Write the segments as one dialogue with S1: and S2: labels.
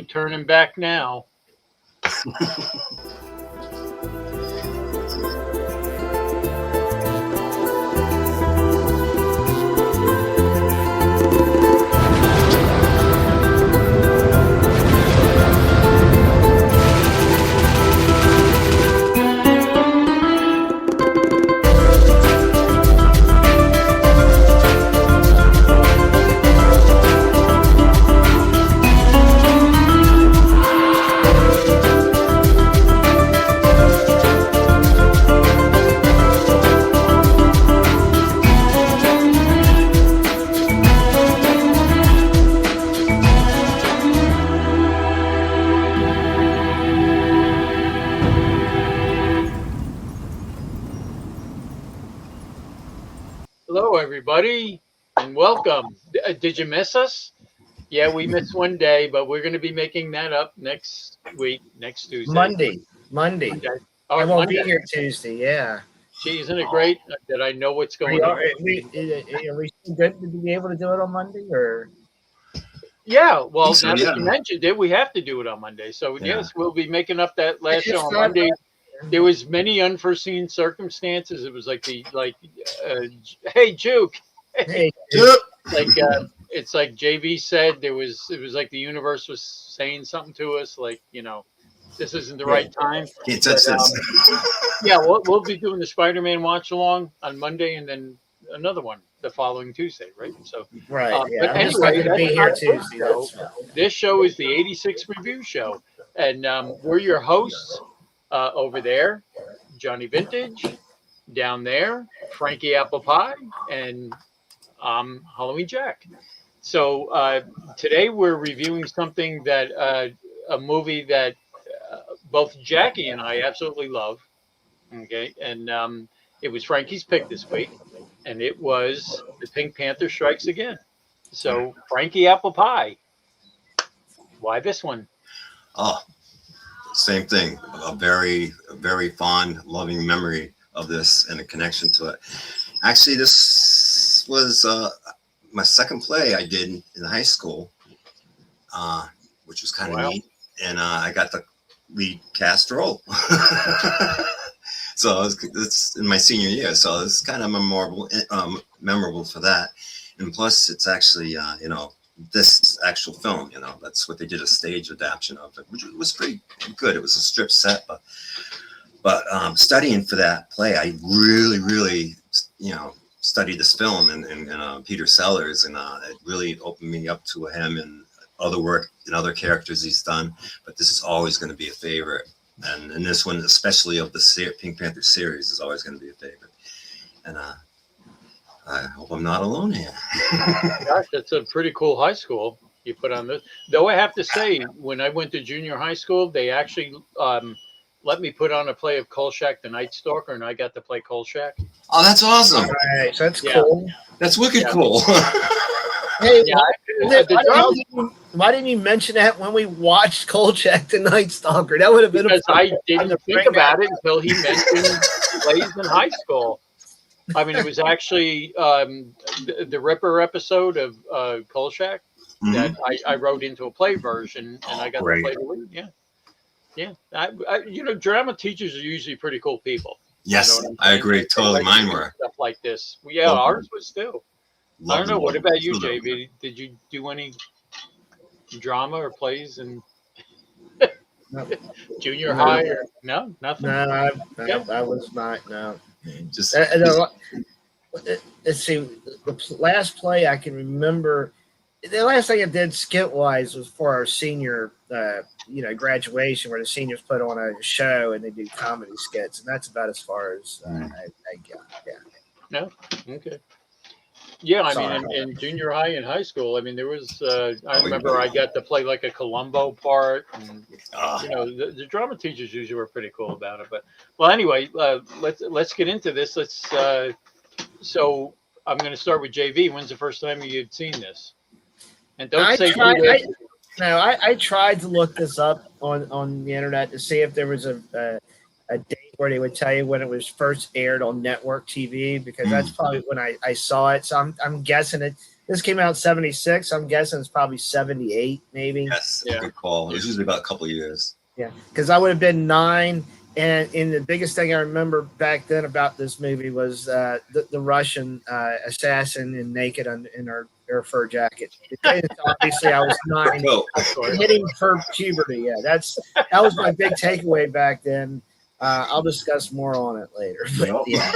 S1: No turning back now. Hello, everybody, and welcome. Did you miss us? Yeah, we missed one day, but we're going to be making that up next week, next Tuesday.
S2: Monday.
S1: Monday. Oh,
S2: I won't
S1: Monday.
S2: be here Tuesday. Yeah.
S1: Gee, isn't it great that I know what's going on?
S2: Are we still good to be able to do it on Monday, or?
S1: Yeah, well,
S3: so,
S1: now
S3: yeah.
S1: that you mentioned it, we have to do it on Monday. So
S3: Yeah.
S1: yes, we'll be making up that last
S2: It's
S1: show on
S2: not-
S1: Monday. There was many unforeseen circumstances. It was like hey Juke,
S2: Hey,
S1: like it's like JV said. It was like the universe was saying something to us, like this isn't the right time.
S3: Can't touch
S1: But,
S3: this.
S1: Yeah, we'll be doing the Spider-Man watch along on Monday, and then another one the following Tuesday, right? So
S2: right. Yeah.
S1: but
S2: I'm just
S1: anyway,
S2: not going to be
S1: that's
S2: here
S1: not
S2: Tuesday.
S1: this show. This show is the 86 review show, and we're your hosts over there, Johnny Vintage, down there, Frankie Apple Pie, and Halloween Jack. So today we're reviewing something that a movie that both Jackie and I absolutely love. Okay, and it was Frankie's pick this week, and it was the Pink Panther Strikes Again. So Frankie Apple Pie, why this one?
S3: Oh, same thing. A very fond, loving memory of this and a connection to it. Actually, this was my second play I did in high school, which was kind of neat, and I got the lead cast role. So it's in my senior year, so it's kind of memorable for that. And plus, it's actually this actual film. That's what they did, a stage adaptation of it, which was pretty good. It was a strip set, but studying for that play, I really studied this film and Peter Sellers, and it really opened me up to him and other work and other characters he's done. But this is always going to be a favorite. And this one, especially of the Pink Panther series, is always going to be a favorite. And I hope I'm not alone here.
S1: Gosh, that's a pretty cool high school you put on this. Though I have to say, when I went to junior high school, they actually let me put on a play of Kolchak the Night Stalker, and I got to play Kolchak.
S3: Oh, that's awesome.
S2: All right, so that's cool.
S3: That's wicked cool.
S2: Hey,
S1: Yeah,
S2: why didn't you mention that when we watched Kolchak the Night Stalker? That would have been
S1: because I didn't think about it until he mentioned plays in high school. I mean, it was actually the Ripper episode of Kolchak that I wrote into a play version, and I got to play the lead. Yeah. Drama teachers are usually pretty cool people.
S3: Yes, I agree. Totally, mine were
S1: stuff like this. Yeah, ours was too. I don't know. What about you, JB? Did you do any drama or plays in junior high? Or, no, nothing.
S2: No, I was not. No.
S3: Just
S2: let's see. The last play I can remember, the last thing I did skit wise was for our senior, graduation, where the seniors put on a show and they do comedy skits, and that's about as far as I got. Yeah.
S1: No. Okay. Yeah, I mean, in junior high and high school, I mean, there was. I remember I got to play like a Columbo part, and the drama teachers usually were pretty cool about it. But well, anyway, let's get into this. So I'm going to start with JV. When's the first time you'd seen this? And don't say.
S2: I tried to look this up on the internet to see if there was a date where they would tell you when it was first aired on network TV, because that's probably when I saw it. So I'm guessing it This came out in 76. I'm guessing it's probably 78, maybe.
S3: Yes,
S1: Yeah.
S3: good call. It was usually about a couple of years.
S2: Yeah, because I would have been 9. And the biggest thing I remember back then about this movie was the Russian assassin in naked in her fur jacket. Obviously, I was 9,
S3: Oh,
S2: hitting her puberty. Yeah, that was my big takeaway back then. I'll discuss more on it later. But
S3: Nope.
S2: yeah,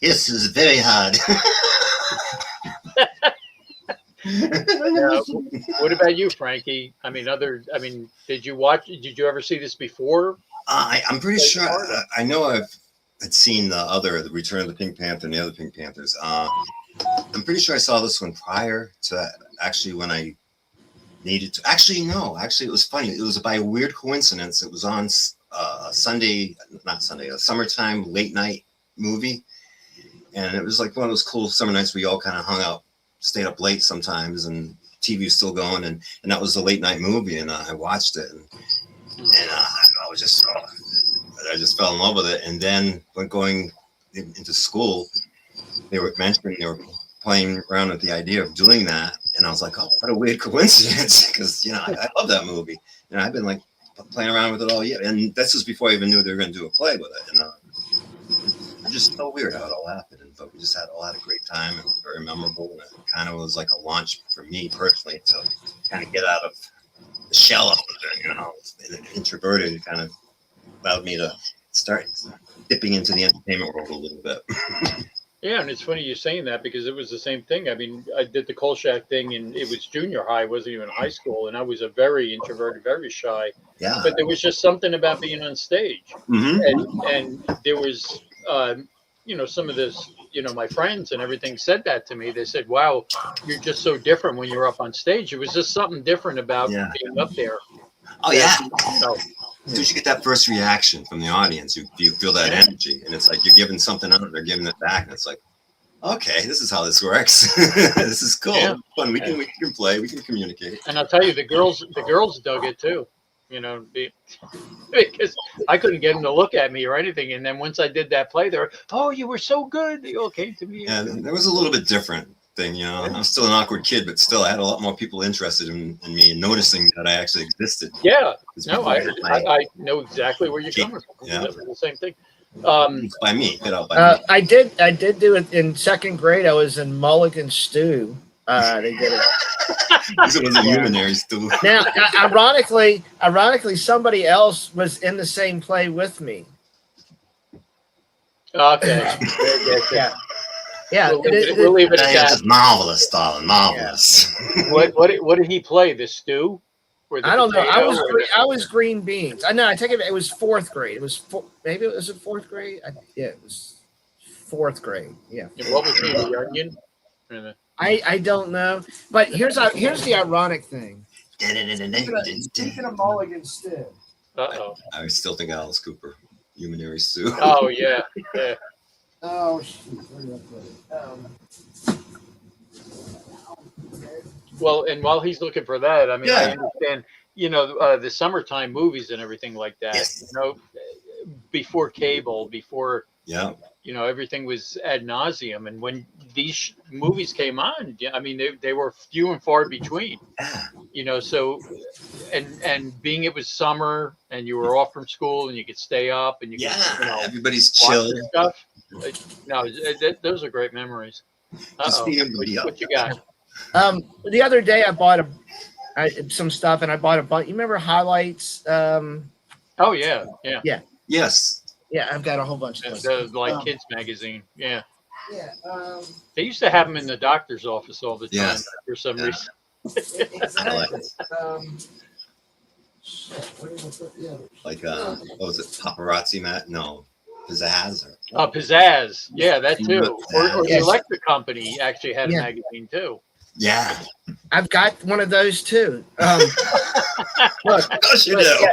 S3: this is very hard.
S1: What about you, Frankie? I mean, did you ever see this before?
S3: I'm pretty sure. I know I'd seen the Return of the Pink Panther and the other Pink Panthers. I'm pretty sure I saw this one prior to actually when I needed to. Actually, no. Actually, it was funny. It was by a weird coincidence. It was on a summertime late night movie, and it was like one of those cool summer nights where we all kind of hung out, stayed up late sometimes, and TV was still going, and that was the late night movie, and I watched it, and I just fell in love with it. And then when going into school, they were playing around with the idea of doing that, and I was like, oh, what a weird coincidence, because I love that movie, and I've been like playing around with it all year, and this was before I even knew they were going to do a play with it, and it's just so weird how it all happened. But we just had a great time, and very memorable, and it kind of was like a launch for me personally to kind of get out of the shell of it, introverted. It kind of allowed me to start dipping into the entertainment world a little bit.
S1: Yeah, and it's funny you saying that because it was the same thing. I mean, I did the Kolchak thing, and it was junior high, it wasn't even high school, and I was a very introverted, very shy.
S3: Yeah.
S1: But there was just something about being on stage, and there was, some of this, my friends and everything said that to me. They said, "Wow, you're just so different when you're up on stage." It was just something different about being up there.
S3: Oh yeah. As soon as you get that first reaction from the audience, you feel that energy, and it's like you're giving something out, they're giving it back, and it's like, okay, this is how this works. This is cool.
S1: Yeah.
S3: Fun. We can play, we can communicate.
S1: And I'll tell you, the girls dug it too. Because I couldn't get them to look at me or anything. And then once I did that play, they were, "Oh, you were so good." They all came to me.
S3: Yeah, there was a little bit different thing, I'm still an awkward kid, but still I had a lot more people interested in me and noticing that I actually existed.
S1: Yeah. No, I know exactly where you're coming from.
S3: Yeah.
S1: That was the same thing.
S3: By me, me.
S2: I did do it in second grade. I was in Mulligan Stew. They did it.
S3: Because it was a luminary stew.
S2: Now, ironically, somebody else was in the same play with me.
S1: Okay.
S2: Yeah.
S1: We'll leave it at that.
S3: Just marvelous, darling, marvelous.
S1: Yeah. What did he play? The stew?
S2: I don't know. I was green beans. I know. I take it was fourth grade. It was maybe it was in fourth grade. It was fourth grade. Yeah.
S1: And what was he? The onion?
S2: I don't know. But here's the ironic thing. Speaking of Mulligan Stew.
S1: Uh-oh.
S3: I still think Alice Cooper, luminary stew.
S1: Oh yeah.
S2: Oh shoot! Where did I put it?
S1: Well, and while he's looking for that, I mean,
S3: Yeah.
S1: I understand, the summertime movies and everything like that.
S3: Yes.
S1: Before cable, before everything was ad nauseum, and when these movies came on, I mean, they were few and far between. So, and being it was summer and you were off from school and you could stay up and you could,
S3: everybody's
S1: watch
S3: chilled.
S1: the stuff. No, those are great memories.
S3: Just being able to be up.
S1: What you got?
S2: The other day I bought some stuff and I bought a bunch. You remember Highlights?
S1: Oh yeah.
S3: Yes.
S2: Yeah, I've got a whole bunch of
S1: The kids magazine. Yeah.
S2: Yeah.
S1: They used to have them in the doctor's office all the time for some reason.
S2: Exactly.
S3: Like what was it? Paparazzi, Matt? No, Pizzazz.
S1: Pizzazz. Yeah, that too. Or the
S2: Yes.
S1: electric company actually had a
S2: Yeah.
S1: magazine too.
S3: Yeah.
S2: I've got one of those too. Look,
S3: Of course you do.
S2: yeah.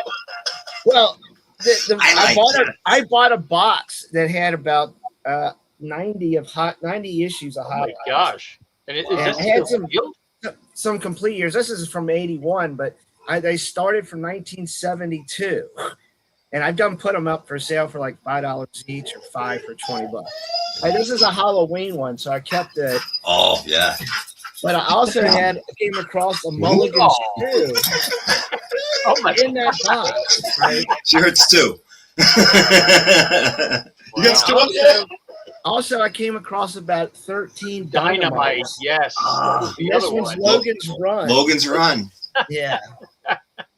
S2: Well, I
S3: I
S2: bought a box that had about 90 issues of
S1: Oh
S2: Hot
S1: my
S2: Lights.
S1: gosh! And is
S2: Yeah,
S1: this
S2: I had
S1: still sealed?
S2: Some complete years. This is from 81, but they started from 1972. And I've done put them up for sale for like $5 each or $5 for $20. This is a Halloween one, so I kept it.
S3: Oh yeah.
S2: But I also came across a mulligan screw
S1: Oh my
S2: in that box. Right?
S3: She hurts too. You got stew up there?
S2: Also, I came across about 13
S1: Dynamite.
S2: dynamites.
S1: Yes. That was the
S2: This
S1: other
S2: one's
S1: one.
S2: Logan's Run.
S3: Logan's Run.
S2: Yeah.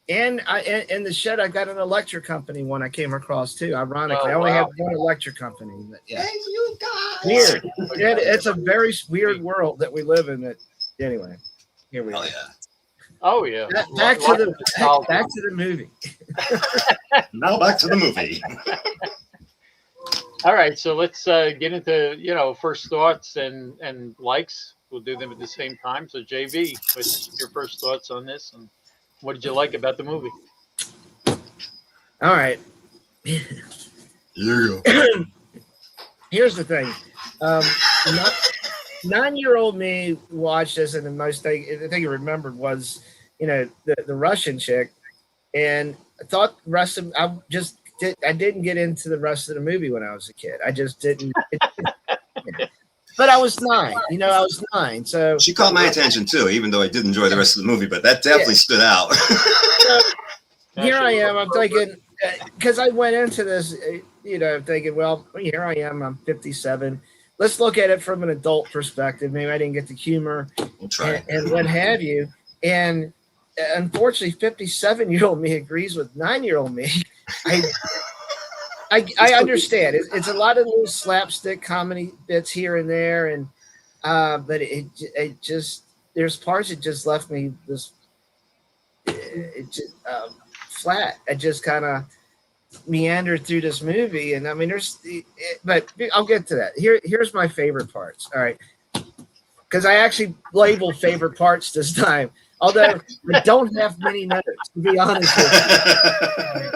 S2: And in the shed, I got an electric company one I came across too. Ironically, I only have one electric company. But yeah.
S3: Hey, you guys.
S2: Weird. It's a very weird world that we live in. That anyway, here we
S3: Oh
S2: are.
S3: yeah.
S1: Oh yeah.
S2: Back to the movie.
S3: Now back to the movie.
S1: All right, so let's get into first thoughts and likes. We'll do them at the same time. So JV, what's your first thoughts on this, and what did you like about the movie?
S2: All right.
S3: Here you go.
S2: Here's the thing. 9-year-old me watched this, and the thing I remembered was, the Russian chick, and I thought the rest of I didn't get into the rest of the movie when I was a kid. I just didn't. But I was 9. I was 9. So
S3: She caught my attention too, even though I did enjoy the rest of the movie. But that definitely stood out.
S2: So here I am. I'm thinking, because I went into this, thinking, well, here I am. I'm 57. Let's look at it from an adult perspective. Maybe I didn't get the humor
S3: We'll try.
S2: and what have you. And unfortunately, 57-year-old me agrees with 9-year-old me. I understand. It's a lot of little slapstick comedy bits here and there, and but it just there's parts that just left me flat. I just kind of meandered through this movie, and I mean, but I'll get to that. Here's my favorite parts. All right, because I actually labeled favorite parts this time, although I don't have many notes, to be honest with you.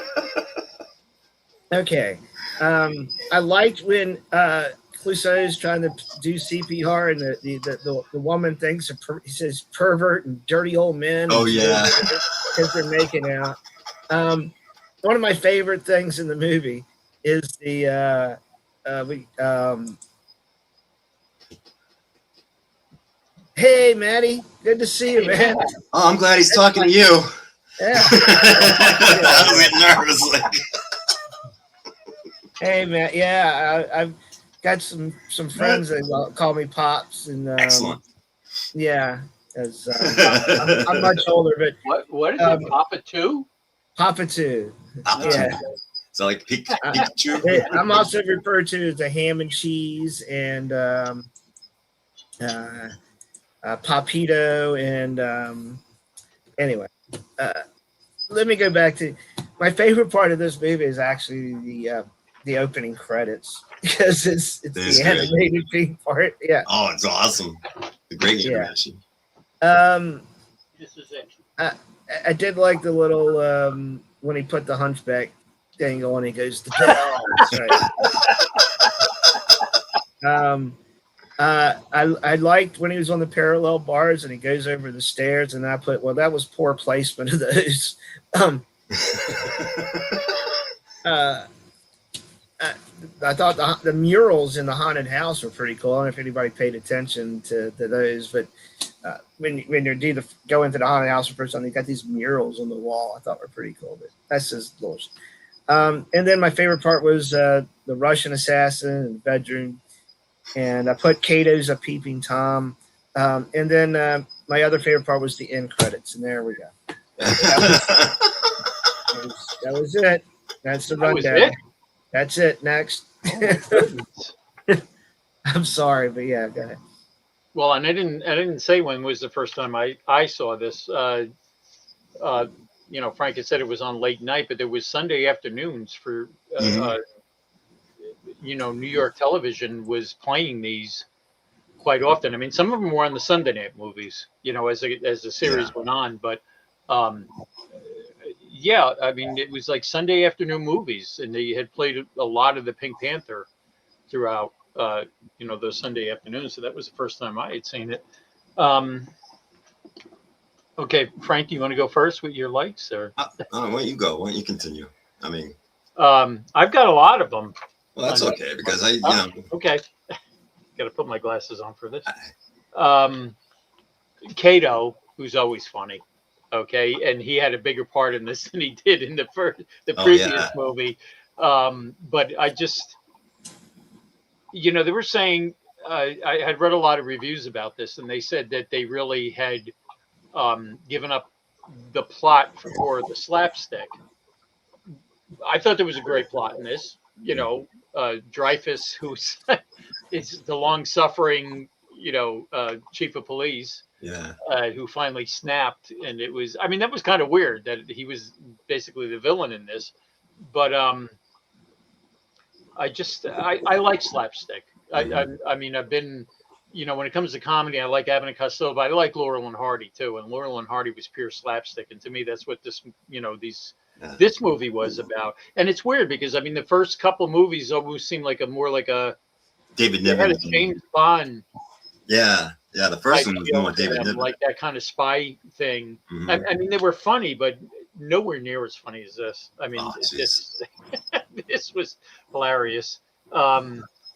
S2: Okay. I liked when Clouseau's trying to do CPR and the woman thinks he says pervert and dirty old men.
S3: Oh yeah.
S2: Because they're making out. One of my favorite things in the movie is the hey Maddie, good to see you, man.
S3: Oh, I'm glad he's talking to you.
S2: Yeah.
S3: I was getting nervous. Like.
S2: Hey man, yeah, I've got some friends that call me Pops, and
S3: Excellent.
S2: Yeah, as I'm much older, but
S1: What is it, Papa 2?
S2: Papa 2. Yeah.
S3: So like Pikachu.
S2: I'm also referred to as a ham and cheese and Papito, and anyway, let me go back to my favorite part of this movie is actually the opening credits, because it's the animated pink part. Yeah.
S3: Oh, it's awesome. The great animation.
S1: This is it.
S2: I did like the little when he put the hunchback thing on, he goes to bed. I liked when he was on the parallel bars and he goes over the stairs, and I put, well, that was poor placement of those. I thought the murals in the haunted house were pretty cool. I don't know if anybody paid attention to those, but when you go into the haunted house for the first time, they got these murals on the wall. I thought were pretty cool, but that's just little. And then my favorite part was the Russian assassin in the bedroom, and I put Kato's a peeping Tom. And then my other favorite part was the end credits, and there we go. That was it. That's the rundown. That's it. Next. I'm sorry, but yeah, go ahead.
S1: Well, and I didn't say when was the first time I saw this. Frank had said it was on late night, but there was Sunday afternoons for New York television was playing these quite often. I mean, some of them were on the Sunday night movies, as the series went on, but yeah, I mean, it was like Sunday afternoon movies, and they had played a lot of the Pink Panther throughout, those Sunday afternoons. So that was the first time I had seen it. Okay, Frank, you want to go first with your likes, or?
S3: Why don't you go? Why don't you continue? I mean,
S1: I've got a lot of them.
S3: Well, that's okay because
S1: Okay, got to put my glasses on for this. Kato, who's always funny. Okay, and he had a bigger part in this than he did in the
S3: Oh
S1: previous
S3: yeah.
S1: movie. But I just, they were saying I had read a lot of reviews about this, and they said that they really had given up the plot for the slapstick. I thought there was a great plot in this. Dreyfus, who's is the long-suffering, chief of police,
S3: Yeah.
S1: who finally snapped, and it was. I mean, that was kind of weird that he was basically the villain in this, but I like slapstick. I mean, I've been, when it comes to comedy, I like Abbott and Costello, but I like Laurel and Hardy too. And Laurel and Hardy was pure slapstick, and to me, that's what
S3: Yeah.
S1: this movie was about. And it's weird because I mean, the first couple movies almost seemed like more like a
S3: David
S1: they had a
S3: Niven.
S1: James Bond
S3: Yeah. Yeah. The first
S1: type
S3: one was
S1: feel
S3: more
S1: to
S3: David
S1: them,
S3: Niven.
S1: like that kind of spy thing.
S3: Mhm.
S1: I mean, they were funny, but nowhere near as funny as this. I mean,
S3: Oh, jeez.
S1: this was hilarious.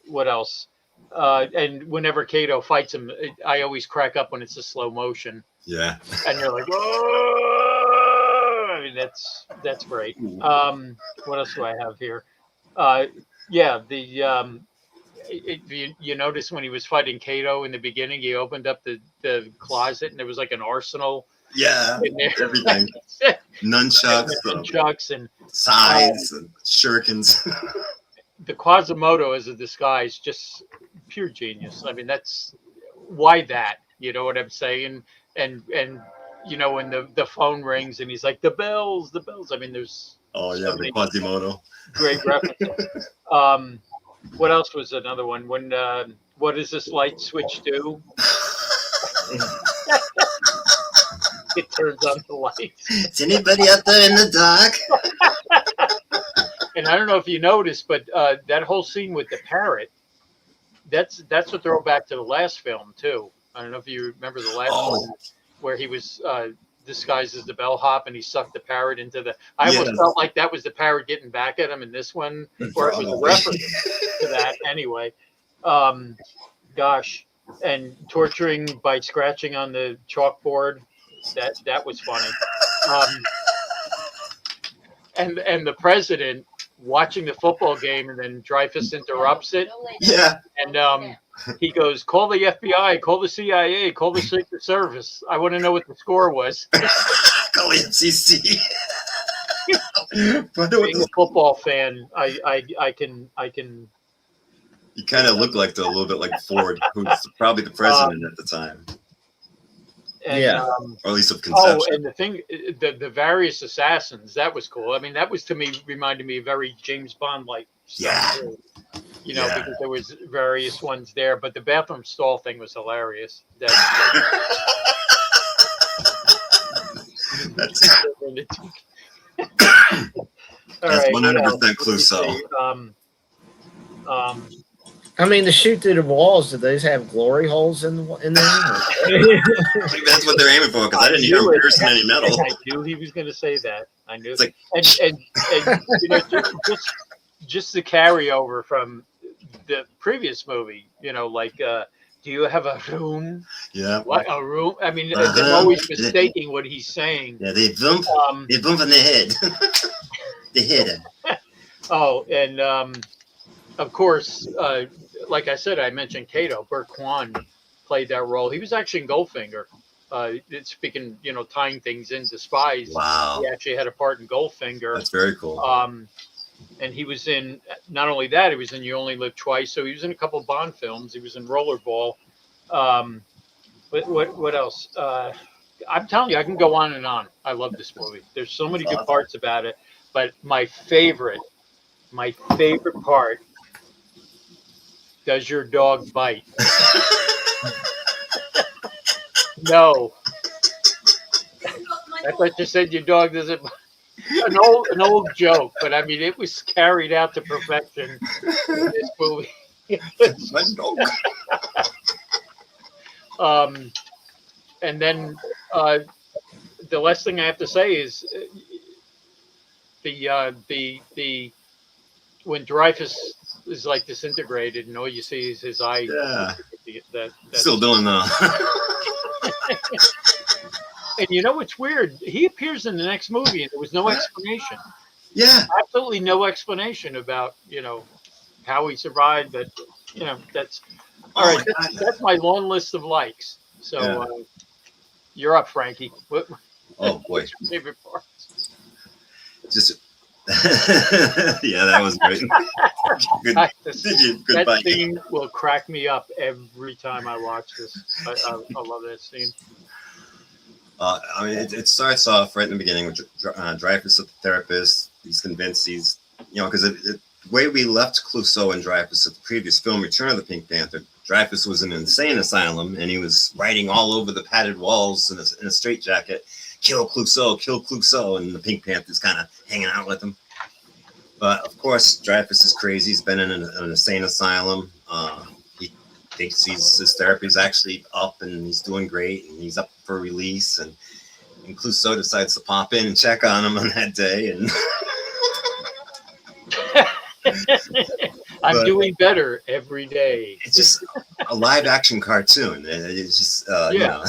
S1: What else? And whenever Kato fights him, I always crack up when it's a slow motion,
S3: Yeah.
S1: and you're like, "Whoa!" I mean, that's great. What else do I have here? Yeah, you notice when he was fighting Kato in the beginning, he opened up the closet, and there was like an arsenal
S3: Yeah.
S1: in there.
S3: Everything.
S1: And
S3: Nunchucks,
S1: nunchucks and
S3: sides, and shurikens.
S1: the Quasimodo as a disguise, just pure genius. I mean, that's why that. You know what I'm saying? And when the phone rings and he's like, the bells, the bells. I mean, there's
S3: Oh
S1: so
S3: yeah, the
S1: many
S3: Quasimodo.
S1: great references. Um, what else was another one? When what does this light switch do? It turns on the lights.
S3: Is anybody out there in the dark?
S1: And I don't know if you noticed, but that whole scene with the parrot, that's a throwback to the last film too. I don't know if you remember the last
S3: Oh.
S1: one where he was disguised as the bellhop and he sucked the parrot into the. I
S3: Yes.
S1: almost felt like that was the parrot getting back at him in this one, or it was a
S3: Probably.
S1: reference to that anyway. Gosh, and torturing by scratching on the chalkboard, that was funny. And the president watching the football game, and then Dreyfus interrupts it,
S3: Yeah.
S1: and he goes, "Call the FBI, call the CIA, call the Secret Service. I want to know what the score was."
S3: Go MCC.
S1: Being a football fan, I can.
S3: You kind of look like a little bit like Ford, who's probably the president at the time,
S1: And,
S2: Yeah.
S3: or at least of
S1: Oh,
S3: conception.
S1: and the thing, the various assassins, that was cool. I mean, that was to me reminded me of very James Bond like stuff
S3: Yeah.
S1: too.
S3: Yeah.
S1: Because there was various ones there, but the bathroom stall thing was hilarious.
S3: That's
S1: All right,
S3: 100% Clouseau.
S2: I mean, to shoot through the walls, do those have glory holes in them?
S3: I think that's what they're aiming for, because I didn't hear him piercing any metal.
S1: I knew he was going to say that. I knew.
S3: It's like,
S1: and just the carryover from the previous movie, like, do you have a room?
S3: yeah.
S1: What, a room? I mean,
S3: Uh-huh.
S1: they're always mistaking what he's saying.
S3: Yeah, they bump on the head. The head.
S1: Oh, and of course, like I said, I mentioned Kato. Burt Kwan played that role. He was actually in Goldfinger. Speaking, tying things into Spies.
S3: Wow.
S1: He actually had a part in Goldfinger.
S3: That's very cool.
S1: And he was in, not only that, he was in You Only Live Twice. So he was in a couple of Bond films. He was in Rollerball. What else? I'm telling you, I can go on and on. I love this movie. There's so many good parts about it. But my favorite part, does your dog bite? No. I thought you said your dog doesn't bite. An old joke, but I mean, it was carried out to perfection in this movie.
S3: My dog.
S1: And then the last thing I have to say is the when Dreyfus is like disintegrated and all you see is his eye.
S3: Yeah.
S1: That's
S3: Still doing
S1: And you know what's weird? He appears in the next movie, and there was no explanation.
S3: Yeah.
S1: Absolutely no explanation about how he survived. But that's all
S3: Oh
S1: right.
S3: my God.
S1: That's my long list of likes. So
S3: Yeah.
S1: you're up, Frankie.
S3: Oh boy.
S1: What's your favorite part?
S3: Just. Yeah, that was great. Good. Did you?
S1: That
S3: Goodbye.
S1: scene will crack me up every time I watch this. I love that scene.
S3: I mean, it starts off right in the beginning with Dreyfus at the therapist. He's convinced because the way we left Clouseau and Dreyfus at the previous film, Return of the Pink Panther, Dreyfus was in an insane asylum, and he was writing all over the padded walls in a straitjacket, kill Clouseau, and the Pink Panther's kind of hanging out with him. But of course, Dreyfus is crazy. He's been in an insane asylum. He thinks his therapy's actually up and he's doing great and he's up for release. And Clouseau decides to pop in and check on him on that day. And
S1: I'm doing better every day.
S3: It's just a live action cartoon. It's just,
S1: Yeah.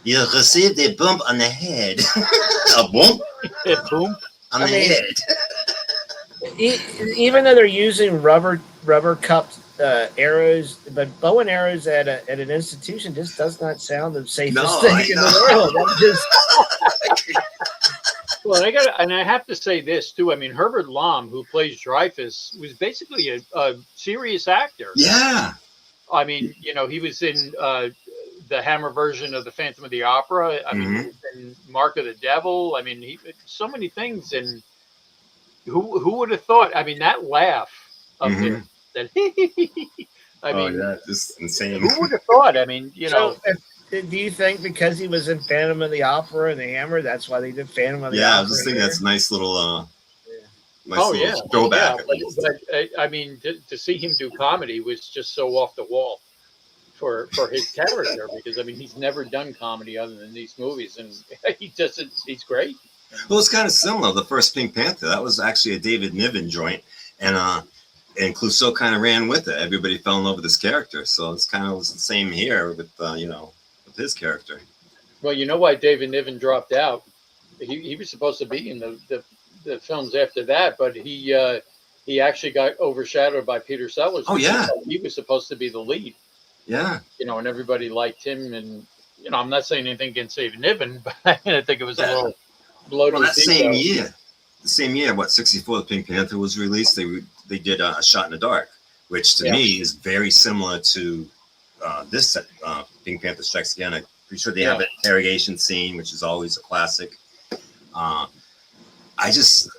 S3: You received a bump on the head. A bump?
S1: Boom.
S3: On the head.
S2: Even though they're using rubber cupped arrows, but bow and arrows at an institution just does not sound the safest thing in the world. I'm just
S1: Well, I have to say this too. I mean, Herbert Lom, who plays Dreyfus, was basically a serious actor.
S3: Yeah.
S1: I mean, he was in the Hammer version of the Phantom of the Opera. I mean, he was in Mark of the Devil. I mean, he some many things. And who would have thought? I mean, that laugh of him, that I mean,
S3: yeah, just insane.
S1: who would have thought? I mean,
S2: So, do you think because he was in Phantom of the Opera and the Hammer, that's why they did Phantom of the Opera?
S3: Yeah, I was just thinking that's a nice little,
S1: throwback.
S3: throwback.
S1: But I mean, to see him do comedy was just so off the wall for his character, because I mean, he's never done comedy other than these movies, and he's great.
S3: Well, it's kind of similar. The first Pink Panther, that was actually a David Niven joint, and Clouseau kind of ran with it. Everybody fell in love with his character, so it's kind of the same here with with his character.
S1: Well, you know why David Niven dropped out? He was supposed to be in the films after that, but he actually got overshadowed by Peter Sellers.
S3: Oh yeah,
S1: he was supposed to be the lead.
S3: Yeah,
S1: and everybody liked him, and I'm not saying anything against David Niven, but I think it was a little blow to
S3: that
S1: his
S3: same
S1: ego.
S3: the same year, what, 64, the Pink Panther was released. They did a Shot in the Dark, which to me is very similar to this Pink Panther Strikes Again. I'm pretty sure they have an interrogation scene, which is always a classic. I just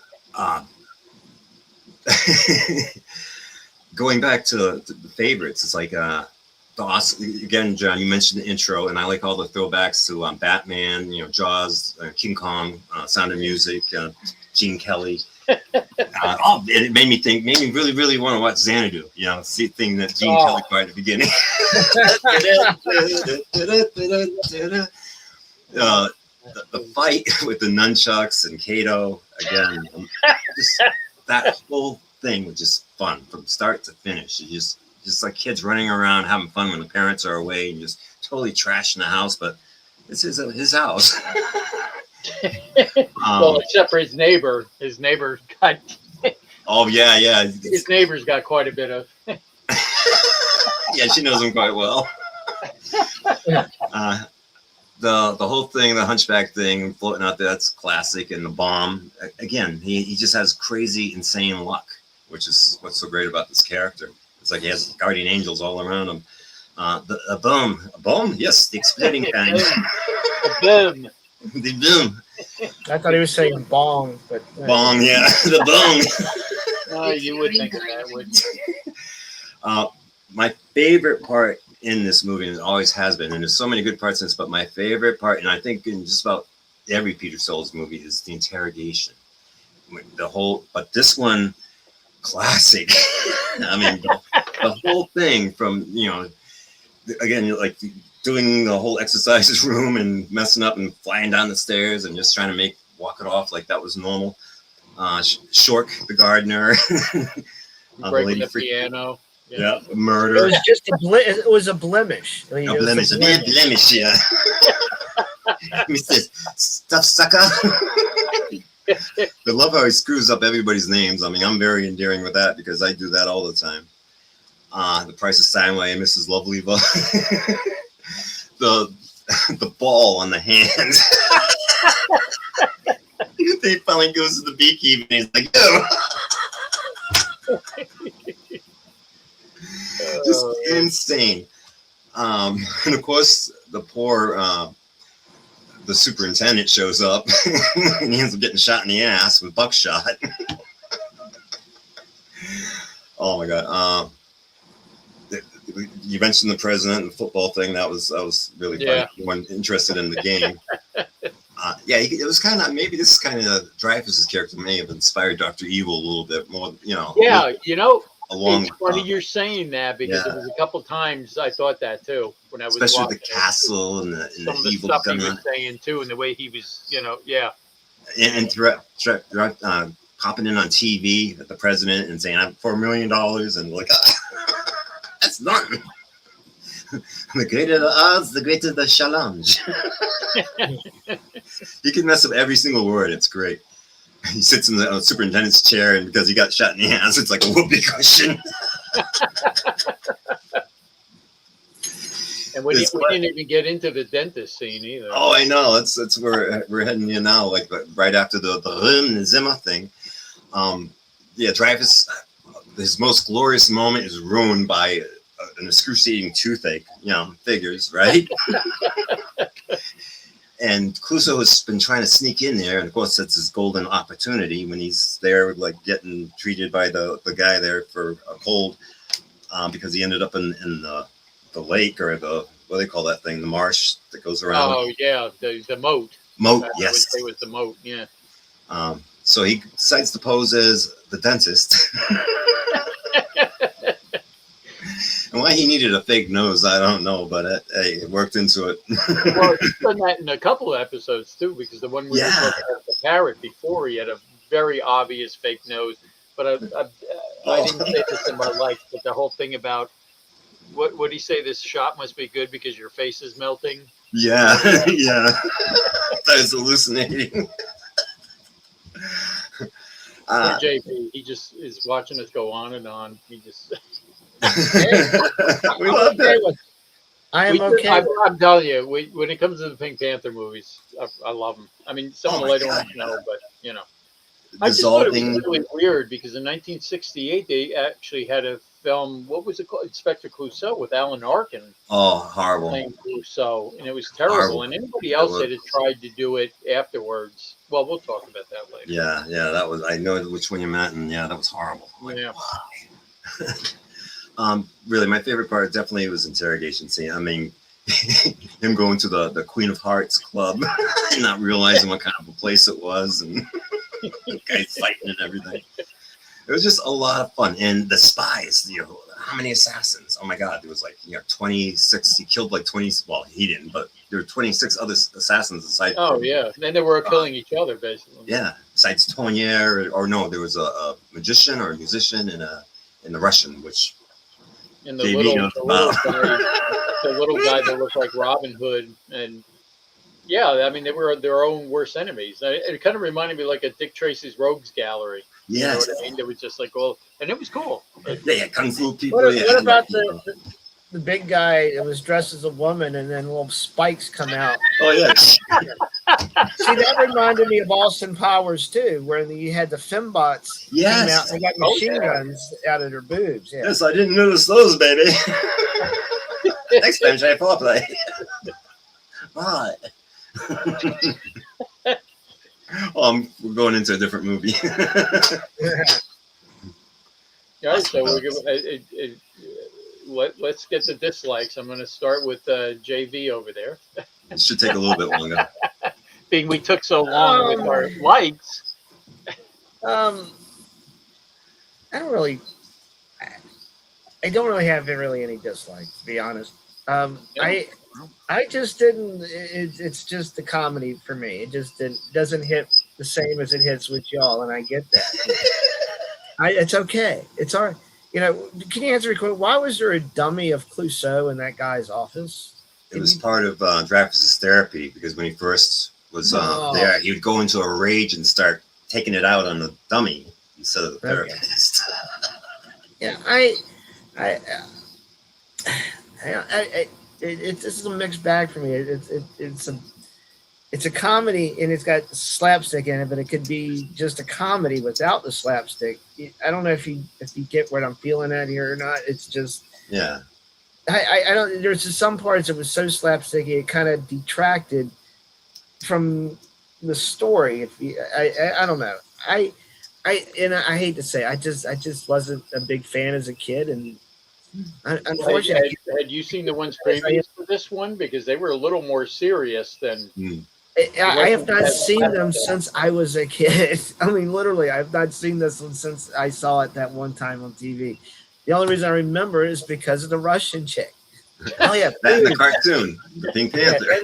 S3: going back to the favorites, it's like again, John, you mentioned the intro, and I like all the throwbacks to Batman, Jaws, King Kong, Sound of Music, Gene Kelly. It made me really, really want to watch Xanadu. See the thing that Gene Kelly part at the beginning. The fight with the nunchucks and Kato again, just that whole thing was just fun from start to finish. It just like kids running around having fun when the parents are away and just totally trashing the house, but this is his house.
S1: Well, except for his neighbor. His neighbor got.
S3: Oh yeah.
S1: His neighbor's got quite a bit of.
S3: Yeah, she knows him quite well. The whole thing, the hunchback thing floating out there, that's classic. And the bomb, again, he just has crazy, insane luck, which is what's so great about this character. It's like he has guardian angels all around him. A bomb, yes, the exploding kind.
S1: A boom.
S3: The boom.
S2: I thought he was saying bong, but
S3: Bong, yeah, the bong.
S1: Oh, you would think of that, wouldn't you?
S3: My favorite part in this movie, and it always has been, and there's so many good parts in this, but my favorite part, and I think in just about every Peter Sellers movie, is the interrogation. But this one, classic. I mean, the whole thing from, again, like doing the whole exercises room and messing up and flying down the stairs and just trying to walk it off like that was normal. Shork, the gardener.
S1: Breaking the piano.
S3: Yeah, murder.
S2: It was just it was a blemish.
S3: A blemish, yeah. He says, "Stuff sucker." I love how he screws up everybody's names. I mean, I'm very endearing with that because I do that all the time. The Price of Steinway and Mrs. Lovelyva. the ball on the hand. He finally goes to the beekeeper and he's like, "Ew." Just insane. And of course, the poor the superintendent shows up and he ends up getting shot in the ass with buckshot. Oh my god. You mentioned the president and the football thing. That was really funny.
S1: Yeah.
S3: Anyone interested in the game? Yeah, it was kind of, maybe this is kind of Dreyfus's character may have inspired Dr. Evil a little bit more. You know.
S1: Yeah,
S3: Along
S1: it's funny you're saying that because it was a couple times I thought that too when I was
S3: especially
S1: watching
S3: the castle and the
S1: the
S3: evil
S1: stuff
S3: gun
S1: he was saying too, and the way he was,
S3: and throughout popping in on TV at the president and saying I'm $4 million and like that's nothing. The greater the odds, the greater the challenge. You can mess up every single word. It's great. He sits in the superintendent's chair, and because he got shot in the ass, it's like a whoopee cushion.
S1: And we didn't even get into the dentist scene either.
S3: Oh, I know. That's where we're heading here now. Like right after the Zimmer thing. Yeah, Dreyfus, his most glorious moment is ruined by an excruciating toothache. Figures, right? And Clouseau has been trying to sneak in there, and of course that's his golden opportunity when he's there, like getting treated by the guy there for a cold, because he ended up in the lake or what do they call that thing, the marsh that goes around.
S1: Oh yeah, the moat.
S3: Moat,
S1: I
S3: yes.
S1: would say it was the moat, yeah.
S3: So he decides to pose as the dentist. And why he needed a fake nose, I don't know, but it worked into it.
S1: Well, he's done that in a couple of episodes too, because the one we were talking about the parrot before, he had a very obvious fake nose. But I didn't say this in my life, but the whole thing about what would he say? This shot must be good because your face is melting.
S3: Yeah, yeah. That was hallucinating.
S1: JP, he just is watching us go on and on. He just.
S3: We love that.
S2: I am okay.
S1: I'm telling you, when it comes to the Pink Panther movies, I love them. I mean, some of them I don't know, but I just thought it was really weird because in 1968 they actually had a film. What was it called? Inspector Clouseau with Alan Arkin.
S3: Oh, horrible.
S1: Playing Clouseau, and it was terrible. Horrible. And anybody else that had tried to do it afterwards. Well, we'll talk about that later.
S3: Yeah, that was. I know which one you meant, and yeah, that was horrible. Like,
S1: yeah.
S3: Really, my favorite part definitely was interrogation scene. I mean, him going to the Queen of Hearts club and not realizing what kind of a place it was, and guys fighting and everything. It was just a lot of fun. And the spies, how many assassins? Oh my God, there was 26. He killed 20. Well, he didn't, but there were 26 other assassins aside.
S1: Oh yeah, and they were killing each other basically.
S3: Yeah, besides Tonier, or no, there was a magician or a musician and the Russian, which.
S1: And the little guy that looked like Robin Hood, and I mean they were their own worst enemies. It kind of reminded me like a Dick Tracy's Rogues Gallery.
S3: Yes.
S1: You know what I mean? They were just and it was cool.
S3: They had kung fu people.
S2: What about the big guy that was dressed as a woman and then little spikes come out?
S3: Oh yeah.
S2: See, that reminded me of Austin Powers too, where you had the fembots came out and they got machine guns out of their boobs. Yeah.
S3: Yes, I didn't notice those, baby. Next time, try foreplay. Right. We're going into a different movie.
S1: All right, so let's get the dislikes. I'm going to start with JV over there.
S3: It should take a little bit longer.
S1: Being we took so long with our likes.
S2: I don't really have really any dislikes, to be honest. I just didn't. It's just the comedy for me. It just doesn't hit the same as it hits with y'all, and I get that. It's okay. It's all right. Can you answer a question? Why was there a dummy of Clouseau in that guy's office?
S3: it was part of Dreyfus's therapy, because when he first was there, he would go into a rage and start taking it out on the dummy instead of the therapist.
S2: Yeah, this is a mixed bag for me. It's a comedy and it's got slapstick in it, but it could be just a comedy without the slapstick. I don't know if you get what I'm feeling at here or not. It's just I don't. There's just some parts that was so slapsticky it kind of detracted from the story. I don't know. I hate to say I just wasn't a big fan as a kid, and unfortunately,
S1: had you seen the ones previous to this one, because they were a little more serious than.
S2: I have not seen them since I was a kid. I mean, literally, I've not seen this one since I saw it that one time on TV. The only reason I remember is because of the Russian chick. Oh yeah,
S3: that in the cartoon, the Pink Panther.
S2: I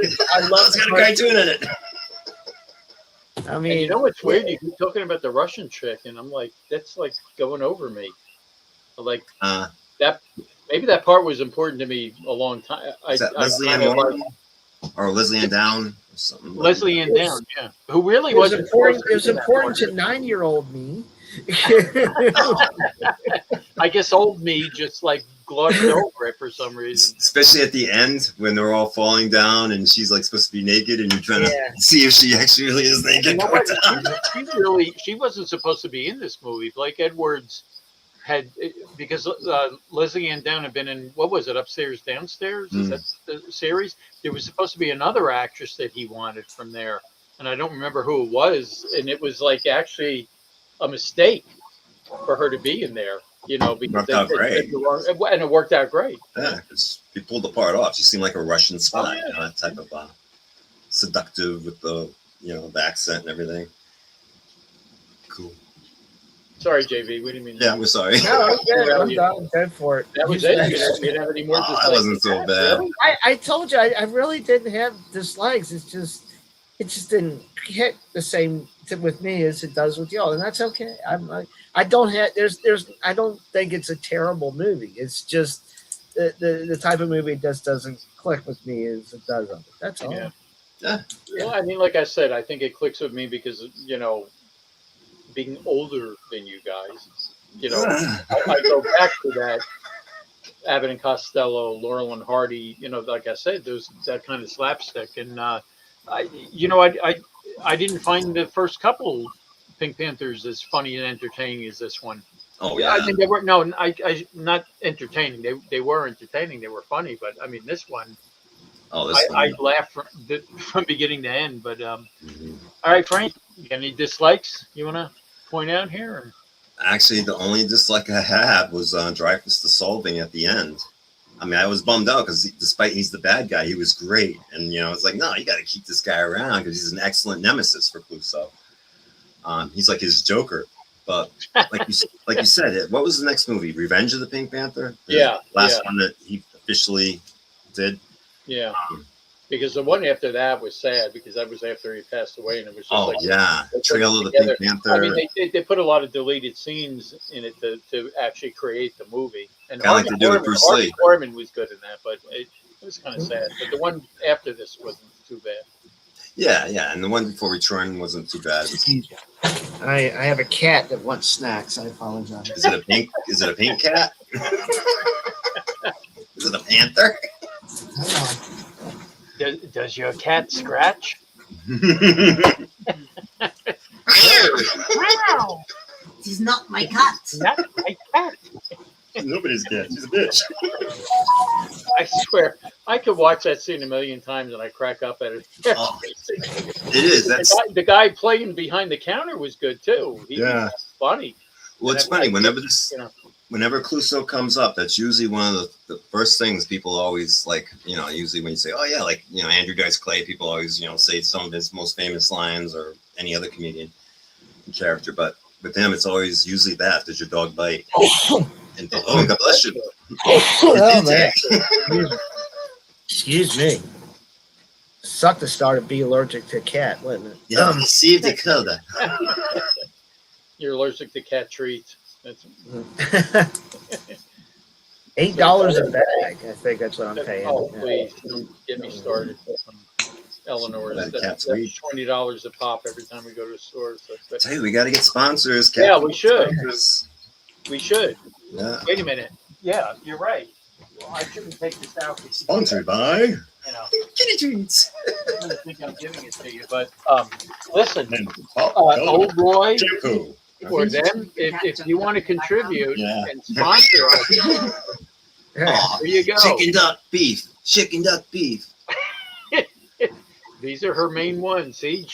S2: love
S3: it's got a cartoon in it.
S2: I mean,
S1: and you know what's weird? You keep talking about the Russian chick, and I'm like, that's like going over me. Like that. Maybe that part was important to me a long time.
S3: Leslie Ann Warren or Leslie Ann Down or something.
S1: Leslie Ann Down, yeah, who really
S2: was
S1: wasn't
S2: important. It was important to 9-year-old me.
S1: I guess old me just like glossed over it for some reason.
S3: Especially at the end when they're all falling down and she's like supposed to be naked and you're trying to see if she actually really is naked.
S1: You know what? She wasn't supposed to be in this movie. Blake Edwards had, because Leslie Ann Down had been in, what was it, Upstairs, Downstairs? Is that the series? There was supposed to be another actress that he wanted from there, and I don't remember who it was, and it was like actually a mistake for her to be in there, you know, because
S3: and
S1: it worked out great.
S3: Yeah, because he pulled the part off. She seemed like a Russian spy, you know, that type of seductive with the, you know, the accent and everything. Cool.
S1: Sorry, JV. We didn't mean.
S3: Yeah, we're sorry.
S2: No, I'm done. Go for it.
S1: That was it. You didn't have any more.
S3: That wasn't so bad.
S1: Really?
S2: I told you I really didn't have dislikes. It just didn't hit the same with me as it does with y'all, and that's okay. I don't think it's a terrible movie. It's just the type of movie just doesn't click with me as it does on it. That's all.
S3: Yeah.
S1: Well, I mean, like I said, I think it clicks with me because, you know, being older than you guys, you know, I go back to that Abbott and Costello, Laurel and Hardy, you know, like I said, that kind of slapstick. And, I didn't find the first couple Pink Panthers as funny and entertaining as this one.
S3: Oh, yeah.
S1: I mean, they were, not entertaining. They were entertaining. They were funny. But, I mean, this one, I laughed from beginning to end. But, all right, Frank, you got any dislikes you want to point out here? Or?
S3: Actually, the only dislike I had was Dreyfus the solving at the end. I mean, I was bummed out because despite he's the bad guy, he was great. And, you know, it's like, no, you got to keep this guy around because he's an excellent nemesis for Clouseau. He's like his Joker. But like you said, what was the next movie? Revenge of the Pink Panther? The last one that he officially did?
S1: Yeah. Because the one after that was sad because that was after he passed away, and it was just
S3: Trail of the Pink Panther.
S1: I mean, they put a lot of deleted scenes in it to actually create the movie. And
S3: Harvey
S1: Korman was good in that, but it was kind of sad. But the one after this wasn't too bad.
S3: Yeah, and the one before Return wasn't too bad.
S2: I have a cat that wants snacks. I apologize.
S3: Is it a pink? Is it a pink cat? Is it a panther?
S1: Does your cat scratch?
S4: Wow! This is not my cat.
S1: Not my cat.
S3: Nobody's cat. She's a bitch.
S1: I swear, I could watch that scene a million times and I crack up at it.
S3: It is. That's
S1: the guy playing behind the counter was good too. He was funny.
S3: Well, it's funny. Whenever Clouseau comes up, that's usually one of the first things people always like. You know, usually when you say, "Oh yeah," like Andrew Dice Clay, people always say some of his most famous lines or any other comedian character. But with him, it's always usually that. Does your dog bite? And God bless you.
S2: Excuse me. Sucked to start to be allergic to a cat, wouldn't it?
S3: Yeah, see if they kill that.
S1: You're allergic to cat treats. That's...
S2: $8 a bag. I think that's what I'm paying.
S1: Oh,
S2: Yeah.
S1: please don't get me started. Eleanor's.
S3: Let cats
S1: That's
S3: read.
S1: $20 a pop every time we go to the store. So
S3: Tell you, we got to get sponsors.
S1: Yeah, we should.
S3: Sponsors.
S1: we should.
S3: Yeah.
S1: Wait a minute. Yeah, you're right. Well, I shouldn't take this out. Because
S3: Sponsored by
S1: you know,
S3: Kitty Treats.
S1: I don't think I'm giving it to you, but listen,
S3: Oh,
S1: Old Roy
S3: shampoo.
S1: or them, if you want to contribute
S3: Yeah.
S1: and sponsor us,
S3: Oh,
S1: there you go.
S3: chicken duck beef. Chicken duck beef.
S1: These are her main ones. See,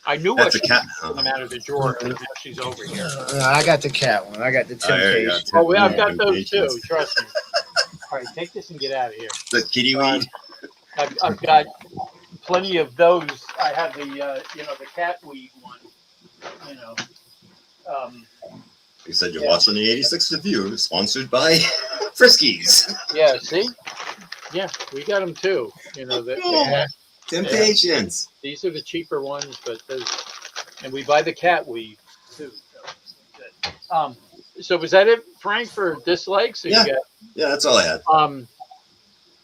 S1: I knew
S3: That's
S1: I
S3: a cat.
S1: should them out of the drawer. Now she's over here.
S2: I got the cat one. I got the
S3: There you go.
S2: temptation.
S1: Oh, well, I've got those
S3: Temptations.
S1: too. Trust me. All right, take this and get out of here.
S3: The kitty weed.
S1: I've got plenty of those. I have the the cat weed one. You know.
S3: You said you're watching the 86 review, sponsored by Friskies.
S1: Yeah. See. Yeah, we got them too. You know that.
S2: Yeah.
S3: Temptations.
S1: These are the cheaper ones, but and we buy the cat weed too. So was that it, Frank, for dislikes? Or
S3: Yeah.
S1: You got,
S3: Yeah, that's all I had.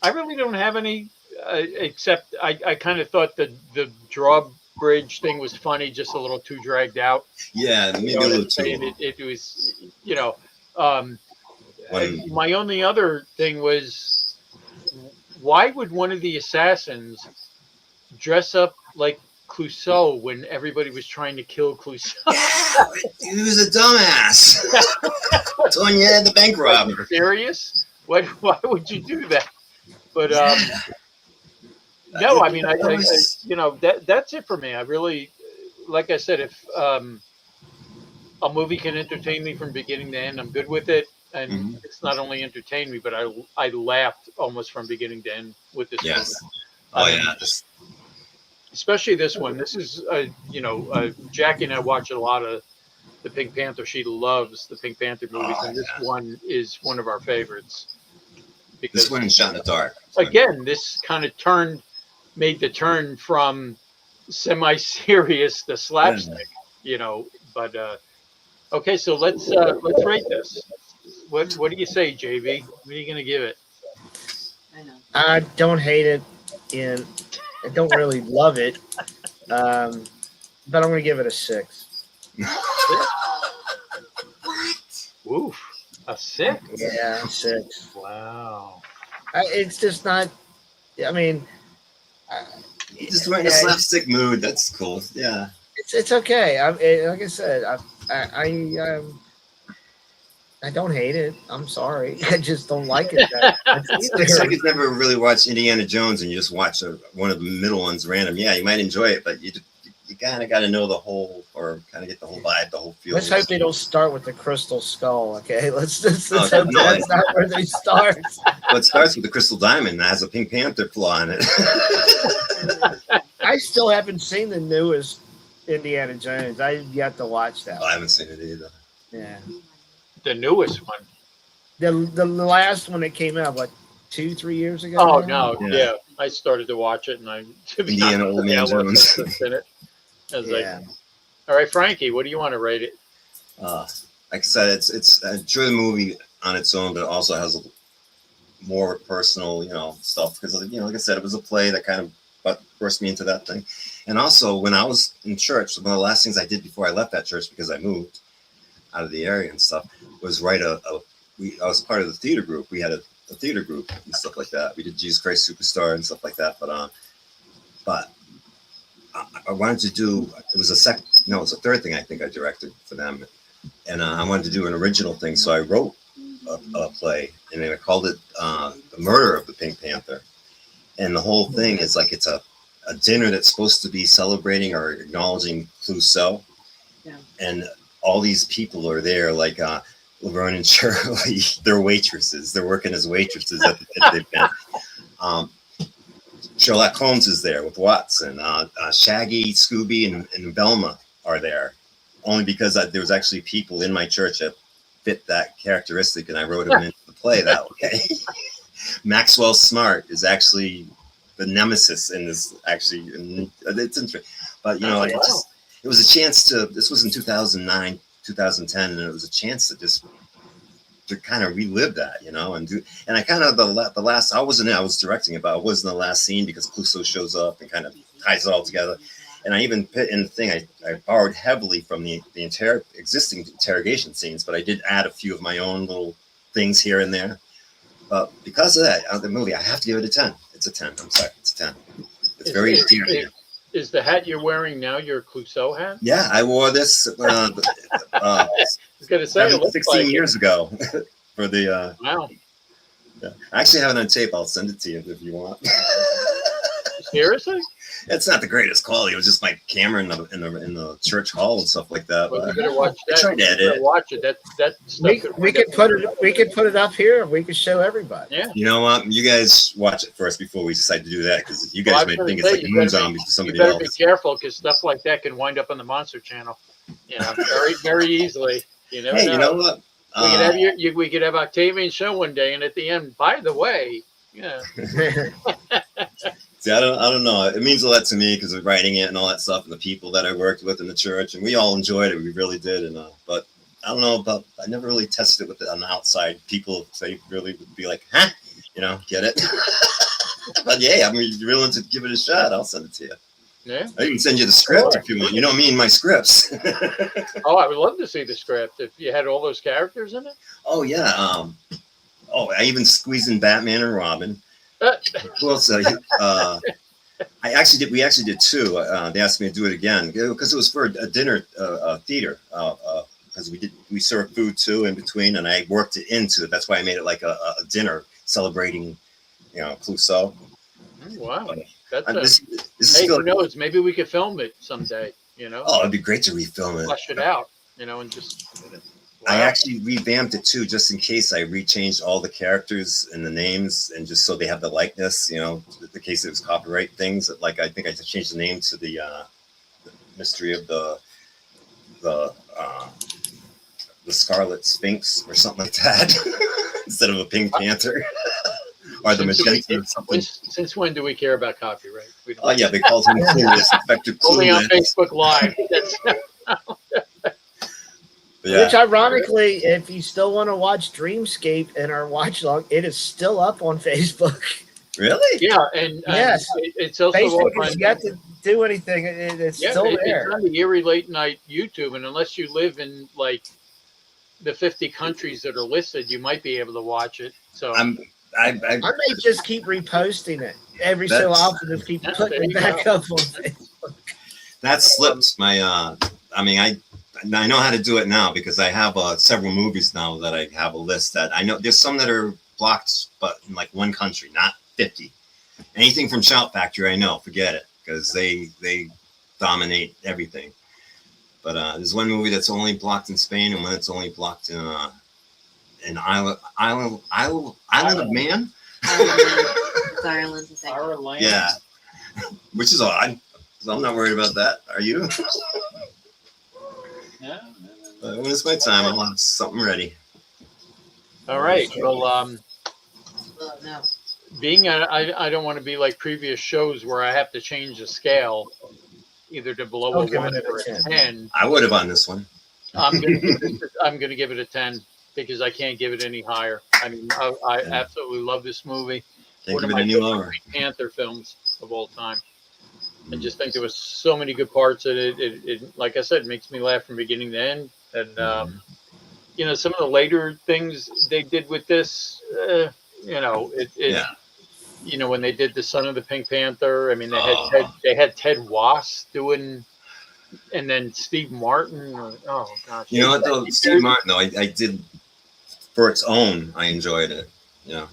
S1: I really don't have any, except I kind of thought the drawbridge thing was funny, just a little too dragged out.
S3: Yeah, maybe
S1: You know
S3: a
S1: what
S3: little
S1: I'm saying?
S3: too.
S1: It was,
S3: When-
S1: my only other thing was, why would one of the assassins dress up like Clouseau when everybody was trying to kill Clouseau?
S3: He was a dumbass. Telling you had the bank robber.
S1: Serious? Why would you do that? But no, I mean, I that's it for me. I really, like I said, if a movie can entertain me from beginning to end, I'm good with it. And it's not only entertained me, but I laughed almost from beginning to end with this
S3: Yes.
S1: movie.
S3: Oh yeah. Just,
S1: Especially this one. This is, Jackie and I watch a lot of the Pink Panther. She loves the Pink Panther movies, and this one is one of our favorites. Because
S3: this one is shot in the dark.
S1: again, this kind of made the turn from semi-serious to slapstick, But okay, so let's rate this. What do you say, JB? What are you gonna give it?
S4: I know.
S2: I don't hate it, and I don't really love it, but I'm going to give it a 6.
S4: What?
S1: Oof, a 6.
S2: Yeah, 6.
S1: Wow.
S2: It's just not. I mean,
S3: Just we're in a slapstick mood. That's cool. Yeah.
S2: it's okay. Like I said, I don't hate it. I'm sorry. I just don't like it.
S3: It's like you've never really watched Indiana Jones and you just watch one of the middle ones random. Yeah, you might enjoy it, but you kind of got to know the whole, or kind of get the whole vibe, the whole feel.
S2: Let's hope they don't start with the crystal skull. Okay, let's hope
S3: no,
S2: that's not where they start.
S3: Well, it starts with the crystal diamond that has a Pink Panther flaw in it.
S2: I still haven't seen the newest Indiana Jones. I've yet to watch that.
S3: I haven't seen it either.
S2: Yeah,
S1: The newest one.
S2: the last one that came out, what, 2-3 years ago?
S1: Oh
S2: now?
S1: no,
S3: Yeah.
S1: yeah. I started to watch it, and to be
S3: Indiana
S1: honest,
S3: Old Man
S1: I wasn't
S3: Jones.
S1: interested in it. I was like,
S2: Yeah.
S1: all right, Frankie, what do you want to rate it?
S3: Like I said, it's I enjoy the movie on its own, but it also has more personal, stuff because, like I said, it was a play that kind of forced me into that thing. And also, when I was in church, one of the last things I did before I left that church, because I moved out of the area and stuff, was write I was part of the theater group. We had a theater group and stuff like that. We did Jesus Christ Superstar and stuff like that. But I wanted to do, it was a third thing I think I directed for them. And I wanted to do an original thing. So I wrote a play, and then I called it The Murder of the Pink Panther. And the whole thing is like it's a dinner that's supposed to be celebrating or acknowledging Clouseau.
S4: Yeah.
S3: And all these people are there, like Laverne and Shirley. They're waitresses. They're working as waitresses at the they've been. Sherlock Holmes is there with Watson. Shaggy, Scooby, and Velma are there. Only because there was actually people in my church that fit that characteristic, and I wrote them into the play that way. Maxwell Smart is actually the nemesis in this. Actually, and it's interesting. But it was a chance to. This was in 2009, 2010, and it was a chance to just to kind of relive that, you know, and do. And I kind of the last I wasn't in, I was directing it, but I wasn't in the last scene because Clouseau shows up and kind of ties it all together. And I even put in the thing I borrowed heavily from the entire existing interrogation scenes, but I did add a few of my own little things here and there. But because of that, the movie, I have to give it a 10. It's a 10. I'm sorry, it's a 10. It's very endearing.
S1: Is the hat you're wearing now your Clouseau hat?
S3: Yeah, I wore this
S1: I was gonna say, it looks
S3: 16
S1: like
S3: years ago for the.
S1: Wow.
S3: Yeah. I actually have it on tape. I'll send it to you if you want.
S1: Seriously?
S3: It's not the greatest quality. It was just my camera in the church hall and stuff like that.
S1: Well,
S3: But
S1: you better watch that.
S3: I tried to
S1: You
S3: edit.
S1: better watch it. That stuff
S2: We could put it up here. And we could show everybody.
S1: Yeah.
S3: You know what? You guys watch it first before we decide to do that, because you
S1: Well,
S3: guys
S1: I was
S3: may
S1: gonna
S3: think
S1: say,
S3: it's like
S1: you
S3: Moon
S1: better be-
S3: Zombies to
S1: You
S3: somebody
S1: better be
S3: else.
S1: careful because stuff like that can wind up on the Monster Channel. You know, very, very easily. You never
S3: Hey,
S1: know.
S3: you know what?
S1: We could have we could have Octavian show one day, and at the end, by the way, yeah.
S3: See, I don't know. It means a lot to me because of writing it and all that stuff, and the people that I worked with in the church, and we all enjoyed it. We really did. And but I don't know about. I never really tested it with it on the outside. People say really would be like, huh? You know, get it? But yeah, I mean, you're willing to give it a shot. I'll send it to you.
S1: Yeah.
S3: I can send you the script if you want. You know me and my scripts.
S1: Oh, I would love to see the script if you had all those characters in it.
S3: Oh yeah. I even squeezed in Batman and Robin. Who else? I actually did. We actually did two. They asked me to do it again because it was for a dinner theater. Because we served food too in between, and I worked it into it. That's why I made it like a dinner celebrating, you know, Clouseau.
S1: Wow, that's
S3: This is
S1: hey,
S3: still.
S1: who knows? Maybe we could film it someday. You know,
S3: Oh, it'd be great to refilm it.
S1: flesh it out. You know, and just.
S3: I
S1: Wow.
S3: actually revamped it too, just in case I rechanged all the characters and the names, and just so they have the likeness. You know, in case it was copyright things. Like I think I changed the name to the mystery of the Scarlet Sphinx or something like that, instead of a Pink Panther or the Magenta or something.
S1: Since when do we care about copyright? We don't.
S3: Oh yeah, they called him Clueless, Inspector
S1: Only on
S3: Clueless.
S1: Facebook Live. That's,
S3: Yeah.
S2: Which, ironically, if you still want to watch Dreamscape and our watch log, it is still up on Facebook.
S3: Really?
S1: yeah, and
S2: Yes.
S1: it's also
S2: Facebook
S1: on,
S2: has yet to do anything. It's
S1: yeah,
S2: still
S1: it's
S2: there.
S1: on the Erie Late Night YouTube, and unless you live in like the 50 countries that are listed, you might be able to watch it. So
S3: I
S2: I may just keep reposting it every so
S3: That's-
S2: often to keep
S1: Yeah,
S2: putting
S1: there
S2: it
S1: you
S2: back
S1: go.
S2: up on Facebook.
S3: that slipped my. I mean, I know how to do it now because I have several movies now that I have a list that I know. There's some that are blocked, but in like one country, not 50. Anything from Shout Factory, I know. Forget it because they dominate everything. But there's one movie that's only blocked in Spain and one that's only blocked in Island of Man.
S4: It's Ireland, I think.
S1: our land.
S3: Yeah, which is odd. So I'm not worried about that. Are you?
S1: No.
S3: When it's my time, I'll have something ready.
S1: All right. Well,
S4: Oh, no.
S1: being I don't want to be like previous shows where I have to change the scale either to below
S2: I'll
S1: a
S2: give
S1: 1
S2: it a
S1: or a
S2: 10.
S1: 10.
S3: I would have on this one.
S1: I'm gonna give it a 10 because I can't give it any higher. I mean, I absolutely love this movie.
S3: Can't
S1: One
S3: give
S1: of
S3: it
S1: my
S3: any
S1: favorite
S3: lower.
S1: Panther films of all time. I just think there was so many good parts in it. It like I said, makes me laugh from beginning to end. And you know, some of the later things they did with this, you know,
S3: Yeah.
S1: you know, when they did the Son of the Pink Panther. I mean,
S3: Oh.
S1: they had Ted Wass doing, and then Steve Martin. Oh gosh,
S3: You know what though, Steve Martin though, I did for its own. I enjoyed it. Yeah.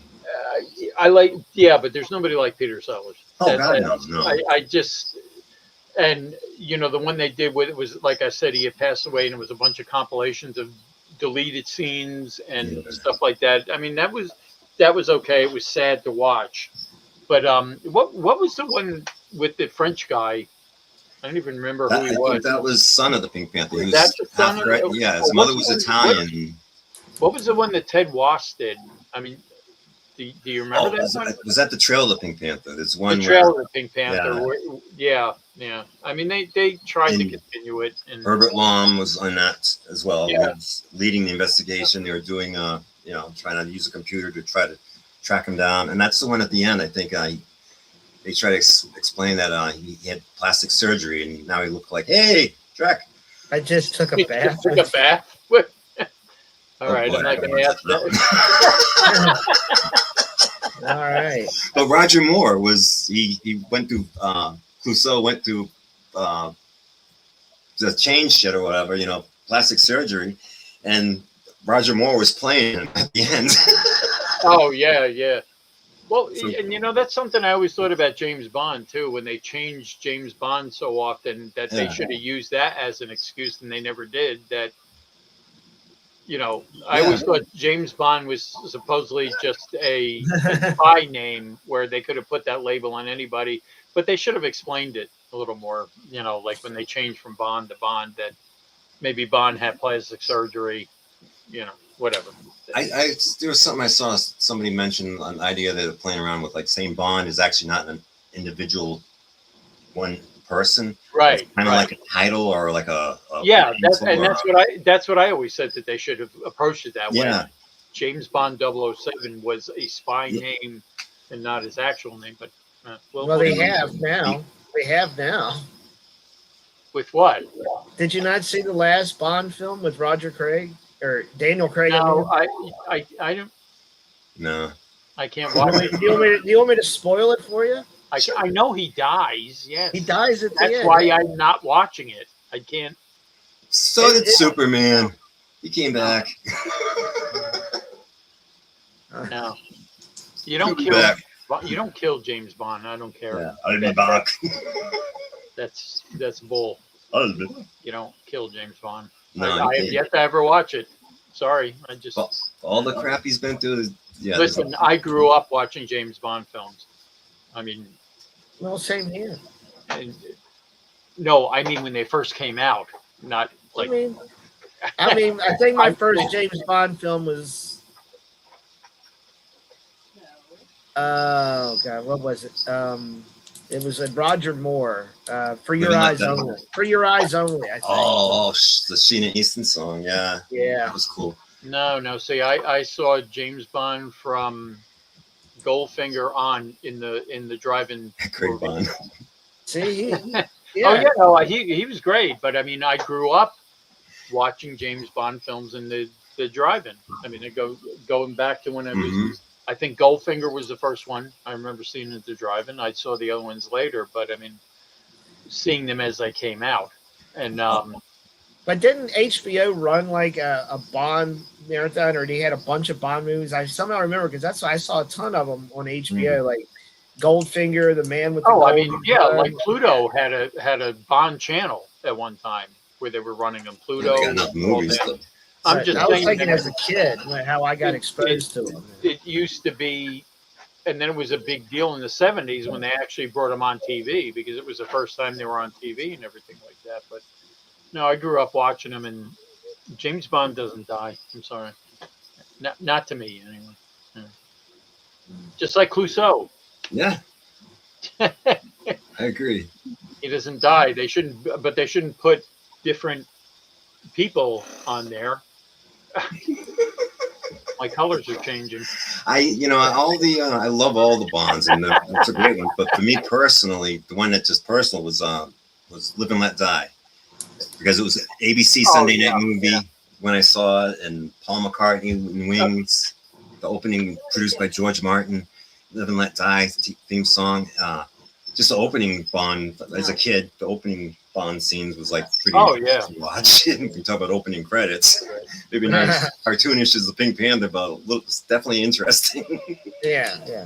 S1: I like, yeah, but there's nobody like Peter Sellers.
S3: Oh God, no.
S1: I just, and you know, the one they did with it was, like I said, he had passed away, and it was a bunch of compilations of deleted scenes and
S3: Yeah.
S1: stuff like that. I mean, that was okay. It was sad to watch, but what was the one with the French guy? I don't even remember
S3: That,
S1: who
S3: I
S1: he
S3: think
S1: was.
S3: that was Son of the Pink Panther. He
S1: Was
S3: was
S1: that the son
S3: half
S1: of-
S3: right. Yeah, his
S1: oh,
S3: mother
S1: what's
S3: was
S1: the one-
S3: Italian.
S1: What was the one that Ted Wass did? I mean, do you remember that one?
S3: Was that the Trail of the Pink Panther? There's
S1: The
S3: one
S1: Trail
S3: where
S1: of the Pink Panther.
S3: Yeah.
S1: Yeah. I mean, they tried to
S3: And
S1: continue it. And
S3: Herbert Lom was on that as well.
S1: Yeah.
S3: He was leading the investigation. They were doing you know, trying to use a computer to try to track him down. And that's the one at the end. I think they try to explain that he had plastic surgery and now he looked like, hey, Trek.
S2: I just took a
S1: He
S2: bath.
S1: just took a bath. All right,
S3: boy,
S1: I'm
S3: I
S1: not
S3: don't
S1: going to
S3: want
S1: ask
S3: that.
S2: All right.
S3: But Roger Moore was he went through Clouseau went through the change shit or whatever, you know, plastic surgery, and Roger Moore was playing him at the end.
S1: Oh yeah, yeah. Well,
S3: So-
S1: and you know that's something I always thought about James Bond too. When they changed James Bond so often, that they
S3: Yeah.
S1: should have used that as an excuse, and they never did. That you know, I
S3: Yeah.
S1: always thought James Bond was supposedly just a spy name where they could have put that label on anybody, but they should have explained it a little more. You know, like when they changed from Bond to Bond, that maybe Bond had plastic surgery. You know, whatever.
S3: There was something I saw somebody mention an idea that they're playing around with, like saying Bond is actually not an individual one person.
S1: Right,
S3: It's kind of
S1: right.
S3: like a title or like a
S1: Yeah, that's
S3: mantle or
S1: that's what I always said, that they should have approached it that way.
S3: yeah.
S1: James Bond 007 was a spy
S3: Yeah.
S1: name and not his actual name. But
S2: Well, they have now. They have now.
S1: with what?
S2: Did you not see the last Bond film with Roger Craig or Daniel Craig?
S1: No,
S2: I
S1: I don't.
S3: No.
S1: I can't watch
S2: mean?
S1: it.
S2: Do you want me to spoil it for you?
S1: I know he dies. Yes,
S2: He dies at the
S1: that's
S2: end.
S1: why I'm not watching it. I can't.
S3: So did Superman. He came back.
S1: No, you don't
S3: He'll be
S1: kill.
S3: back.
S1: You don't kill James Bond. I don't care.
S3: Yeah, I'll be back.
S1: That's bull.
S3: I'll be
S1: You don't kill James Bond.
S3: No,
S1: I
S3: he
S1: have
S3: can't.
S1: yet to ever watch it. Sorry, I just
S3: Well, all the crap he's been through. Yeah.
S1: listen. I grew up watching James Bond films. I mean,
S2: Well, same here.
S1: and, no, I mean when they first came out, not like.
S2: I mean, I think my first James Bond film was. Oh God, what was it? It was a Roger Moore. For Your
S3: Living Let
S2: Eyes
S3: Die.
S2: Only. For Your Eyes Only. I think.
S3: The Sheena Easton song. Yeah.
S2: Yeah.
S3: That was cool.
S1: No. See, I saw James Bond from Goldfinger on in the drive-in.
S3: Craig
S1: movie.
S3: Bond.
S2: See,
S1: Oh
S2: yeah.
S1: yeah, no, he was great, but I mean, I grew up watching James Bond films in the drive-in. I mean, going back to when I was.
S3: Mhm.
S1: I think Goldfinger was the first one I remember seeing at the drive-in. I saw the other ones later, but I mean, seeing them as they came out. And
S2: But didn't HBO run like a Bond marathon, or he had a bunch of Bond movies? I somehow remember because that's I saw a ton of them on HBO, like Goldfinger, The Man with the
S1: I
S2: Golden
S1: mean, yeah,
S2: Gun.
S1: like Pluto had a Bond channel at one time where they were running on Pluto.
S3: They got enough movies.
S1: all that. I'm just
S2: I was
S1: saying
S2: thinking
S1: that
S2: as a kid how I got exposed to them.
S1: it used to be, and then it was a big deal in the 70s when they actually brought them on TV because it was the first time they were on TV and everything like that. But no, I grew up watching them, and James Bond doesn't die. I'm sorry, not to me anyway. Yeah. Just like Clouseau,
S3: Yeah. I agree.
S1: he doesn't die. They shouldn't put different people on there. My colors are changing.
S3: I love all the Bonds, and it's a great one. But for me personally, the one that just personal was Live and Let Die, because it was an ABC Sunday night movie when I saw it, and Paul McCartney in Wings, the opening produced by George Martin, Live and Let Die theme song. Just the opening Bond as a kid, the opening Bond scenes was like pretty interesting to watch. We can talk about opening credits. Maybe not as cartoonish as the Pink Panther, but it's definitely interesting.
S2: Yeah.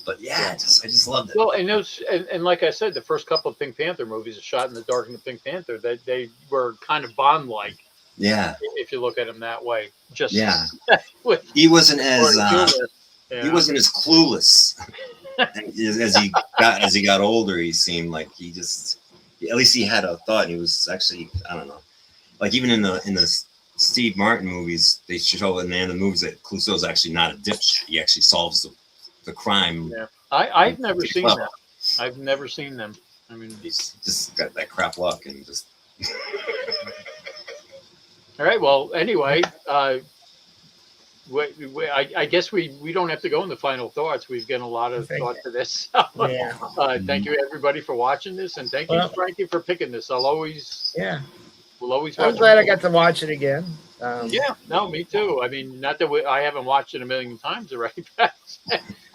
S3: But I just loved it.
S1: Well, and those, and like I said, the first couple of Pink Panther movies, A Shot in the Dark and the Pink Panther, they were kind of Bond-like.
S3: Yeah.
S1: If you look at them that way, just
S3: with he wasn't as
S1: humor,
S3: he wasn't as clueless as he got older. He seemed like he just, at least he had a thought. He was actually, I don't know, like even in the Steve Martin movies, they show in the end of the movies that Clouseau's actually not a dipshit. He actually solves the crime.
S1: Yeah, I've never seen that. I've never seen them. I mean,
S3: he's just got that crap luck and just.
S1: All right. Well, anyway, I guess we don't have to go in the final thoughts. We've given a lot of
S2: Thank
S1: thought to this.
S2: Yeah.
S1: Thank you everybody for watching this, and thank you,
S2: Well-
S1: Frankie, for picking this. We'll always
S2: I'm
S1: watch.
S2: glad I got to watch it again.
S1: Yeah, no, me too. I mean, not that I haven't watched it a million times already. But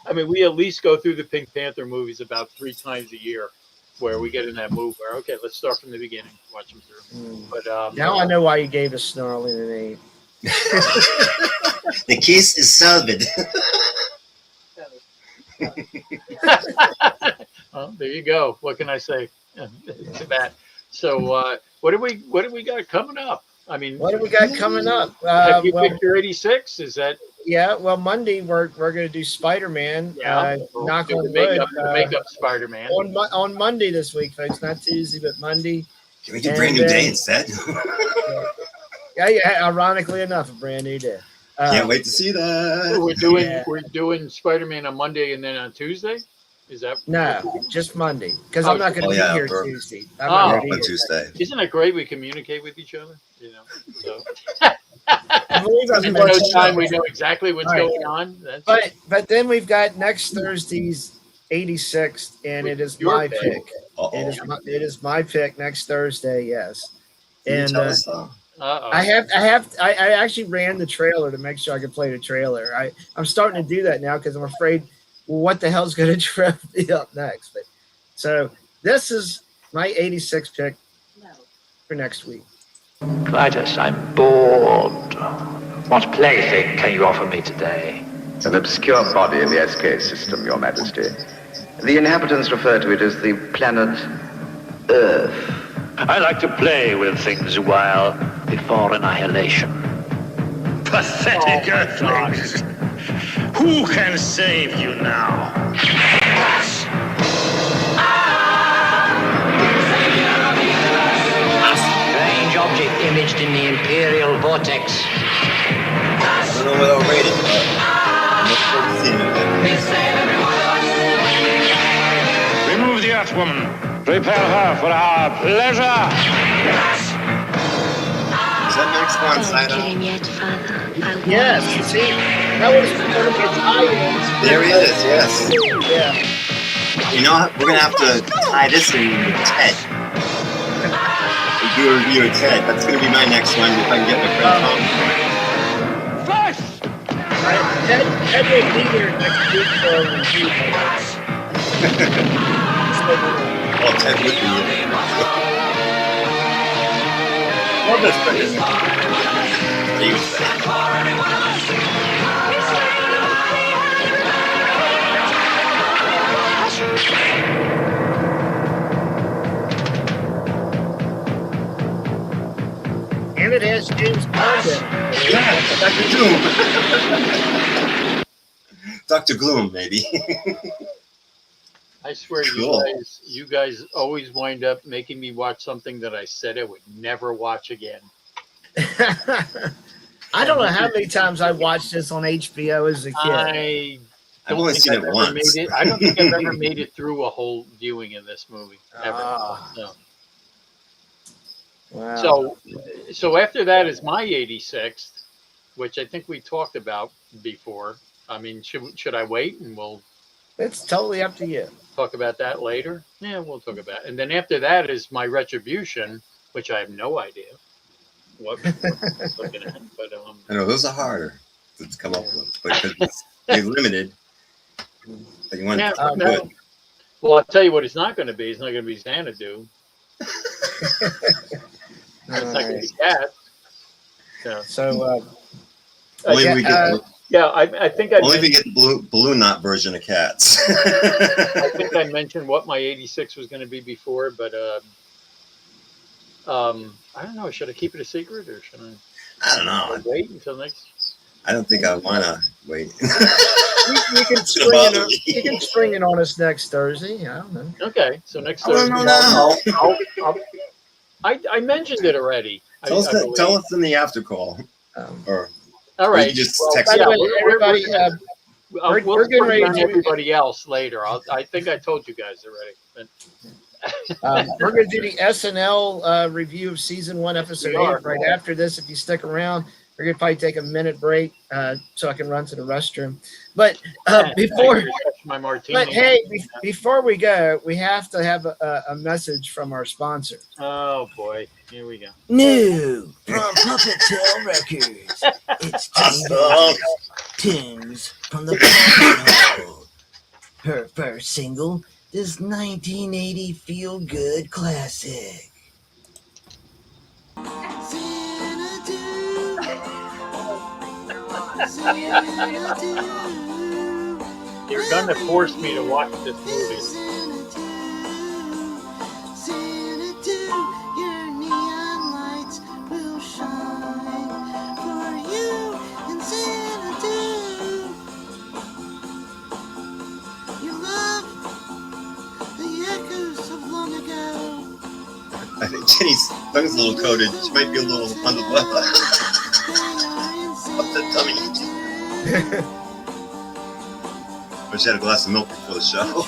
S1: I mean, we at least go through the Pink Panther movies about 3 times a year, where we get in that mood where okay, let's start from the beginning, watch them through. But
S2: Now I know why you gave us Snarling a name.
S3: The case is solved.
S1: well, there you go. What can I say to that? So, what do we got coming up? I mean,
S2: What do we got coming up?
S1: have you
S2: Well,
S1: picked your 86? Is that
S2: yeah. Well, Monday we're going to do Spider-Man. Knock
S1: do
S2: on
S1: the makeup,
S2: wood.
S1: the makeup Spider-Man?
S2: On Monday this week, folks. Not Tuesday, but Monday.
S3: Can we do Brand New Day instead?
S2: Yeah. Ironically enough, a brand new day.
S3: Can't wait to see that.
S1: We're doing Spider-Man on Monday and then on Tuesday. Is that
S2: No, just Monday because I'm not going to be here
S3: we're-
S2: Tuesday.
S3: We're
S2: I'm not
S3: up
S2: gonna be
S3: on
S2: here.
S3: Tuesday.
S1: Isn't it great we communicate with each other? You know, so
S2: I believe I've
S1: in
S2: been
S1: no
S2: watching
S1: time
S2: that.
S1: we know exactly what's
S2: All right.
S1: going on. That's
S2: But then we've got next Thursday's 86th, and it is
S1: Your
S2: my
S1: pick.
S2: pick.
S3: Uh-oh.
S2: It is my pick next Thursday. Yes,
S3: Can you
S2: and
S3: tell us though?
S2: I actually ran the trailer to make sure I could play the trailer. I'm starting to do that now because I'm afraid, well, what the hell's going to trip me up next? But so this is my 86 pick
S4: No.
S2: for next week.
S5: Clytus, I'm bored. What plaything can you offer me today?
S6: An obscure body in the SK system, Your Majesty. The inhabitants refer to it as the planet Earth.
S5: I like to play with things a while before annihilation.
S7: Pathetic earthlings! Who can save you now?
S5: Strange object imaged in the Imperial Vortex.
S3: I don't know what I'll rate it, but I'm looking forward to seeing it again.
S7: Remove the Earthwoman. Prepare her for our pleasure.
S3: Is that next one
S8: Don't
S3: side
S8: kill
S3: up?
S8: him yet, Father. I won't.
S2: Yes, you see, that was one of the tie-ins.
S3: There he is, yes.
S2: Yeah.
S3: You know what? We're gonna have to tie this in with Ted. Do a review of Ted. That's gonna be my next one if I can get my friend Tom.
S2: Ted will be here next week for a review.
S3: Well, Ted would be here.
S2: Love this place.
S3: He was there.
S2: And it has James Condon.
S3: Yeah, Dr. Doom. Dr. Gloom, maybe.
S1: I swear,
S3: Cool.
S1: you guys always wind up making me watch something that I said I would never watch again.
S2: I don't know how many times I watched this on HBO as a kid.
S3: I've only seen it once.
S1: I don't think I've ever made it through a whole viewing of this movie ever.
S2: Ah.
S1: No.
S2: Wow.
S1: So after that is my 86th, which I think we talked about before. I mean, should I wait and we'll
S2: It's totally up to you.
S1: talk about that later? Yeah, we'll talk about it. And then after that is my Retribution, which I have no idea what I'm looking at. But
S3: I know those are harder to come up with, but because they're limited. But you want
S1: Yeah,
S3: something
S1: no.
S3: good.
S1: well, I'll tell you what it's not going to be. It's not going to be Xanadu. It's not going to be Cat. Yeah,
S2: So,
S3: Only
S2: yeah,
S3: if we get,
S1: yeah. I think I
S3: only if we
S1: mentioned,
S3: get the balloon knot version of Cats.
S1: I think I mentioned what my 86 was going to be before, but I don't know. Should I keep it a secret or should
S3: I don't know.
S1: wait until next?
S3: I don't think I want to wait.
S2: you can
S3: It's gonna bother me.
S2: you can spring it on us next Thursday. I don't know.
S1: Okay, so next
S3: I don't
S1: Thursday.
S3: know now.
S1: I mentioned it already.
S3: Tell us,
S1: I believe.
S3: tell us in the after call, or
S1: All
S3: or
S1: right.
S3: you just
S1: well,
S3: text
S2: By the
S1: yeah,
S2: way, everybody, we're
S1: we'll
S2: getting
S1: put it
S2: ready
S1: on
S2: to-
S1: everybody else later. I think I told you guys already. But
S2: we're going to do the SNL review of season 1, episode
S1: We are.
S2: 8 right after this. If you stick around, We're gonna probably take a minute break so I can run to the restroom. But
S1: I
S2: before,
S1: gotta touch my martini.
S2: but hey, before we go, we have to have a message from our sponsor.
S1: Oh boy, here we go.
S2: New from Puppet Tail Records. It's Tunes from the Puppet Hole. Her first single, this 1980 feel-good classic.
S1: You're gonna force me to watch this movie.
S3: I think Jenny's tongue's a little coated. She might be a little under the up the tummy. But she had a glass of milk before the show.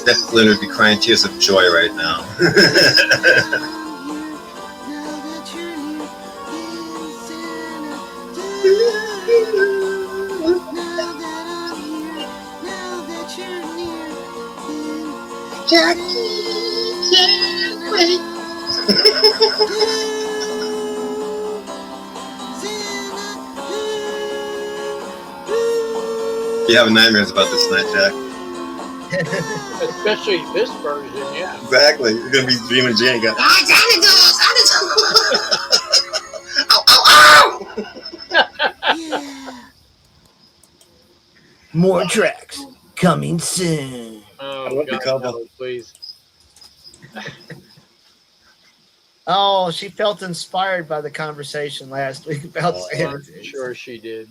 S3: That Lynn would be crying tears of joy right now.
S9: Jackie can't wait.
S3: You have nightmares about this night, Jack.
S1: Especially this version, yeah.
S3: Exactly. You're gonna be dreaming Jenny going,
S2: More tracks coming soon.
S1: Oh God, no, please.
S2: Oh, she felt inspired by the conversation last week about Santa.
S1: I'm sure she did.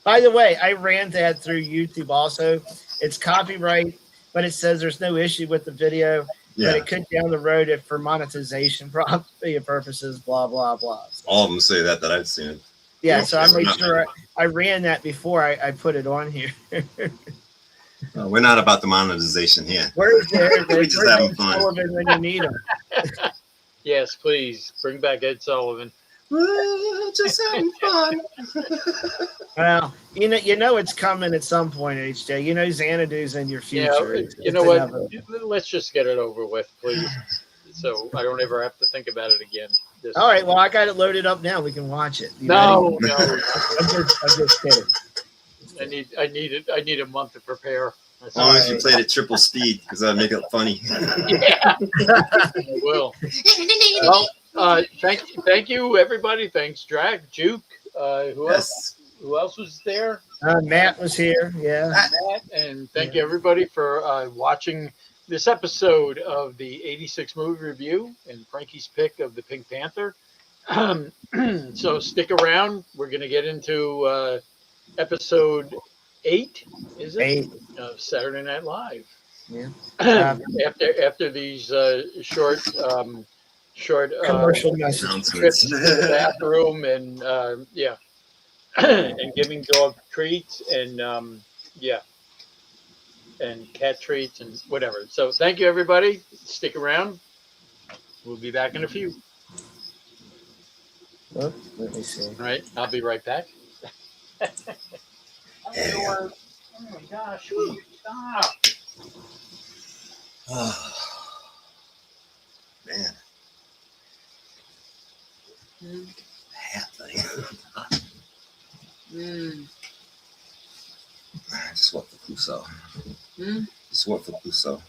S2: By the way, I ran that through YouTube also. It's copyright, but it says there's no issue with the video.
S3: Yeah.
S2: But it could down the road if for monetization purposes, blah, blah, blah. So,
S3: all of them say that I've seen it.
S2: yeah, so I made sure I ran that before I put it on here.
S3: We're not about the monetization here.
S2: Where's Ed
S3: We just having fun.
S2: Sullivan when you need him?
S1: Yes, please bring back Ed Sullivan.
S3: We're just having fun.
S2: Well, you know it's coming at some point, HJ. You know Xanadu's in your future.
S1: Yeah, you know what? Let's just get it over with, please, so I don't ever have to think about it again.
S2: All right, well, I got it loaded up now. We can watch it.
S1: No.
S2: I'm just kidding.
S1: I need a month to prepare.
S3: As long as you played at triple speed, because that'd make it funny.
S1: Yeah, I will. Well, thank you, everybody. Thanks, Drag, Juke. Who else? Who else was there?
S2: Matt was here. Yeah.
S1: Matt, and thank you everybody for watching this episode of the 86 movie review and Frankie's pick of the Pink Panther. So stick around. We're going to get into episode 8, is it?
S2: 8
S1: of Saturday Night Live.
S2: Yeah.
S1: After these short
S2: commercial message
S1: trips to the bathroom and and giving dog treats and and cat treats and whatever. So thank you everybody. Stick around. We'll be back in a few.
S2: Oh, let me see.
S1: All right, I'll be right back. Oh my gosh! Stop.
S3: Oh, man. Hat thing. I just want the Puso.
S4: Hmm?
S3: Just want the Puso.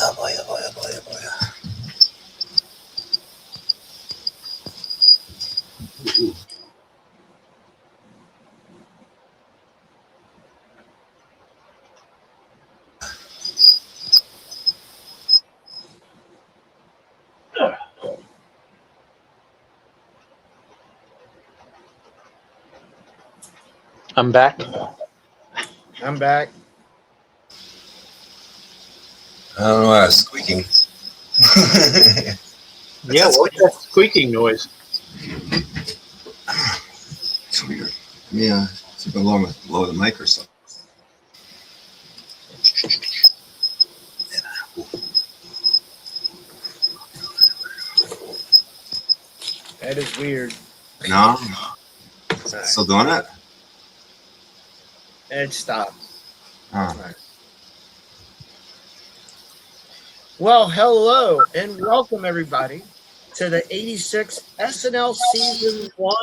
S3: Oh boy, oh boy, oh boy, oh boy.
S1: I'm back.
S2: I'm back.
S3: I don't know why I was squeaking.
S1: Yeah, what was that squeaking noise?
S3: It's weird. Yeah, it's a bit lower the mic or something.
S2: That is weird.
S3: No? Still doing it?
S2: It stopped.
S3: Oh.
S2: Well, hello and welcome everybody to the 86 SNL Season 1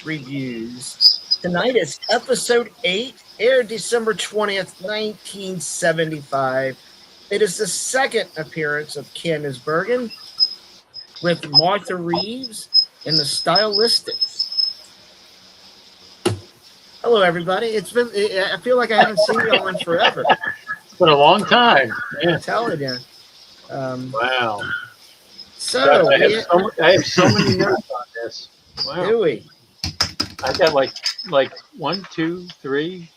S2: reviews. Tonight is Episode 8, aired December 20th, 1975. It is the second appearance of Candace Bergen with Martha Reeves in the Stylistics. Hello, everybody. I feel like I haven't seen y'all in forever.
S1: It's been a long time. Yeah.
S2: I'm telling you.
S1: Wow.
S2: So,
S1: God, I have so many notes on this. Wow.
S2: do we?
S1: I got like 1, 2, 3.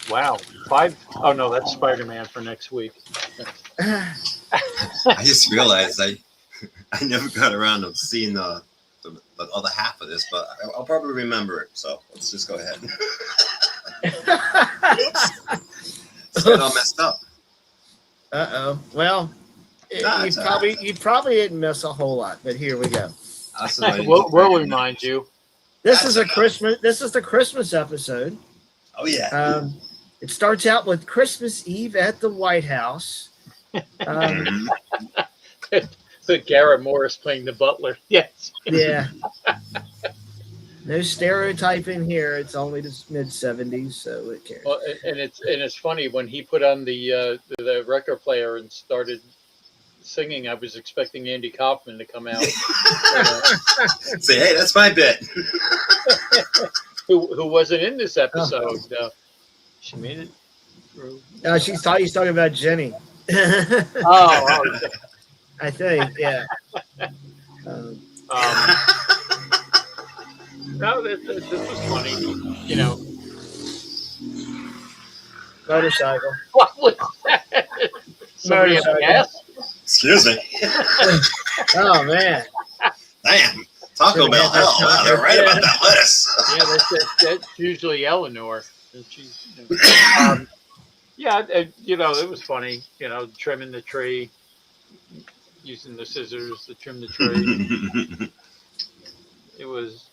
S1: Wow. 5. Oh no, that's Spider-Man for next week.
S3: I just realized I never got around to seeing the other half of this, but I'll probably remember it. So let's just go ahead. It's got all messed up.
S2: Well,
S3: Nah,
S2: you probably didn't miss a whole lot, but here we go.
S1: We'll remind you.
S2: This is the Christmas episode.
S3: Oh yeah.
S2: It starts out with Christmas Eve at the White House.
S1: Garrett Morris playing the butler. Yes.
S2: Yeah. No stereotyping here. It's only the mid-70s, so it cares.
S1: Well, and it's funny when he put on the record player and started singing. I was expecting Andy Kaufman to come out.
S3: Say, hey, that's my bit.
S1: who wasn't in this episode? She made it through.
S2: He's talking about Jenny.
S1: Oh,
S2: I think, yeah.
S1: No, this was funny. You know,
S2: Motorcycle.
S1: what was that? Somebody at the gas?
S3: Excuse me.
S2: Oh, man.
S3: Damn. Taco Bell. Hell, wow, they're right about that lettuce.
S1: Yeah, that's usually Eleanor. And she's, it was funny. Trimming the tree, using the scissors to trim the tree. It was,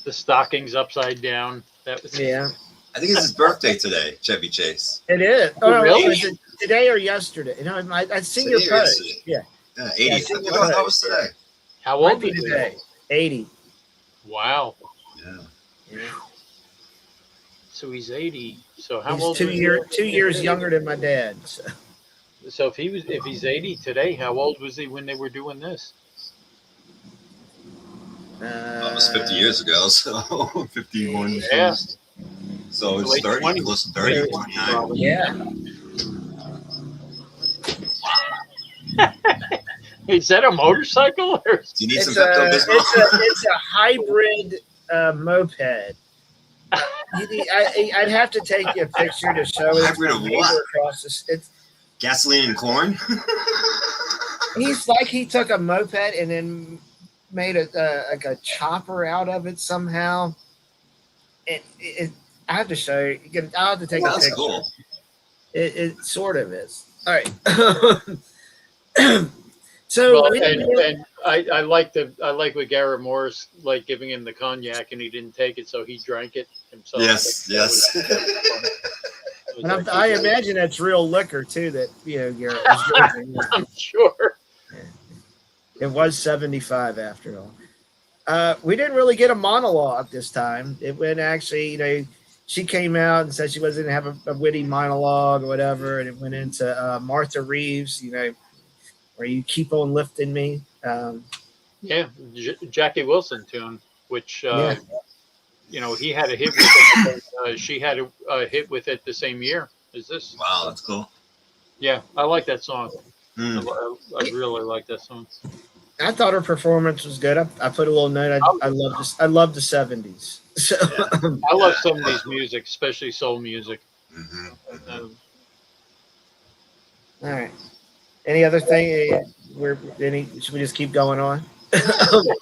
S1: the stockings upside down. That was
S2: Yeah.
S3: I think it's his birthday today, Chevy Chase.
S2: It is.
S1: Oh, really?
S2: Was it today or yesterday? I've seen your post. Yeah.
S3: Yeah, 80.
S2: I seen your
S3: That
S2: post.
S3: was today.
S1: How
S2: Might
S1: old
S2: be
S1: is he?
S2: today. 80.
S1: Wow.
S3: Yeah.
S1: So he's 80. So how
S2: He's
S1: old?
S2: 2 years younger than my dad.
S1: So if he's 80 today, how old was he when they were doing this?
S3: That was 50 years ago, so 51.
S1: Yeah.
S3: So it's
S1: Late
S3: 30,
S1: 20s.
S3: close to 30, 29.
S2: Yeah.
S1: Is that a motorcycle? Or?
S3: Do you need some
S2: It's
S3: Pepto-Bismol?
S2: it's a hybrid moped. I'd have to take you a picture to show it.
S3: Hybrid of what?
S2: Across it's
S3: Gasoline and corn?
S2: He's like he took a moped and then made like a chopper out of it somehow. I have to show you. I'll have to take a
S3: That's
S2: picture.
S3: cool.
S2: It sort of is. All right. So
S1: Well, and I like what Garrett Morris like giving him the cognac and he didn't take it, so he drank it himself.
S3: Yes.
S2: and I imagine that's real liquor too. That Garrett was drinking.
S1: I'm sure.
S2: It was 75 after all. We didn't really get a monologue this time. It went actually, she came out and said she wasn't going to have a witty monologue or whatever, and it went into Martha Reeves, where you keep on lifting me.
S1: Jackie Wilson tune, which he had a hit with it. She had a hit with it the same year as this.
S3: Wow, that's cool.
S1: Yeah, I like that song. I really like that song.
S2: I thought her performance was good. I put a little note. I love this. I love the 70s. So
S1: I love some of these music, especially soul music.
S2: all right. Any other thing? Should we just keep going on?
S1: You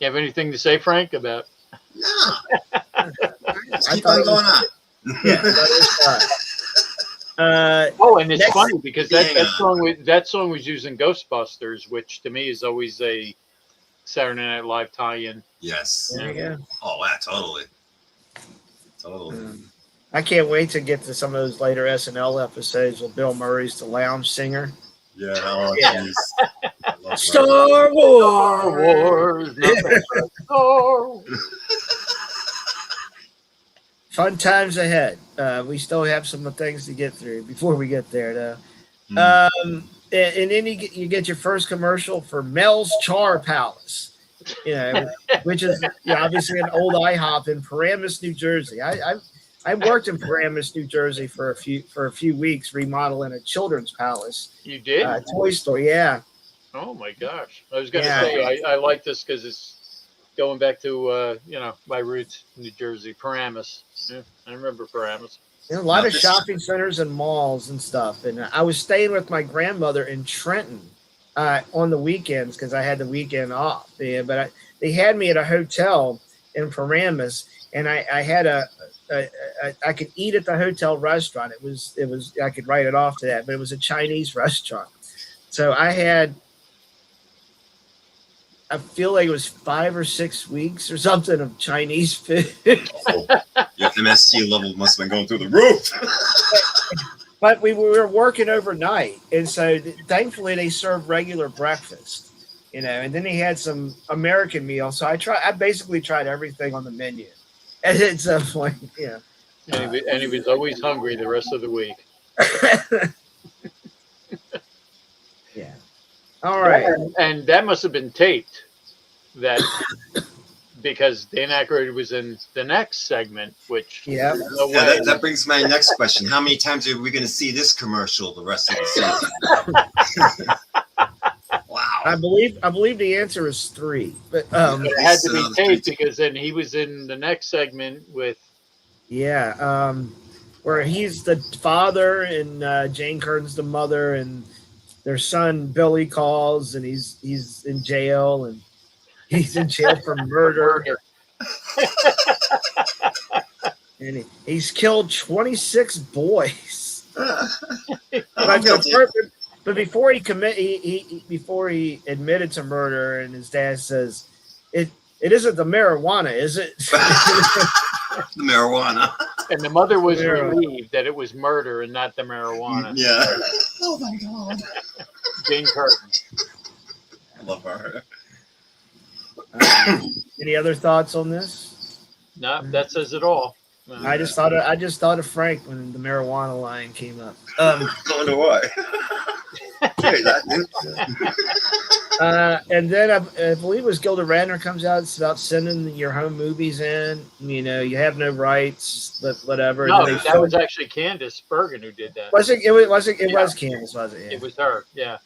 S1: have anything to say, Frank, about?
S3: No. Let's keep on going on.
S2: Yeah. That was fun.
S1: And it's funny because that song was used in Ghostbusters, which to me is always a Saturday Night Live tie-in.
S3: Yes.
S2: There you go.
S3: Oh, wow, totally.
S2: I can't wait to get to some of those later SNL episodes with Bill Murray's the lounge singer.
S3: Yeah. Oh, geez. I love
S2: Star
S1: Star
S2: Wars.
S1: Wars, nothing but Star Wars.
S2: Fun times ahead. We still have some things to get through before we get there, though. And then you get your first commercial for Mel's Char Palace, which is obviously an old IHOP in Paramus, New Jersey. I worked in Paramus, New Jersey for a few weeks remodeling a children's palace.
S1: You did?
S2: Toy Store, yeah.
S1: Oh my gosh! I was going to say I like this because it's going back to my roots, New Jersey, Paramus. Yeah, I remember Paramus.
S2: A lot of shopping centers and malls and stuff. And I was staying with my grandmother in Trenton on the weekends because I had the weekend off. Yeah, but they had me at a hotel in Paramus, and I had I could eat at the hotel restaurant. It was I could write it off to that, but it was a Chinese restaurant. So I feel like it was 5 or 6 weeks or something of Chinese food.
S3: Your MSG level must have been going through the roof.
S2: But we were working overnight, and so thankfully they served regular breakfast, and then they had some American meals. So I basically tried everything on the menu, and at some point,
S1: And he was always hungry the rest of the week.
S2: Yeah. All right.
S1: And that must have been taped. That because Dan Aykroyd was in the next segment, which
S3: that brings my next question. How many times are we going to see this commercial the rest of the season? Wow.
S2: I believe the answer is 3, but
S1: it had to be taped because then he was in the next segment with
S2: where he's the father and Jane Curtin's the mother, and their son Billy calls and he's in jail, and he's in jail for murder. And he's killed 26 boys. But before he admitted to murder, and his dad says, "It isn't the marijuana, is it?"
S3: The marijuana.
S1: And the mother was relieved that it was murder and not the marijuana.
S3: Yeah. Oh my God.
S1: Jane Curtin.
S3: I love her.
S2: Any other thoughts on this?
S1: No, that says it all.
S2: I just thought of Frank when the marijuana line came up.
S3: I wonder why.
S2: And then I believe it was Gilda Radner comes out. It's about sending your home movies in. You have no rights, but whatever.
S1: No, that was actually Candace Bergen who did that.
S2: Was it? It was Candace, was it? Yeah.
S1: It was her. Yeah.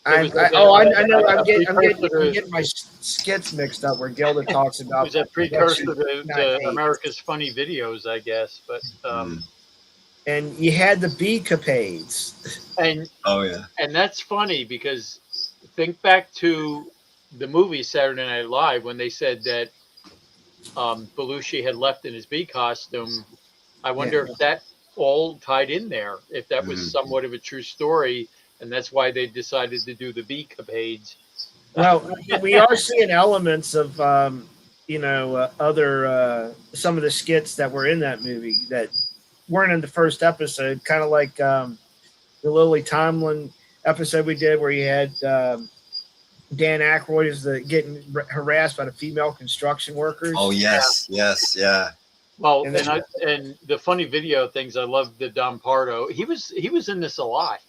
S2: I know. I'm getting my skits mixed up where Gilda talks about.
S1: It was a precursor to America's Funny Videos, I guess. But
S2: and you had the B-capades.
S1: And and that's funny because think back to the movie Saturday Night Live when they said that Belushi had left in his bee costume. I wonder if that all tied in there, if that was somewhat of a true story. And that's why they decided to do the B-capades.
S2: Well, we are seeing elements of, other some of the skits that were in that movie that weren't in the first episode. Kind of like the Lily Tomlin episode we did, where you had Dan Aykroyd is getting harassed by the female construction workers.
S3: Oh yes, yeah.
S1: Well, and the funny video things, I love the Don Pardo. He was in this a lot.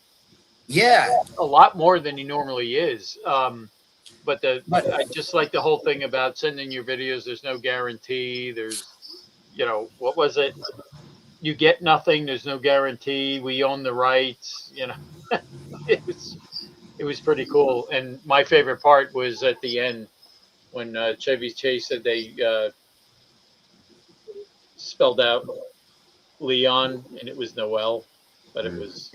S2: Yeah,
S1: a lot more than he normally is. But I just like the whole thing about sending your videos. There's no guarantee. There's, what was it? You get nothing. There's no guarantee. We own the rights. It was pretty cool. And my favorite part was at the end when Chevy Chase said they spelled out Leon and it was Noel, but it was.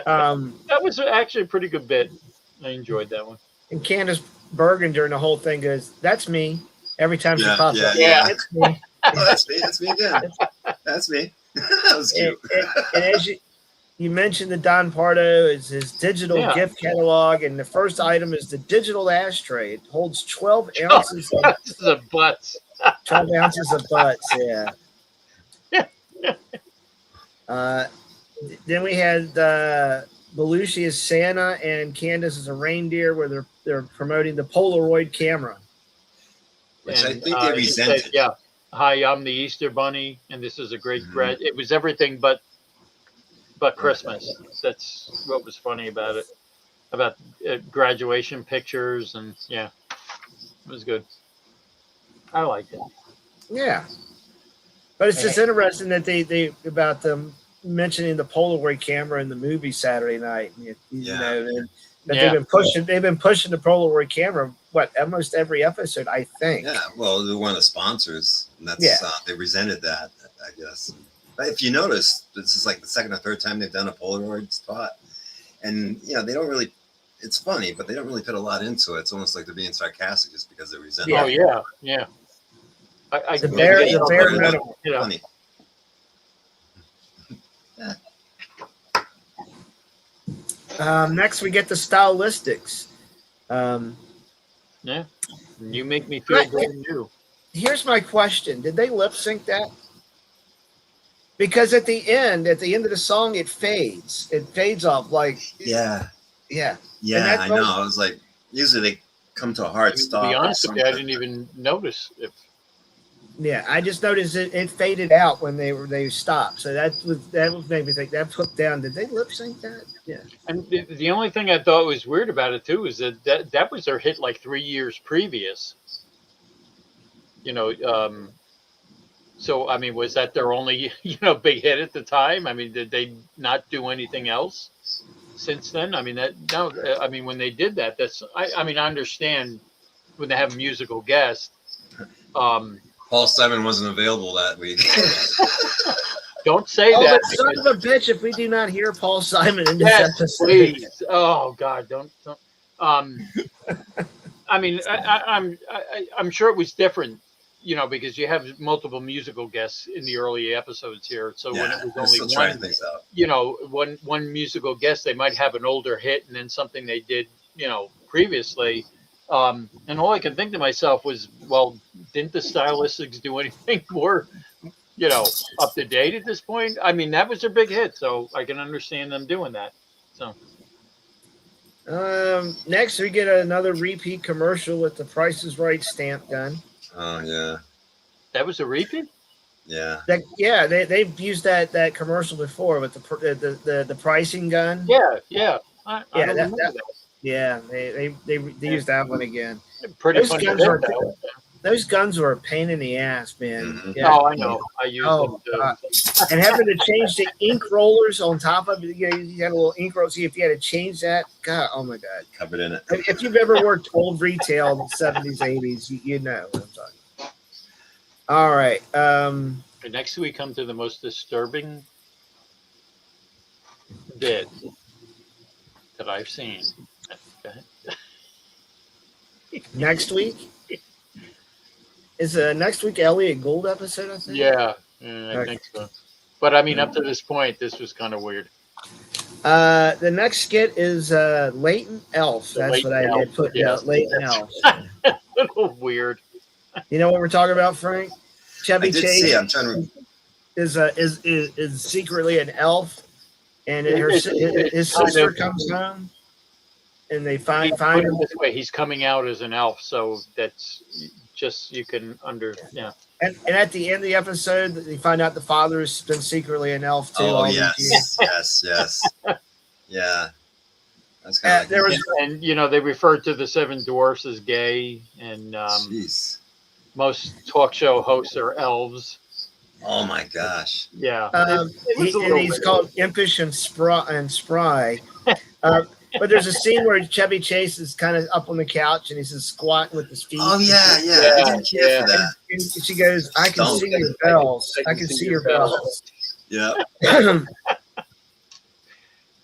S1: That was actually a pretty good bit. I enjoyed that one.
S2: And Candace Bergen during the whole thing goes, "That's me." Every time she pops up,
S3: that's me. That's me. That's me again. That's me. That was cute.
S2: And as you mentioned, the Don Pardo is his digital gift catalog, and the first item is the digital ashtray. It holds 12 ounces
S1: of butts.
S2: 12 ounces of butts. Yeah. Then we had Belushi is Santa and Candace is a reindeer, where they're promoting the Polaroid camera.
S3: Which I
S1: And,
S3: think they
S1: he said,
S3: resented.
S1: yeah. Hi, I'm the Easter Bunny, and this is a great
S3: Mhm.
S1: It was everything but Christmas. That's what was funny about it. About graduation pictures, and yeah, it was good. I liked it.
S2: Yeah, but it's just interesting that they about them mentioning the Polaroid camera in the movie Saturday night. And that
S1: Yeah.
S2: they've been pushing the Polaroid camera almost every episode, I think.
S3: Yeah, well, they're one of the sponsors, and that's
S2: Yeah.
S3: they resented that, I guess. But if you notice, this is like the second or third time they've done a Polaroid spot, and they don't really. It's funny, but they don't really put a lot into it. It's almost like they're being sarcastic just because they resent.
S1: Oh
S3: it.
S1: yeah. I
S2: The bare minimum.
S3: Funny.
S2: Next, we get the stylistics.
S1: Yeah. You make me feel brand new.
S2: Here's my question: did they lip sync that? Because at the end of the song, it fades. It fades off like
S3: Yeah.
S2: yeah.
S3: Yeah, I know. I was like, usually they come to a hard stop.
S1: To be
S3: or
S1: honest with you, I
S3: something.
S1: didn't even notice if.
S2: Yeah, I just noticed it faded out when they stopped. So that made me think that flipped down. Did they lip sync that? Yeah.
S1: And the only thing I thought was weird about it too is that was their hit like 3 years previous. So I mean, was that their only big hit at the time? I mean, did they not do anything else since then? I mean, when they did that, I mean, I understand when they have a musical guest.
S3: Paul Simon wasn't available that week.
S1: Don't say that.
S2: But son of a bitch! If we do not hear Paul Simon in this
S1: Yes,
S2: episode,
S1: please. Oh God, don't. I mean, I'm sure it was different, because you have multiple musical guests in the early episodes here. So when it was only
S3: trying things out.
S1: one musical guest, they might have an older hit and then something they did, previously. And all I can think to myself was, well, didn't the stylistics do anything more, up to date at this point? I mean, that was their big hit, so I can understand them doing that. So.
S2: Next, we get another repeat commercial with the Price is Right stamp gun.
S3: Oh yeah.
S1: That was a repeat?
S3: Yeah.
S2: They've used that commercial before with the pricing gun.
S1: Yeah. I don't remember that.
S2: Yeah, they used that one again.
S1: Pretty funny.
S2: Those guns were a pain in the ass, man.
S3: Mm-hmm.
S2: Yeah.
S1: Oh, I know. I used them too.
S2: And having to change the ink rollers on top of it, you had a little ink roll. See, if you had to change that, God, oh my God.
S3: Covered in it.
S2: If you've ever worked old retail in the 70s, 80s, you know what I'm talking about. All right.
S1: Next we come to the most disturbing bit that I've seen.
S2: Next week? Is next week Elliot Gould episode, I think?
S1: Yeah, I think so. But I mean, up to this point, this was kind of weird.
S2: The next skit is Latent Elf. That's what I did put down. Latent Elf.
S1: A little weird.
S2: You know what we're talking about, Frank? Chevy Chase.
S3: I'm trying to.
S2: Is secretly an elf, and his sister comes home, and they find him
S1: this way. He's coming out as an elf, so that's just you can yeah.
S2: And at the end of the episode, they find out the father has been secretly an elf too.
S3: Oh yes. Yeah. That's kind of
S1: and they referred to the Seven Dwarfs as gay, and most talk show hosts are elves.
S3: Oh my gosh!
S1: Yeah,
S2: he's called impish and spry. But there's a scene where Chevy Chase is kind of up on the couch and he's squatting with his feet.
S3: Oh yeah. I didn't care for that.
S2: And she goes, "I can see your bells. I can see your bells."
S3: Yeah.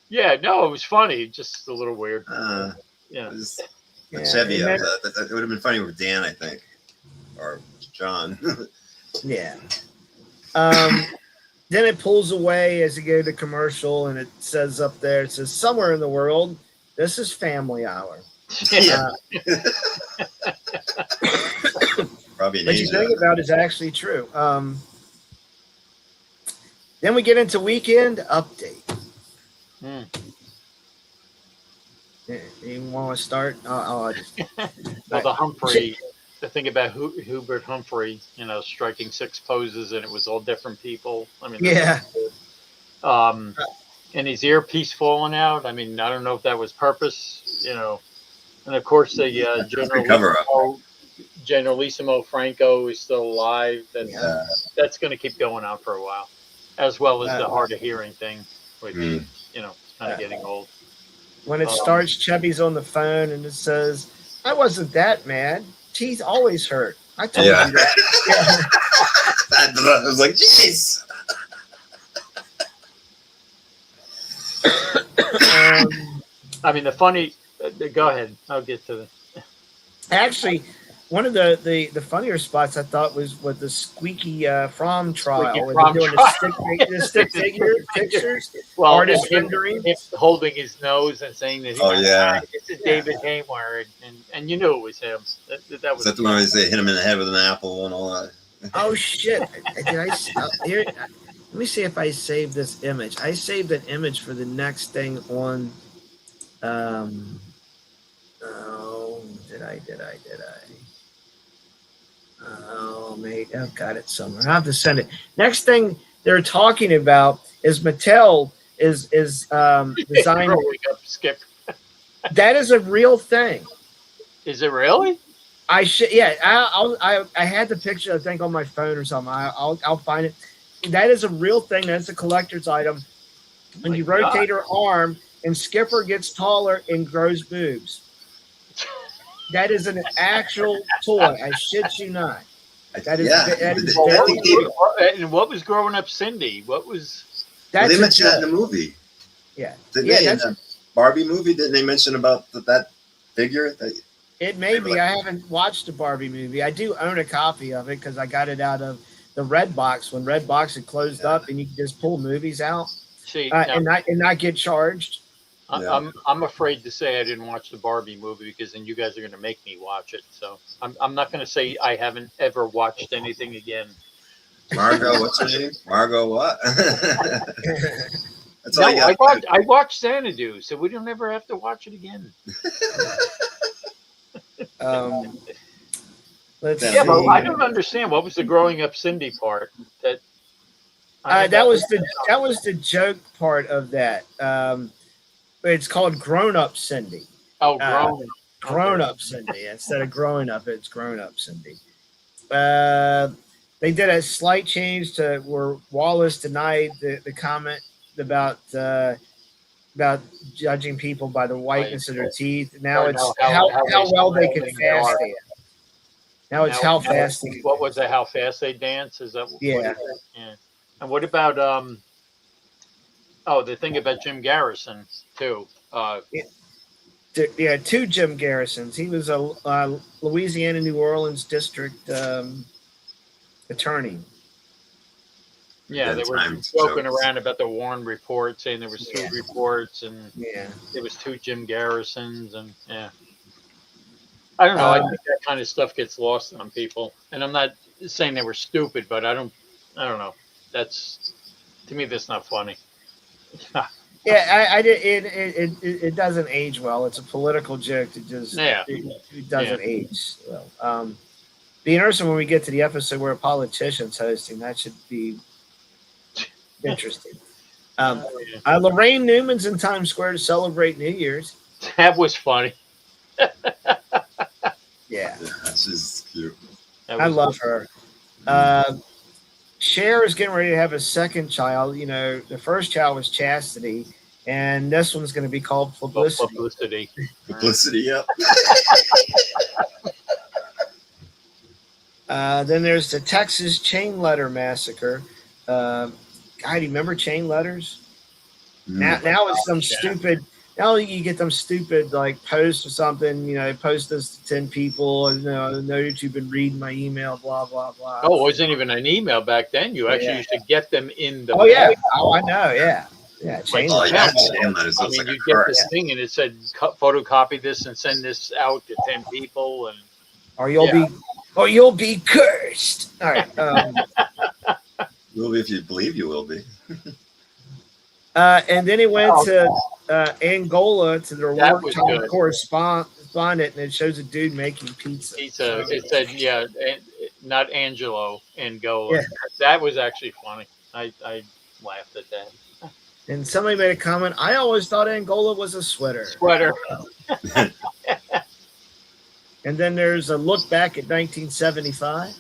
S1: Yeah. No, it was funny. Just a little weird.
S3: Chevy. That would have been funny with Dan, I think, or John.
S2: Yeah. Then it pulls away as you go to commercial, and it says up there, it says, "Somewhere in the world, this is Family Hour."
S3: Yeah. Probably
S2: what you think about is actually true. Then we get into Weekend Update. You want to start? I'll just.
S1: Well, the thing about Hubert Humphrey, striking 6 poses and it was all different people. I mean,
S2: Yeah.
S1: um, and his earpiece falling out. I mean, I don't know if that was purpose. And of course, the
S3: cover up.
S1: Generalissimo Franco is still alive.
S3: Yeah.
S1: That's going to keep going on for a while, as well as the hard of hearing thing, which is kind of getting old.
S2: When it starts, Chubby's on the phone and it says, "I wasn't that mad. Teeth always hurt. I told you that."
S3: I was like, jeez.
S1: I mean, the funny. Go ahead. I'll get to the.
S2: Actually, one of the funnier spots I thought was with the Squeaky Fromm trial, where they're doing the stick figure pictures, artist renderings.
S1: Him holding his nose and saying that. This is David Haymire, and you knew it was him. That was.
S3: Is that the one where they hit him in the head with an apple and all that?
S2: Oh shit! Here? Let me see if I saved this image. I saved an image for the next thing on. Did I? Oh, mate. Oh, got it somewhere. I'll have to send it. Next thing they're talking about is Mattel is designing.
S1: Growing up, Skip.
S2: That is a real thing.
S1: Is it really?
S2: I should. Yeah. I had the picture, I think, on my phone or something. I'll find it. That is a real thing. That's a collector's item. When you rotate her arm, and Skipper gets taller and grows boobs. That is an actual toy. I shit you not. That is.
S1: And what was growing up, Cindy? What was?
S3: They mentioned that in the movie.
S2: Yeah.
S3: Did they in the Barbie movie? Didn't they mention about that figure?
S2: It may be. I haven't watched the Barbie movie. I do own a copy of it because I got it out of the Redbox when Redbox had closed up, and you could just pull movies out and not get charged.
S1: I'm afraid to say I didn't watch the Barbie movie because then you guys are going to make me watch it. So I'm not going to say I haven't ever watched anything again.
S3: Margot, what's her name? Margot what? That's all
S1: I watched Xanadu, so we don't ever have to watch it again.
S2: Let's
S1: see. But I don't understand. What was the growing up Cindy part? That
S2: was the joke part of that. It's called Grown Up Cindy.
S1: Oh,
S2: Grown Up Cindy. Instead of growing up, it's Grown Up Cindy. They did a slight change to where Wallace denied the comment about judging people by the whiteness of their teeth. Now it's how well they can fast dance. Now it's how fast.
S1: What was it? How fast they dance? Is that?
S2: Yeah.
S1: Yeah. And what about the thing about Jim Garrison too.
S2: Two Jim Garrisons. He was a Louisiana, New Orleans district attorney.
S1: Yeah, they were joking around about the Warren report, saying there was 2 reports, and there was 2 Jim Garrisons, and I don't know. I think that kind of stuff gets lost on people, and I'm not saying they were stupid, but I don't know. To me, that's not funny.
S2: Yeah, it doesn't age well. It's a political joke. It just it doesn't age well. Be interesting when we get to the episode where a politician's hosting. That should be interesting. Lorraine Newman's in Times Square to celebrate New Year's.
S1: That was funny.
S2: Yeah,
S3: she's cute.
S2: I love her. Cher is getting ready to have a second child. You know, the first child was Chastity, and this one's going to be called Publicity.
S3: Publicity, yep.
S2: Then there's the Texas chain letter massacre. God, do you remember chain letters? Now it's some stupid. Now you get them stupid like posts or something. You know, post this to 10 people, and know that you've been reading my email. Blah blah blah.
S1: Oh, it wasn't even an email back then. You actually used to get them in the.
S2: Oh yeah. Oh, I know. Yeah. Yeah.
S1: Chain letters. I mean, you get this thing, and it said photocopy this and send this out to 10 people, and.
S2: Or you'll be cursed. All right.
S3: You'll be if you believe you will be.
S2: And then he went to Angola to their
S1: That was
S2: wartime
S1: good.
S2: correspondent, and it shows a dude making pizza.
S1: Pizza. It said, yeah, not Angelo Angola.
S2: Yeah.
S1: That was actually funny. I laughed at that.
S2: And somebody made a comment. I always thought Angola was a sweater.
S1: Sweater.
S2: And then there's a look back at 1975.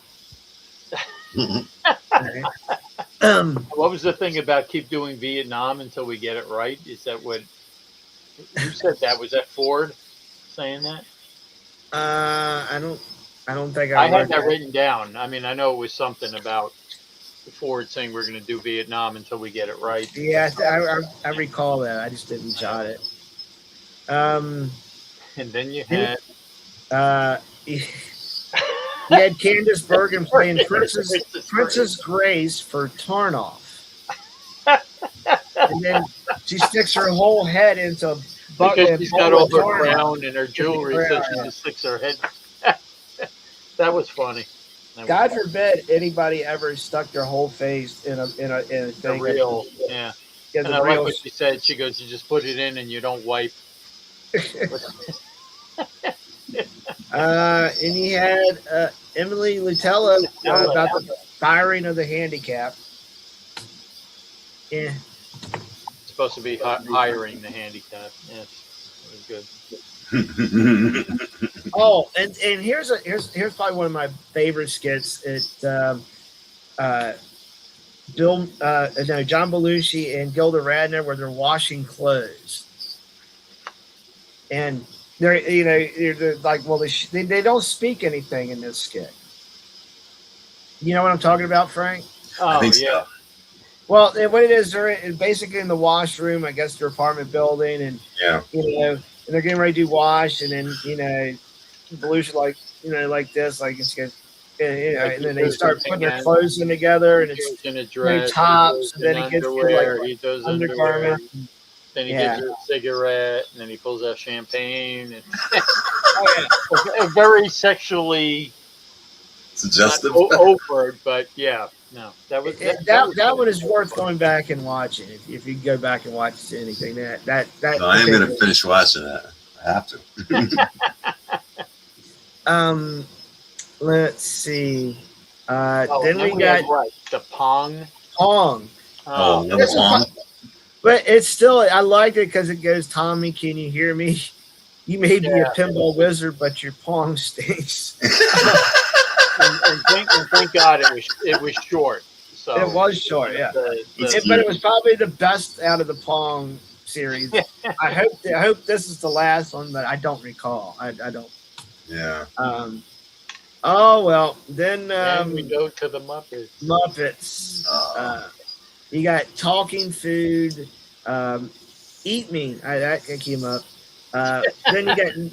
S1: What was the thing about keep doing Vietnam until we get it right? Is that what who said that? Was that Ford saying that?
S2: I don't think
S1: I
S2: I
S1: had that written down. I mean, I know it was something about Ford saying we're going to do Vietnam until we get it right.
S2: Yeah, I recall that. I just didn't jot it.
S1: And then you had
S2: You had Candice Bergen playing Princess Grace for Tarnoff. And then she sticks her whole head into a bucket.
S1: because she's got all her crown and her jewelry, so she just sticks her head. That was funny.
S2: God forbid anybody ever stuck their whole face in a
S1: The
S2: thing.
S1: real, yeah.
S2: Yeah,
S1: And
S2: the
S1: I like
S2: real.
S1: what she said. She goes, "You just put it in and you don't wipe."
S2: And he had Emily Lutella about the firing of the handicap. Yeah.
S1: It's supposed to be hiring the handicap. Yes, it was good.
S2: Oh, and here's probably one of my favorite skits. John Belushi and Gilda Radner where they're washing clothes, and they're like, well, they don't speak anything in this skit. You know what I'm talking about, Frank?
S1: Oh,
S3: I think
S1: yeah.
S3: so.
S2: Well, what it is, they're basically in the washroom, I guess, their apartment building, and
S3: Yeah.
S2: and they're getting ready to do wash, and then Belushi like this, like it's good, and then they start putting their clothes in together, and it's
S1: in a dress,
S2: tops, and then it gets to
S1: underwear. He does
S2: undergarment.
S1: underwear. Then he gets a cigarette, and then he pulls out champagne. And very sexually
S3: Suggestive.
S1: overt, but yeah, no, that was
S2: that one is worth going back and watching. If you go back and watch anything, that
S3: No, I am going to finish watching that. I have to.
S2: Let's see.
S1: then
S2: we got
S1: the Pong.
S2: Pong.
S3: Oh, the Pong.
S2: But it's still, I like it because it goes, Tommy, can you hear me? You may be a pinball wizard, but your Pong stinks.
S1: and thank God it was short. So
S2: it was short, yeah. But it was probably the best out of the Pong series. I hope this is the last one, but I don't recall. I don't.
S3: Yeah.
S2: Oh well, then
S1: we go to the Muppets.
S2: You got Talking Food, Eat Me. That came up. Then you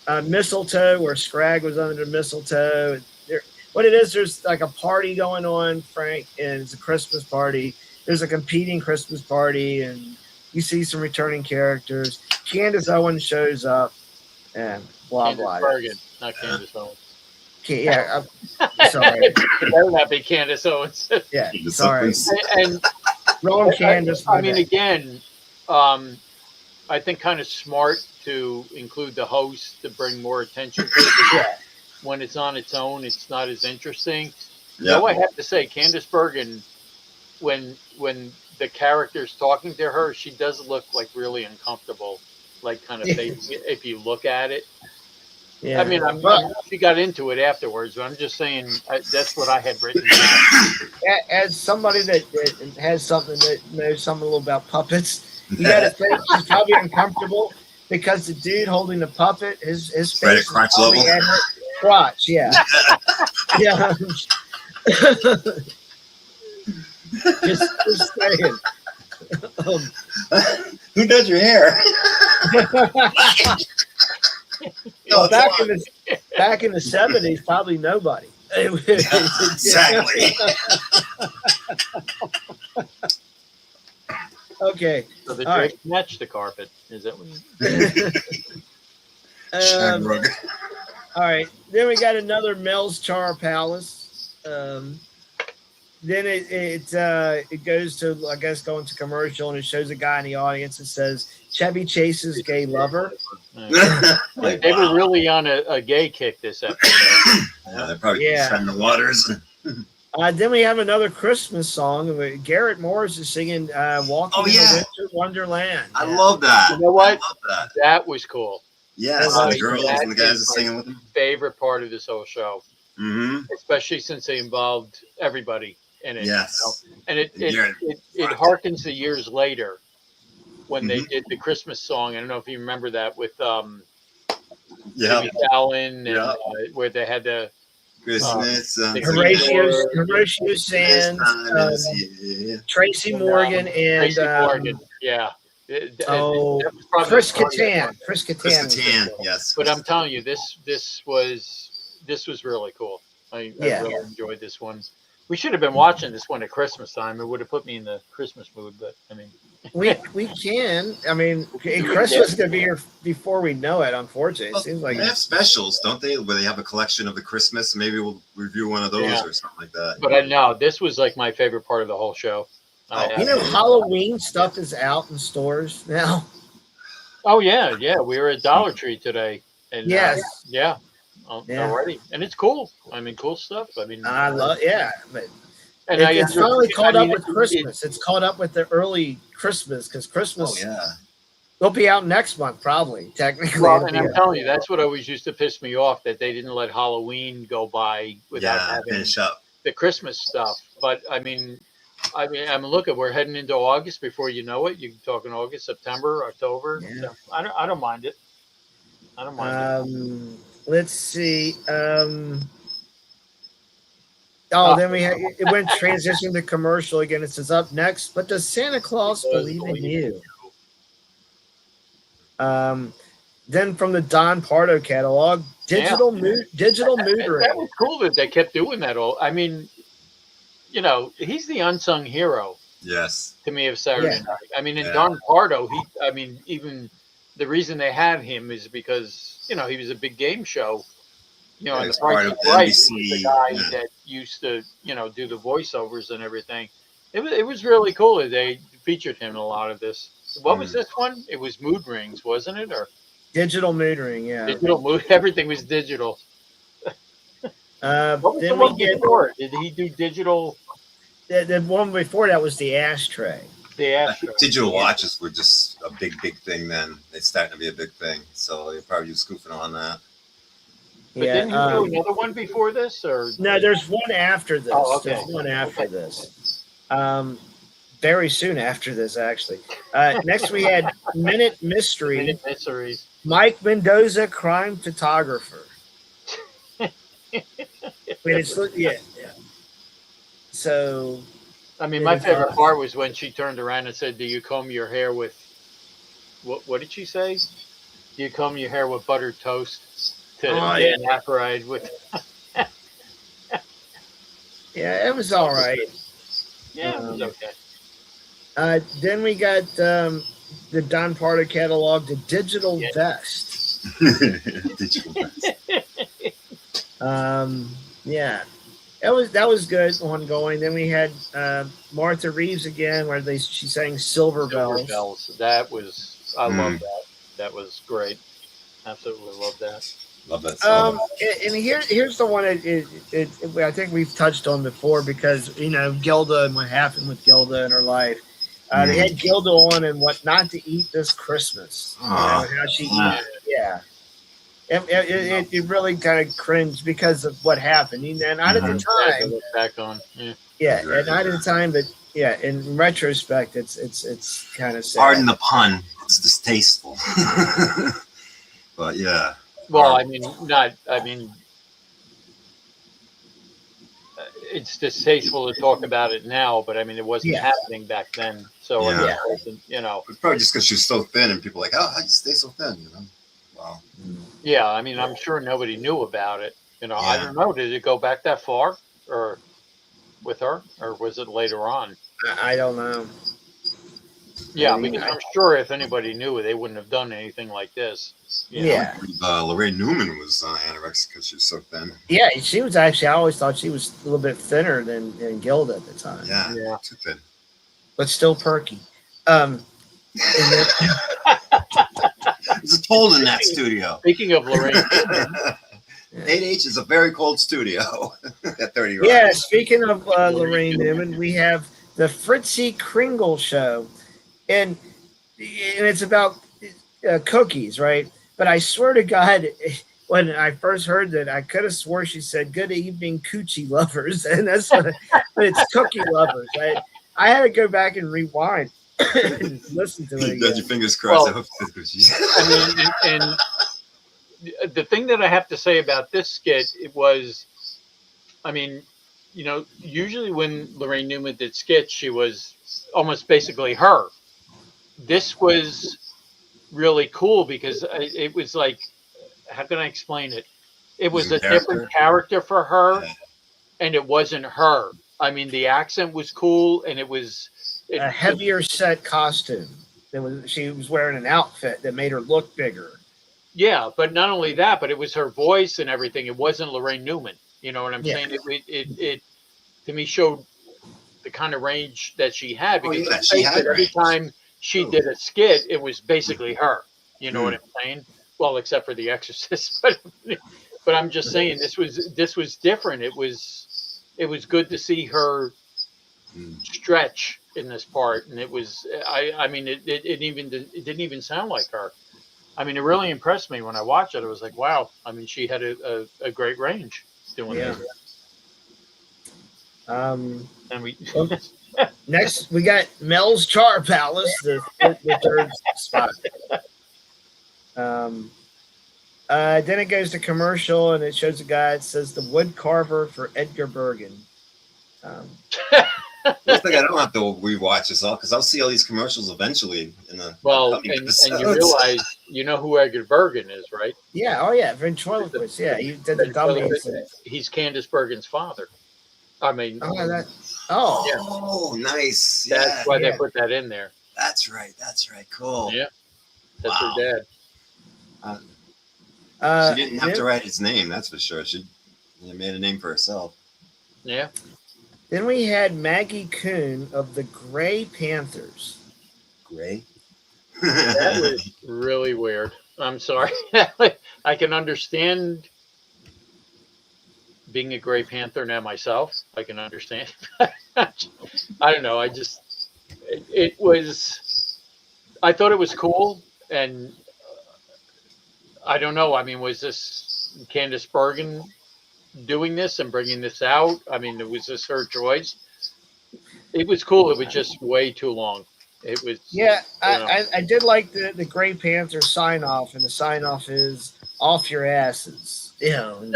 S2: got Mistletoe, where Scrag was under the mistletoe. What it is, there's like a party going on, Frank, and it's a Christmas party. There's a competing Christmas party, and you see some returning characters. Candace Owens shows up, and blah, blah.
S1: Bergen, not Candace Owens.
S2: Yeah, I'm sorry.
S1: It better not be Candace Owens.
S2: Yeah, sorry. And
S1: wrong
S2: Candace.
S1: I mean, again, I think kind of smart to include the host to bring more attention to it.
S2: Yeah.
S1: When it's on its own, it's not as interesting.
S3: Yeah.
S1: Though I have to say, Candace Bergen, when the character's talking to her, she does look like really uncomfortable, like kind of if you look at it. Yeah. I mean, she got into it afterwards, but I'm just saying that's what I had written down.
S2: As somebody that has something that knows something a little about puppets, you got to think she's probably uncomfortable because the dude holding the puppet, his face
S3: right at crotch level.
S2: At her crotch, yeah. Yeah. just saying.
S3: Who does your hair?
S2: Well, back in the 70s, probably nobody.
S3: Exactly.
S2: Okay.
S1: So the drapes match the carpet. Is that what
S2: all right. Then we got another Mel's Char Palace. Then it goes to, I guess, going to commercial, and it shows a guy in the audience that says, Chevy Chase's gay lover.
S3: Like,
S1: They were
S3: wow.
S1: really on a gay kick this episode.
S3: Yeah, they're probably
S2: Yeah.
S3: treading the waters.
S2: Then we have another Christmas song. Garrett Morris is singing "Walking
S3: Oh,
S2: in
S3: yeah.
S2: the Winter Wonderland."
S3: I
S2: Yeah.
S3: love that.
S1: You know what?
S3: I love that.
S1: That was cool.
S3: Yes,
S1: Oh,
S3: and the girls
S1: that
S3: and the guys are
S1: is my
S3: singing with them.
S1: favorite part of this whole show,
S3: Mm-hmm.
S1: especially since they involved everybody in it.
S3: Yes.
S1: And it
S3: Garrett
S1: harkens to years later when they
S3: Mhm.
S1: did the Christmas song. I don't know if you remember that with
S3: Yeah.
S1: Jimmy Fallon and
S3: Yeah.
S1: where they had the
S3: Christmas.
S2: Horatio Sands, Tracy Morgan, and
S1: Tracy Morgan. Yeah. That was probably
S2: Chris
S1: the part that-
S2: Kattan. Chris
S3: Chris
S2: Kattan.
S3: Kattan, yes.
S1: But I'm telling you, this was really cool. I
S2: Yeah.
S1: really enjoyed this one. We should have been watching this one at Christmas time. It would have put me in the Christmas mood. But I mean,
S2: We can. I mean, Christmas is gonna be here before we know it. Unfortunately, it seems like
S3: They have specials, don't they? Where they have a collection of the Christmas. Maybe we'll review one of those
S1: Yeah.
S3: or something like that.
S1: but I know this was like my favorite part of the whole show.
S2: you know, Halloween stuff is out in stores now.
S1: Oh yeah, yeah. We were at Dollar Tree today, and
S2: Yes.
S1: yeah,
S2: Yeah.
S1: already, and it's cool. I mean, cool stuff. I mean,
S2: I love, but
S1: and
S2: it's finally caught up with
S1: it-
S2: Christmas. It's caught up with the early Christmas because Christmas
S3: Oh yeah.
S2: will be out next month, probably. Technically,
S1: Well,
S2: it'll
S1: and
S2: be
S1: I'm
S2: out.
S1: telling you, that's what always used to piss me off, that they didn't let Halloween go by without
S3: Yeah,
S1: having
S3: finish up.
S1: the Christmas stuff. But I mean, I'm looking. We're heading into August. Before you know it, you're talking August, September, October.
S2: Yeah.
S1: So I don't mind it. I don't mind it.
S2: Let's see.
S1: Oh.
S2: Then it went transition to commercial again. It says up next, but does Santa Claus believe in you? Then from the Don Pardo catalog, digital mood
S1: That
S2: ring.
S1: was cool that they kept doing that. All I mean, you know, he's the unsung hero
S3: Yes.
S1: to me of Saturday
S2: Yeah.
S1: night. I mean, in
S3: Yeah.
S1: Don Pardo, even the reason they had him is because, you know, he was a big game show. You know,
S3: Yeah,
S1: and
S3: he's
S1: the Price
S3: part
S1: is
S3: of the
S1: Right,
S3: NBC,
S1: he was the guy
S3: yeah.
S1: that used to, you know, do the voiceovers and everything. It was really cool that they featured him in a lot of this. What was this one? It was Mood Rings, wasn't it? Or
S2: Digital mood ring, yeah.
S1: digital mood? Everything was digital. What was the
S2: Then
S1: one
S2: we get
S1: before? Did he do digital?
S2: the one before that was the ashtray.
S1: The
S3: I
S1: Astro.
S3: think digital watches were just a big thing then. It's starting to be a big thing. So they probably was scooping on that.
S1: But didn't you do another one before this, or
S2: No, there's one after this.
S1: Oh, okay.
S2: There's one after this. Very soon after this, actually. Next, we had Minute Mystery.
S1: Minute Mysteries?
S2: Mike Mendoza, crime photographer. Yeah. So,
S1: I mean, my favorite part was when she turned around and said, "Do you comb your hair with what did she say? Do you comb your hair with buttered toast?" To Dan Aykroyd with.
S2: yeah, it was all right.
S1: Yeah, it was okay.
S2: Then we got the Don Pardo catalog, the Digital Vest.
S3: Digital vest.
S2: Yeah, that was good ongoing. Then we had Martha Reeves again, where she sang Silver Bells.
S1: Silver Bells. That was I
S3: Mm.
S1: love that. That was great. Absolutely love that.
S3: Love that song.
S2: And here's the one. I think we've touched on before because you know Gilda and what happened with Gilda in her life. They had Gilda on and what not to eat this Christmas. You know, how she yeah. It really kind of cringed because of what happened. And not at the
S1: To
S2: time.
S1: look back on.
S2: Yeah, and not at the time, but yeah, in retrospect, it's kind of sad.
S3: Pardon the pun. It's distasteful. But yeah.
S1: Well, it's distasteful to talk about it now, but I mean, it wasn't happening back then. So,
S3: Yeah.
S1: it wasn't, you know.
S3: It's probably just because she was so thin and people were like, oh, how do you stay so thin? You know? Wow.
S1: Yeah, I mean, I'm sure nobody knew about it. You know, I
S3: Yeah.
S1: don't know. Did it go back that far, or with her, or was it later on?
S2: I don't know.
S1: Yeah,
S2: I mean,
S1: because I'm sure if anybody knew, they wouldn't have done anything like this. You know?
S2: Yeah.
S3: Lorraine Newman was anorexic because she was so thin.
S2: Yeah, she was actually. I always thought she was a little bit thinner than Gilda at the time.
S3: Yeah. Too thin.
S2: But still perky. And then,
S3: It's cold in that studio.
S1: Speaking of Lorraine,
S3: 8H is a very cold studio at 30 Rock.
S2: Yeah, speaking of Lorraine Newman, we have the Fritzy Kringle Show, and it's about cookies, right? But I swear to God, when I first heard that, I could have swore she said "Good evening, coochie lovers," and that's what. But it's cookie lovers. I had to go back and rewind and listen to it
S3: You got
S2: again.
S3: your fingers crossed.
S1: Well,
S3: I hope it's
S1: I mean, and the thing that I have to say about this skit, it was, I mean, usually when Lorraine Newman did skits, she was almost basically her. This was really cool because it was like, how can I explain it? It was a different character for her, and it wasn't her. I mean, the accent was cool, and it was
S2: A heavier set costume. She was wearing an outfit that made her look bigger.
S1: Yeah, but not only that, but it was her voice and everything. It wasn't Lorraine Newman. You know what I'm saying? It to me showed the kind of range that she had, because every time she did a skit, it was basically her. You know what I'm saying? Well, except for The Exorcist, but I'm just saying this was different. It was good to see her stretch in this part, and it was I mean it didn't even sound like her. I mean, it really impressed me when I watched it. I was like, wow. I mean, she had a great range doing that. And we
S2: next we got Mel's Char Palace, the third spot. Then it goes to commercial, and it shows a guy. It says the wood carver for Edgar Bergen.
S3: Looks like I don't have to rewatch this all because I'll see all these commercials eventually in the
S1: and you realize you know who Edgar Bergen is, right?
S2: Yeah, oh yeah, ventriloquist. Yeah, he did the dummies.
S1: He's Candace Bergen's father. I mean,
S3: nice.
S1: That's why they put that in there.
S3: That's right. Cool.
S1: Yeah, that's her
S3: dad. She didn't have to write his name, that's for sure. She made a name for herself.
S1: Yeah.
S2: Then we had Maggie Kuhn of the Gray Panthers.
S3: Gray?
S1: That was really weird. I'm sorry. I can understand being a Gray Panther now myself. I can understand. I don't know. I thought it was cool. And I don't know. I mean, was this Candace Bergen doing this and bringing this out? I mean, was this her choice? It was cool. It was just way too long. It was.
S2: Yeah, I did like the Gray Panther sign off, and the sign off is "off your asses." And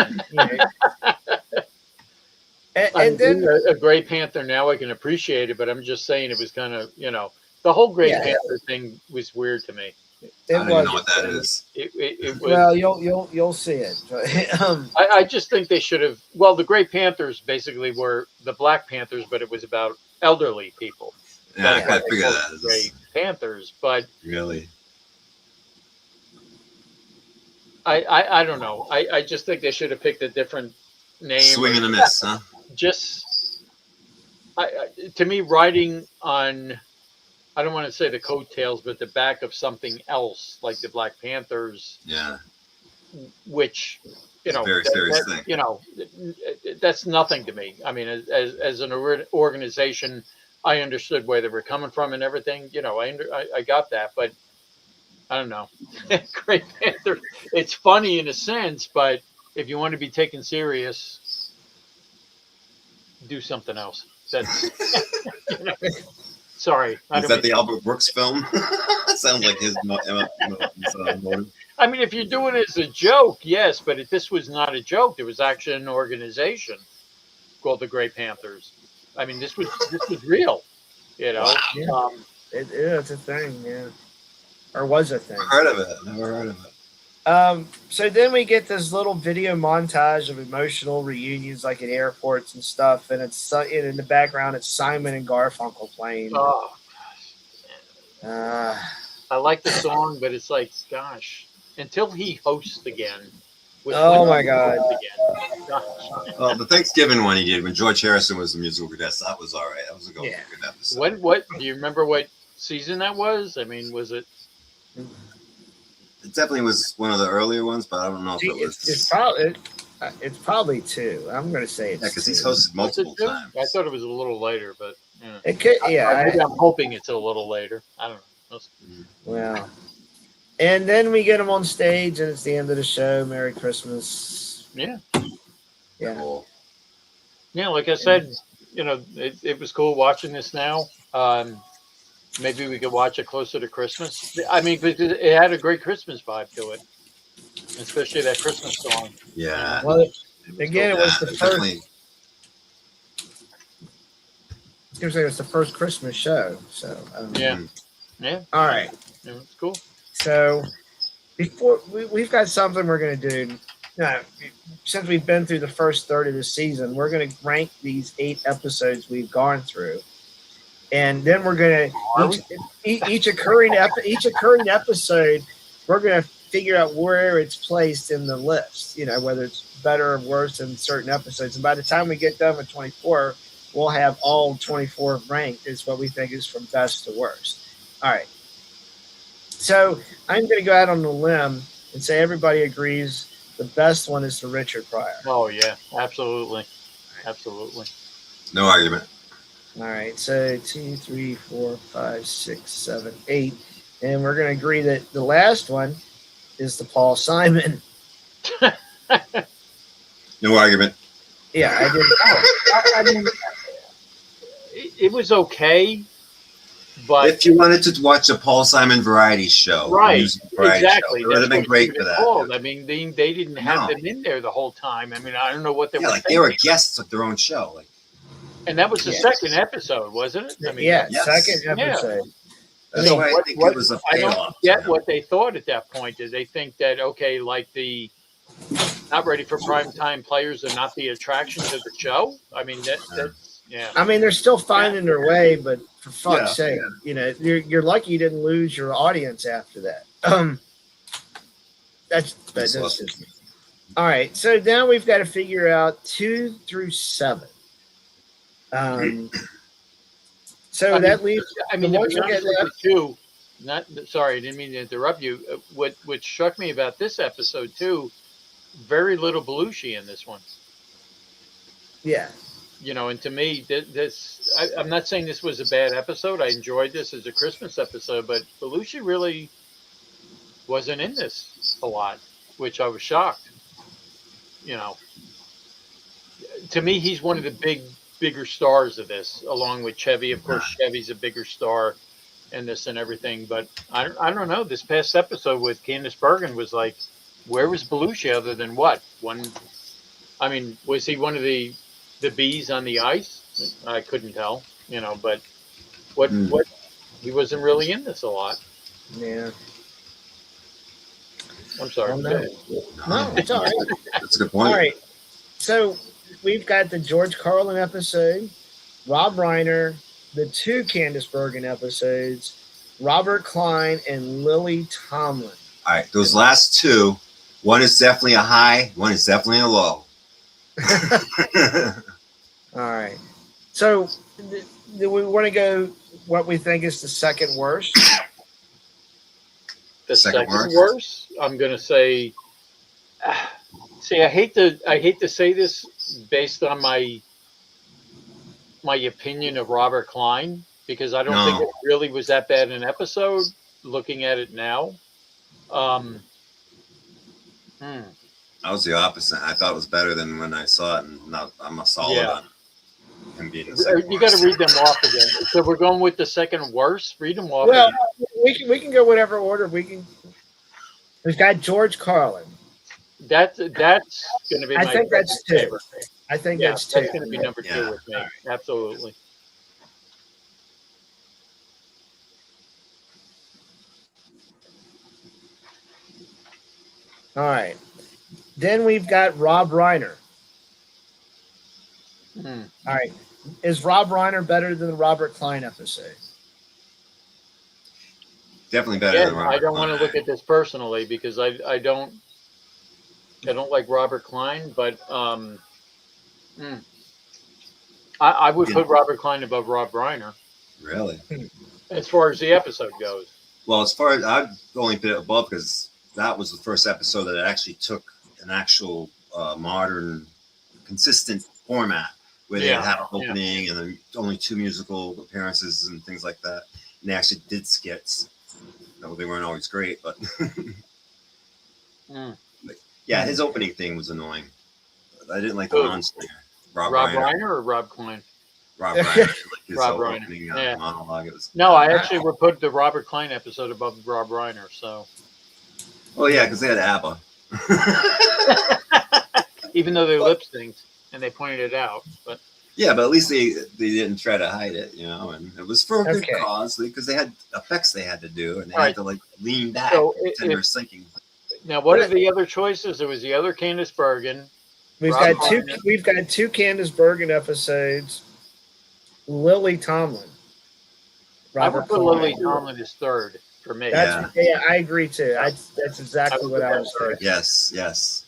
S2: then
S1: a Gray Panther now I can appreciate it, but I'm just saying it was kind of the whole Gray Panther thing was weird to me.
S3: I don't even know what that is.
S1: It was,
S2: well, you'll see it.
S1: I just think they should have. Well, the Gray Panthers basically were the Black Panthers, but it was about elderly people.
S3: Yeah, I kind of figured that.
S1: Gray Panthers, but
S3: really,
S1: I don't know. I just think they should have picked a different name.
S3: Swing and a miss, huh?
S1: Just to me, riding on. I don't want to say the coattails, but the back of something else, like the Black Panthers.
S3: Yeah.
S1: Which,
S3: very serious thing.
S1: That's nothing to me. I mean, as an organization, I understood where they were coming from and everything. I got that, but I don't know. Great Panther. It's funny in a sense, but if you want to be taken serious, do something else. That's. Sorry.
S3: Is that the Albert Brooks film? Sounds like his motive.
S1: I mean, if you're doing it as a joke, yes, but this was not a joke. There was actually an organization called the Gray Panthers. I mean, this was real.
S3: Wow.
S2: It's a thing, yeah, or was a thing.
S3: Never heard of it.
S2: So then we get this little video montage of emotional reunions, like at airports and stuff, and it's in the background. It's Simon and Garfunkel playing.
S1: Oh, gosh. I like the song, but it's like, gosh, until he hosts again.
S2: Oh my God!
S3: The Thanksgiving one he did when George Harrison was the musical guest, that was all right. That was a good episode.
S1: What do you remember? What season that was? I mean, was it?
S3: It definitely was one of the earlier ones, but I don't know if
S2: See,
S3: it was.
S2: it's probably 2. I'm going to say it's
S3: Yeah, because
S2: 2.
S3: he's hosted
S1: Was it
S3: multiple
S1: 2?
S3: times.
S1: I thought it was a little later, but yeah.
S2: It could, yeah.
S1: Maybe I'm hoping it's a little later. I don't know.
S2: Well, and then we get him on stage, and it's the end of the show. Merry Christmas.
S1: Yeah.
S2: Yeah.
S3: Cool.
S1: Yeah, like I said, it was cool watching this now. Maybe we could watch it closer to Christmas. I mean, because it had a great Christmas vibe to it, especially that Christmas song.
S3: Yeah.
S2: Well,
S1: was
S2: again,
S1: cool.
S2: it was the first.
S3: Definitely.
S2: I was gonna say it was the first Christmas show. So
S1: Yeah. Yeah.
S2: All right.
S1: Yeah, it's cool.
S2: So before we've got something we're gonna do. Since we've been through the first third of the season, we're gonna rank these 8 episodes we've gone through, and then we're gonna each occurring episode, we're gonna figure out where it's placed in the list. Whether it's better or worse in certain episodes. And by the time we get done with 24, we'll have all 24 ranked. Is what we think is from best to worst. All right. So I'm going to go out on a limb and say everybody agrees the best one is the Richard Pryor.
S1: Oh yeah, absolutely, absolutely.
S3: No argument.
S2: All right, so 2, 3, 4, 5, 6, 7, 8, and we're going to agree that the last one is the Paul Simon.
S3: No argument.
S2: Yeah, I did. I mean,
S1: it was okay, but
S3: If you wanted to watch a Paul Simon variety show,
S1: right,
S3: variety
S1: exactly,
S3: show, it would have been great for that.
S1: Called. I mean, they didn't have them in there the whole time. I mean, I don't know what they were.
S3: Like they were guests of their own show. Like,
S1: and that was the second episode, wasn't it? I mean,
S2: second episode.
S3: That's why I think it was a
S1: I don't
S3: payoff.
S1: get what they thought at that point. Did they think that okay, like the not ready for prime time players are not the attraction to the show? I mean, that's yeah.
S2: I mean, they're still finding their way, but for fuck's sake, you're lucky you didn't lose your audience after that. That's just all right. So now we've got to figure out 2 through 7. So that leaves.
S1: I mean,
S2: the ones
S1: to
S2: we
S1: be
S2: get
S1: honest
S2: left.
S1: with you, not sorry, I didn't mean to interrupt you. What struck me about this episode too, very little Belushi in this one.
S2: Yeah.
S1: And to me, I'm not saying this was a bad episode. I enjoyed this as a Christmas episode, but Belushi really wasn't in this a lot, which I was shocked. To me, he's one of the bigger stars of this, along with Chevy. Of course, Chevy's a bigger star in this and everything. But I don't know. This past episode with Candice Bergen was like, where was Belushi other than what? I mean, was he one of the bees on the ice? I couldn't tell, but what he wasn't really in this a lot.
S2: Yeah.
S1: I'm sorry.
S2: No, it's all right.
S3: That's a good point.
S2: All right. So we've got the George Carlin episode, Rob Reiner, the 2 Candice Bergen episodes, Robert Klein, and Lily Tomlin.
S3: All right, those last 2, one is definitely a high, one is definitely a low.
S2: All right. So do we want to go what we think is the second worst?
S1: The second worst? I'm going to say. See, I hate to say this based on my opinion of Robert Klein, because I don't think it really was that bad an episode. Looking at it now,
S3: I was the opposite. I thought it was better than when I saw it, and now I'm a solid on him being the second
S1: you got to
S3: worst.
S1: read them off again. So we're going with the second worst. Read them off.
S2: Well,
S1: again.
S2: we can go whatever order we can. We've got George Carlin.
S1: That's going to be.
S2: I
S1: my
S2: think that's 2.
S1: favorite.
S2: I think that's 2.
S1: That's going to be number 2 with me.
S3: Right.
S1: Absolutely.
S2: All right. Then we've got Rob Reiner. All right. Is Rob Reiner better than the Robert Klein episode?
S3: Definitely better than Robert
S1: I don't want to
S3: Klein.
S1: look at this personally because I don't like Robert Klein, but I would put Robert Klein above Rob Reiner
S3: Really?
S1: as far as the episode goes.
S3: Well, as far as I'd only put it above because that was the first episode that actually took an actual modern, consistent format where they
S1: Yeah,
S3: had an opening and then only 2 musical appearances and things like that. And they actually did skits. No, they weren't always great, but
S1: Mm.
S3: yeah, his opening thing was annoying. I didn't like the
S1: Who?
S3: monster.
S1: Rob Reiner or Rob Klein?
S3: Rob Reiner, like his
S1: Rob
S3: whole
S1: Reiner,
S3: opening
S1: yeah.
S3: monologue. It was
S1: No, I actually would put the Robert Klein episode above Rob Reiner. So
S3: Oh yeah, because they had ABBA.
S1: even though they lip synced and they pointed it out, but
S3: Yeah, but at least they didn't try to hide it, and it was for a good
S2: Okay.
S3: cause because they had effects they had to do and they
S1: All
S3: had
S1: right.
S3: to like lean back
S1: So
S3: and pretend
S1: if-
S3: they're sinking.
S1: now what are the other choices? There was the other Candice Bergen.
S2: We've
S1: Rob
S2: got two.
S1: Reiner.
S2: We've got 2 Candice Bergen episodes. Lily Tomlin.
S1: I would
S2: Robert
S1: put
S2: Klein.
S1: Lily Tomlin as third for me.
S2: That's I agree too. That's exactly
S1: I would
S2: what I
S1: put
S2: was
S1: that
S2: thinking.
S3: Yes.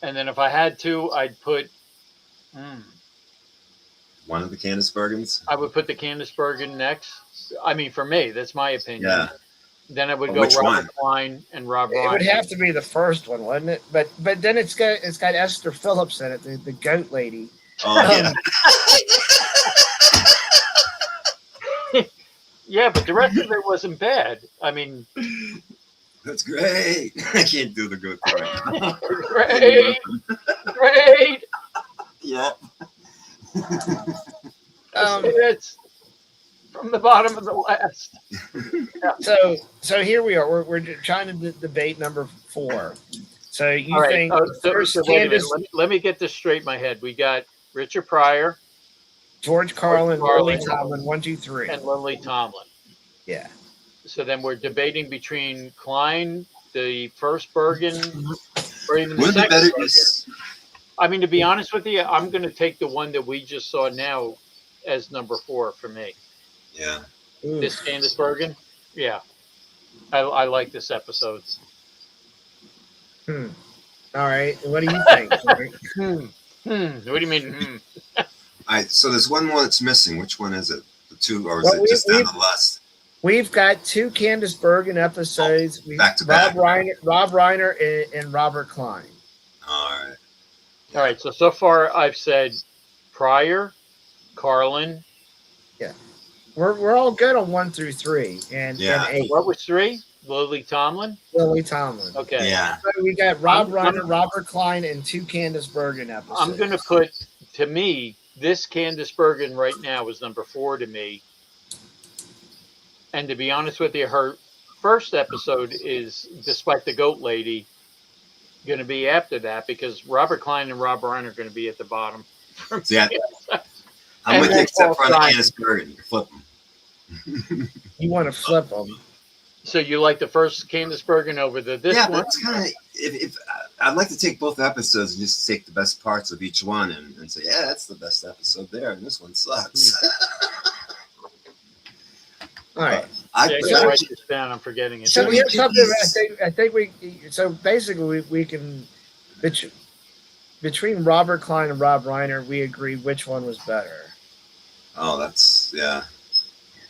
S1: And then if I had to, I'd put.
S3: One of the Candice Bergens.
S1: I would put the Candice Bergen next. I mean, for me, that's my opinion.
S3: Yeah.
S1: Then I would
S3: But
S1: go
S3: which
S1: Robert
S3: one?
S1: Klein and Rob
S2: It would
S1: Reiner.
S2: have to be the first one, wouldn't it? But then it's got Esther Phillips in it, the goat lady.
S3: Oh yeah.
S1: Yeah, but the rest of it wasn't bad. I mean,
S3: That's great. I can't do the good thing right now.
S1: great.
S3: Yeah.
S1: It's from the bottom of the list.
S2: So here we are. We're trying to debate number 4. So you
S1: All right.
S2: think first
S1: So wait a minute.
S2: Candace,
S1: Let me get this straight in my head. We got Richard Pryor
S2: George Carlin, Lily
S1: Carlin,
S2: Tomlin, 1, 2, 3.
S1: and Lily Tomlin.
S2: Yeah.
S1: So then we're debating between Klein, the first Bergen, or even the
S3: Wouldn't it
S1: second
S3: better
S1: Bergen. I mean, to be honest with you, I'm going to take the one that we just saw now as number 4 for me.
S3: Yeah.
S1: This Candice Bergen. Yeah. I like this episode.
S2: All right. What do you think?
S1: What do you mean?
S3: All right. So there's one more that's missing. Which one is it? The 2, or is
S2: Well,
S3: it just down the list?
S2: We've got 2 Candice Bergen episodes.
S3: Back to back.
S2: Rob Reiner and Robert Klein.
S3: All right.
S1: All right. So far I've said Pryor, Carlin.
S2: We're all good on 1 through 3 and 8.
S1: What was 3? Lily Tomlin.
S2: Lily Tomlin.
S1: Okay.
S3: Yeah.
S2: So we got Rob Reiner, Robert Klein, and 2 Candice Bergen episodes.
S1: I'm going to put, to me, this Candice Bergen right now is number 4 to me. And to be honest with you, her first episode is, despite the goat lady, going to be after that because Robert Klein and Rob Reiner are going to be at the bottom.
S3: So yeah, I'm
S1: And
S3: with you
S1: then
S3: except for
S1: Paul
S3: the
S1: Simon.
S3: Candice Bergen. You flip them.
S2: You want to flip them.
S1: So you like the first Candice Bergen over this
S3: Yeah,
S1: one?
S3: but it's kind of if I'd like to take both episodes and just take the best parts of each one and say, yeah, that's the best episode there, and this one sucks.
S2: All right.
S1: Yeah, I gotta write this down. I'm forgetting it.
S2: So here's something I think we. So basically, we can between Robert Klein and Rob Reiner, we agreed which one was better.
S3: Oh, that's yeah.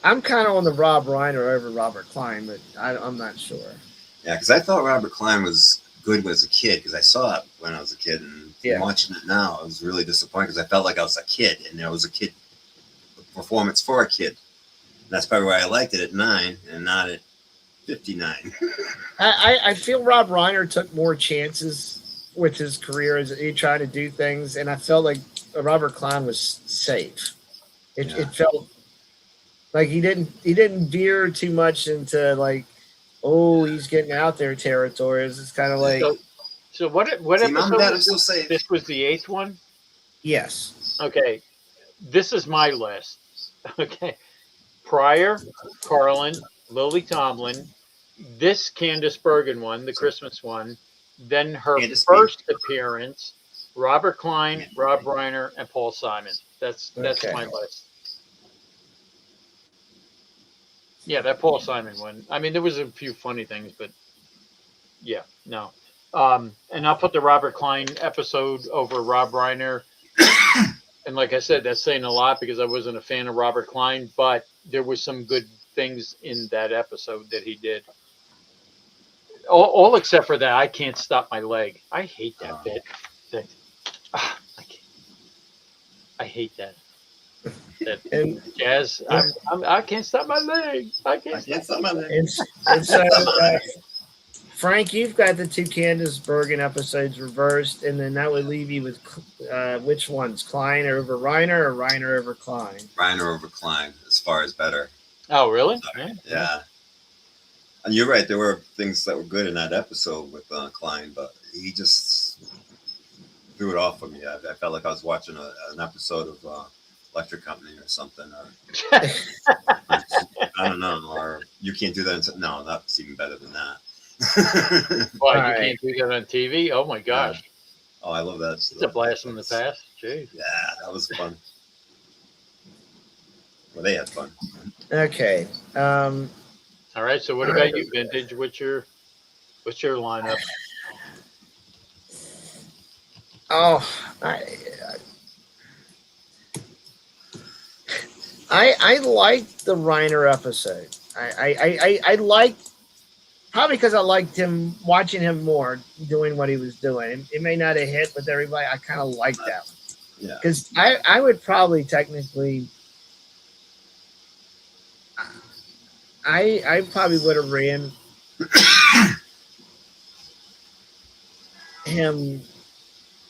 S2: I'm kind of on the Rob Reiner over Robert Klein, but I'm not sure.
S3: Yeah, because I thought Robert Klein was good as a kid because I saw it when I was a kid, and watching it now, I was really disappointed because I felt like I was a kid, and there was a kid performance for a kid. That's probably why I liked it at 9 and not at 59.
S2: I feel Rob Reiner took more chances with his career as he tried to do things, and I felt like Robert Klein was safe. It felt like he didn't veer too much into like, oh, he's getting out there territory. It's kind of like.
S1: So what
S3: See, Mom and Dad,
S1: episode?
S3: I'm still safe.
S1: This was the 8th one.
S2: Yes.
S1: Okay, this is my list. Okay, Pryor, Carlin, Lily Tomlin, this Candice Bergen one, the Christmas one, then her first appearance, Robert Klein, Rob Reiner, and Paul Simon. That's
S2: Okay.
S1: my list. Yeah, that Paul Simon one. I mean, there was a few funny things, but yeah, no. And I'll put the Robert Klein episode over Rob Reiner. And like I said, that's saying a lot because I wasn't a fan of Robert Klein, but there was some good things in that episode that he did. all except for that, I can't stop my leg. I hate that bit. I hate that.
S2: And
S1: Jazz, I can't stop my leg. I can't stop my leg.
S2: and so Frank, you've got the two Candace Bergen episodes reversed, and then that would leave you with which ones? Klein over Reiner or Reiner over Klein?
S3: Reiner over Klein, as far as better.
S1: Oh, really?
S3: Yeah. And you're right. There were things that were good in that episode with Klein, but he just threw it off for me. I felt like I was watching an episode of Electric Company or something. I don't know. Or You Can't Do That. No, that's even better than that.
S1: Why, you
S2: Right.
S1: can't do that on TV? Oh, my gosh.
S3: Oh, I love that.
S1: It's a blast from the past. Jeez.
S3: Yeah, that was fun. Well, they had fun.
S2: Okay.
S1: All right, so what about you, Vintage? What's your lineup?
S2: Oh, I liked the Reiner episode. I liked, probably because I liked him, watching him more, doing what he was doing. It may not have hit with everybody. I kind of liked that one.
S3: Yeah.
S2: Because I would probably technically, I probably would have ran him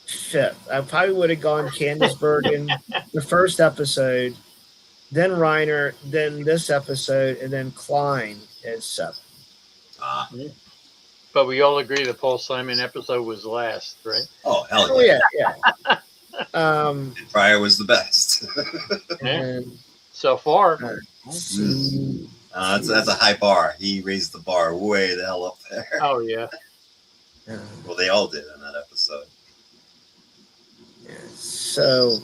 S2: fifth. I probably would have gone Candace Bergen the first episode, then Reiner, then this episode, and then Klein as seventh.
S1: But we all agree the Paul Simon episode was last, right?
S3: Oh, hell
S2: Oh
S3: yeah.
S2: yeah.
S3: Pryor was the best.
S2: And,
S1: So far.
S3: That's a high bar. He raised the bar way the hell up there.
S1: Oh, yeah.
S3: Well, they all did in that episode.
S2: So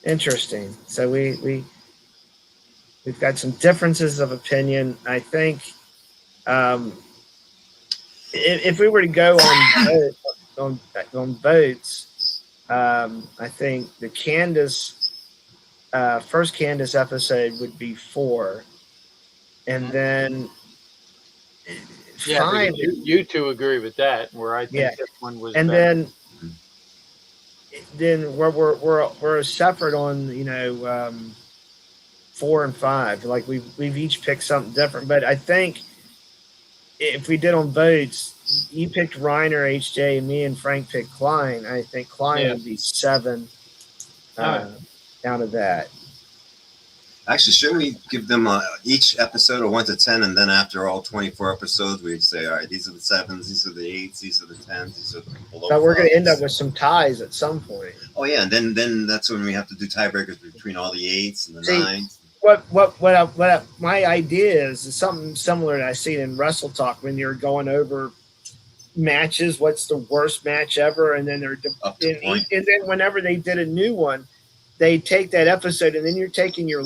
S2: interesting. So we've got some differences of opinion. I think if we were to go on votes, I think the first Candace episode would be 4, and then
S1: Yeah,
S2: 5.
S1: you two agree with that, where I think this one was
S2: And
S1: better.
S2: then we're separate on 4 and 5. Like we've each picked something different, but I think if we did on votes, you picked Reiner, HJ, and me and Frank picked Klein. I think Klein would be 7 out of that.
S3: Actually, shouldn't we give them each episode a 1 to 10, and then after all 24 episodes, we'd say, all right, these are the 7s, these are the 8s, these are the 10s, these are the below.
S2: But we're going to end
S3: 5s.
S2: up with some ties at some point.
S3: Oh yeah, and then that's when we have to do tiebreakers between all the 8s and the
S2: See,
S3: 9s.
S2: My idea is something similar that I seen in Wrestle Talk when you're going over matches. What's the worst match ever? And then
S3: Up to point.
S2: and then whenever they did a new one, they take that episode and then you're taking your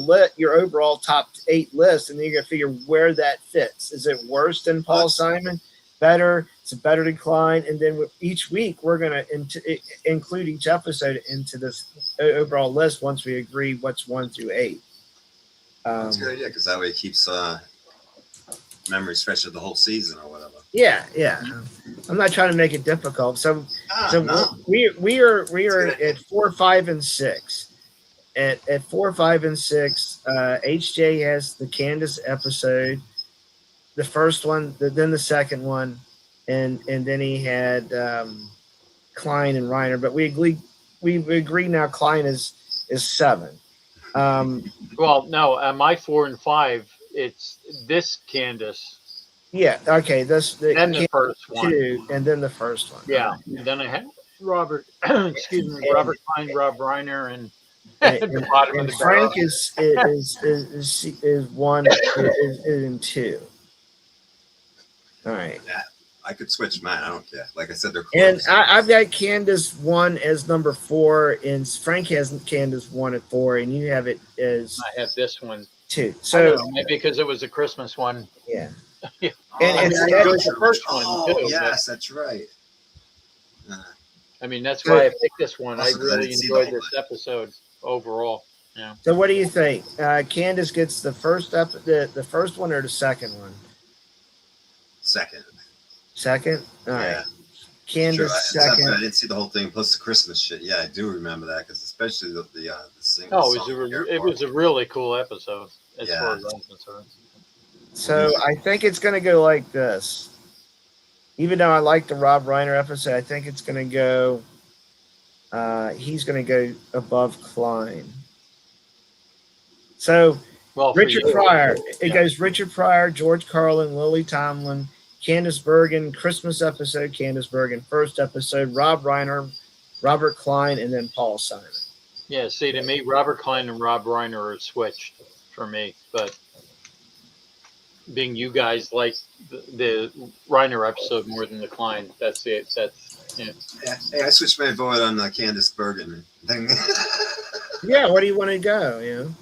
S2: overall top 8 list, and then you're gonna figure where that fits. Is it worse than Paul Simon? Better? It's a better decline. And then each week we're gonna include each episode into this overall list once we agree what's 1 through 8.
S3: That's a good idea, because that way it keeps memories fresh of the whole season or whatever.
S2: Yeah. I'm not trying to make it difficult. So
S3: No.
S2: we are at 4, 5, and 6. At 4, 5, and 6, HJ has the Candace episode, the first one, then the second one, and then he had Klein and Reiner. But we agree now Klein is 7.
S1: Well, no, my 4 and 5, it's this Candace.
S2: Yeah. Okay.
S1: Then the first one.
S2: 2, and then the first one.
S1: Yeah. And then I had Robert, Robert Klein, Rob Reiner, and at the bottom of
S2: And
S1: the
S2: Frank
S1: barrel.
S2: is 1 and 2. All right.
S3: I could switch mine. I don't care. Like I said, they're
S2: And
S3: close.
S2: I've got Candace 1 as number 4, and Frank has Candace 1 at 4, and you have it as
S1: I have this one.
S2: 2.
S1: I
S2: So
S1: don't know, maybe because it was a Christmas one.
S2: yeah.
S1: Yeah.
S2: And
S1: I
S2: it's
S1: mean, I enjoyed the first one
S3: Oh,
S1: too.
S3: yes, that's right.
S1: I mean, that's why I picked this one. I
S3: Also, 'cause I
S1: really
S3: didn't see
S1: enjoyed
S3: the
S1: this
S3: whole
S1: episode overall.
S2: So what do you think? Candace gets the first the first one or the second one?
S3: second.
S2: Second? All right.
S3: Yeah.
S2: Candace,
S3: Except
S2: second.
S3: I didn't see the whole thing. Plus the Christmas shit. Yeah, I do remember that because especially the single
S1: Oh,
S3: song.
S1: it was a really cool episode as
S3: Yeah.
S1: far as I'm concerned.
S2: So I think it's going to go like this. Even though I like the Rob Reiner episode, I think it's going to go. He's going to go above Klein. So
S1: Well, for
S2: Richard
S1: you,
S2: Pryor. It
S1: yeah.
S2: goes Richard Pryor, George Carlin, Lily Tomlin, Candice Bergen, Christmas episode, Candice Bergen, first episode, Rob Reiner, Robert Klein, and then Paul Simon.
S1: Yeah, see, to me, Robert Klein and Rob Reiner are switched for me. But being you guys like the Reiner episode more than the Klein, that's it. Yeah.
S3: Hey, I switched my vote on Candice Bergen thing.
S2: Yeah, where do you want to go? You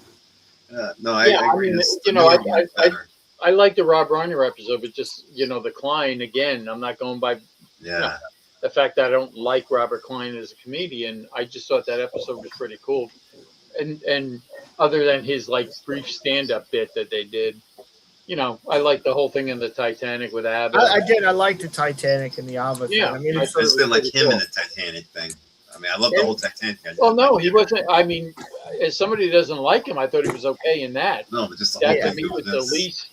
S2: know?
S3: No, I agree.
S1: mean,
S3: This-
S1: you
S3: the
S1: know,
S3: newer one's better.
S1: I like the Rob Reiner episode, but just the Klein again. I'm not going by
S3: Yeah.
S1: the fact that I don't like Robert Klein as a comedian. I just thought that episode was pretty cool, and other than his like brief stand-up bit that they did, I like the whole thing in the Titanic with Abbott.
S2: I did. I liked the Titanic and the Alva thing.
S1: Yeah,
S2: I mean,
S3: I
S2: it's,
S3: just didn't like
S1: pretty
S3: him
S1: cool.
S3: in the Titanic thing. I mean, I love the whole Titanic thing.
S1: Well, no, he wasn't. I mean, as somebody who doesn't like him, I thought he was okay in that.
S3: No, but just the
S1: That
S3: whole
S1: to me
S3: thing
S1: was
S3: with
S1: the
S3: this.
S1: least,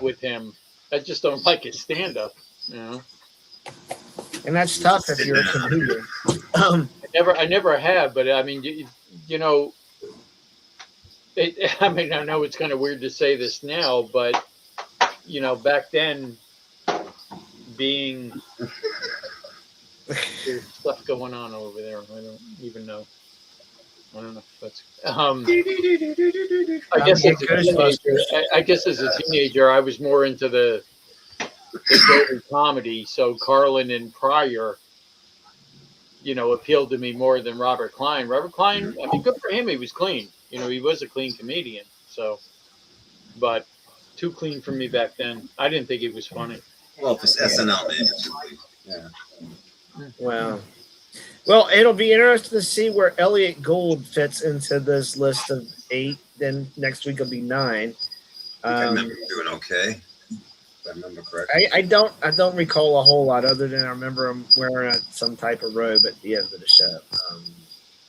S1: with him. I just don't like his stand-up.
S2: and that's tough if you're a comedian.
S1: I never have, but I mean, I mean, I know it's kind of weird to say this now, but back then, being there's stuff going on over there. I don't even know. I don't know if that's. I guess as a teenager, I was more into the dirty comedy. So Carlin and Pryor, appealed to me more than Robert Klein. Robert Klein, I mean, good for him. He was clean. He was a clean comedian. So, but too clean for me back then. I didn't think it was funny.
S3: Well, for SNL, maybe. Yeah.
S2: Well, it'll be interesting to see where Elliot Gould fits into this list of 8. Then next week will be 9.
S3: I remember him doing okay. If I remember correctly.
S2: I don't recall a whole lot other than I remember him wearing some type of robe at the end of the show.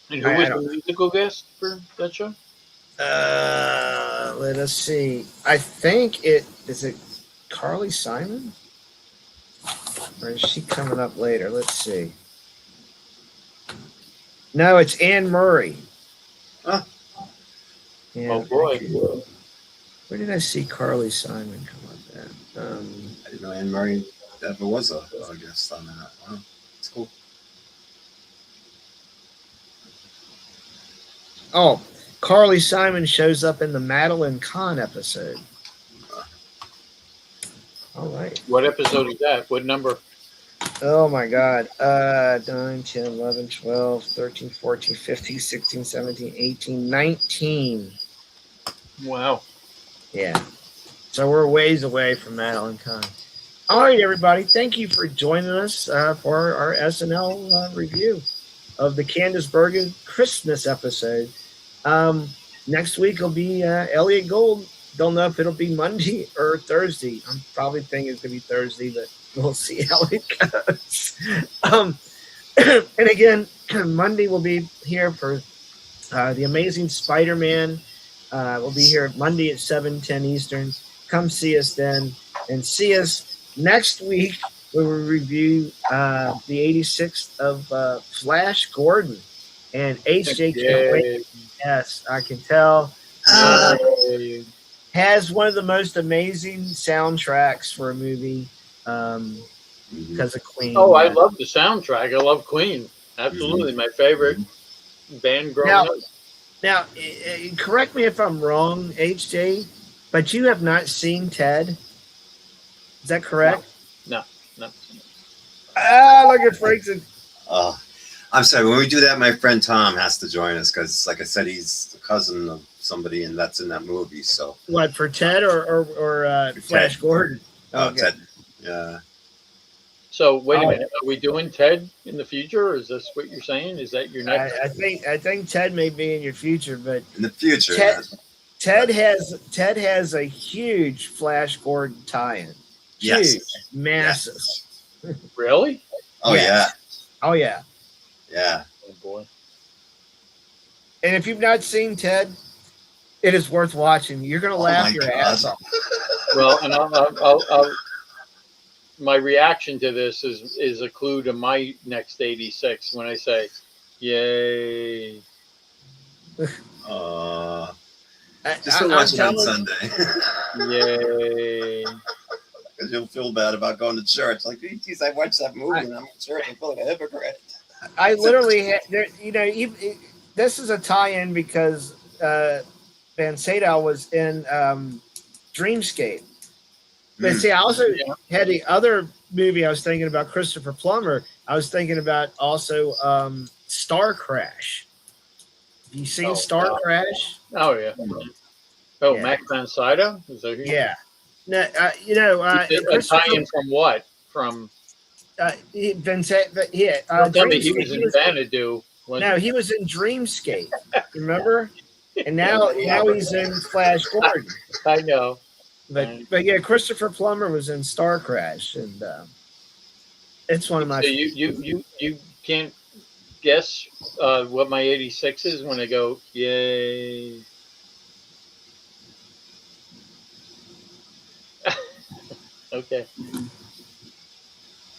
S1: And who was the musical guest for that show?
S2: Let us see. I think is it Carly Simon? Or is she coming up later? Let's see. No, it's Anne Murray.
S3: Huh.
S2: Yeah,
S1: Oh boy.
S2: where did I see Carly Simon come up at?
S3: I didn't know Anne Murray ever was a guest on that. Wow. It's cool.
S2: Oh, Carly Simon shows up in the Madeline Kahn episode. All right.
S1: What episode is that? What number?
S2: Oh my God. 9, 10, 11, 12, 13, 14, 15, 16, 17, 18, 19.
S1: Wow.
S2: Yeah. So we're ways away from Madeline Kahn. All right, everybody. Thank you for joining us for our SNL review of the Candice Bergen Christmas episode. Next week will be Elliot Gould. Don't know if it'll be Monday or Thursday. I'm probably thinking it's going to be Thursday, but we'll see how it goes. And again, Monday we'll be here for The Amazing Spider-Man. We'll be here Monday at 7:10 Eastern. Come see us then. And see us next week when we review the 86th of Flash Gordon. And HJ can't wait. Yes, I can tell. Has one of the most amazing soundtracks for a movie because of Queen.
S1: Oh, I love the soundtrack. I love Queen. Absolutely, my favorite band growing up.
S2: Now, correct me if I'm wrong, HJ, but you have not seen Ted. Is that correct?
S1: No.
S2: Look at Frankson.
S3: I'm sorry. When we do that, my friend Tom has to join us because, like I said, he's the cousin of somebody, and that's in that movie. So
S2: What, for Ted or Flash
S3: Ted.
S2: Gordon?
S3: Oh,
S2: Okay.
S3: Ted. Yeah.
S1: So wait a minute. Are we doing Ted in the future? Or is this what you're saying? Is that your next?
S2: I think Ted may be in your future, but
S3: In the future.
S2: Ted has a huge Flash Gordon tie-in.
S3: Yes.
S2: Huge, massive.
S1: Really?
S3: Oh
S2: Yes. Oh yeah.
S3: yeah.
S1: Oh boy.
S2: And if you've not seen Ted, it is worth watching. You're gonna
S3: Oh
S2: laugh
S3: my
S2: your
S3: God.
S2: ass off.
S1: Well, and my reaction to this is a clue to my next 86 when I say, "Yay!"
S3: Just go
S2: I'm
S3: watch it on
S2: telling
S3: Sunday.
S1: Yay!
S3: Because you'll feel bad about going to church. Like, geez, I watched that movie and I'm in church. I feel like a hypocrite.
S2: I literally, this is a tie-in because Van Sydow was in Dreamscape. But see, I also had the other movie I was thinking about, Christopher Plummer. I was thinking about also Star Crash. Have you seen Star Crash?
S1: Oh yeah. Oh,
S2: Yeah.
S1: Max von Sydow? Is that who?
S2: Yeah. No,
S1: A tie-in from what? From
S2: Van Sydow, yeah.
S1: don't tell me he was
S2: Dreamscape.
S1: in Xanadu.
S2: No, he was in Dreamscape. Remember? And now he's in Flash Gordon.
S1: I know.
S2: But yeah, Christopher Plummer was in Star Crash, and it's one of my.
S1: So you can't guess what my 86 is when I go yay. Okay.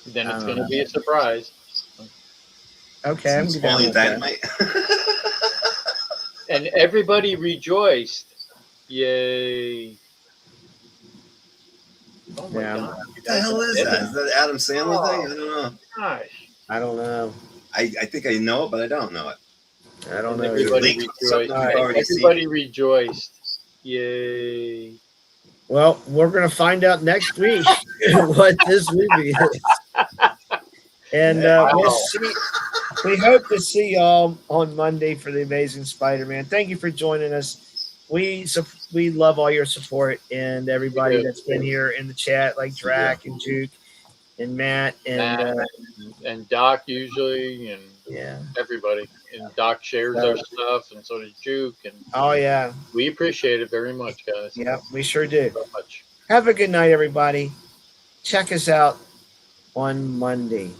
S1: Then it's going to be a surprise.
S2: Okay, I'm
S3: Small Dynamite.
S1: And everybody rejoiced. Yay. Oh my
S2: Yeah.
S1: God.
S3: What the hell is that? Is that Adam Sandler thing? I don't know.
S1: Gosh.
S2: I don't know.
S3: I think I know it, but I don't know it.
S2: I don't know.
S1: Everybody
S3: Link
S1: rejoiced.
S3: something you've already
S1: Everybody rejoiced. Yay.
S2: Well, we're going to find out next week what this movie is. And we'll see. We hope to see y'all on Monday for The Amazing Spider-Man. Thank you for joining us. We love all your support and everybody that's been here in the chat, like Drac and Juke and Matt
S1: and Doc usually, and everybody. And Doc shares our stuff, and so does Juke. And
S2: oh yeah,
S1: we appreciate it very much, guys.
S2: Yeah, we sure do.
S1: So much.
S2: Have a good night, everybody. Check us out on Monday.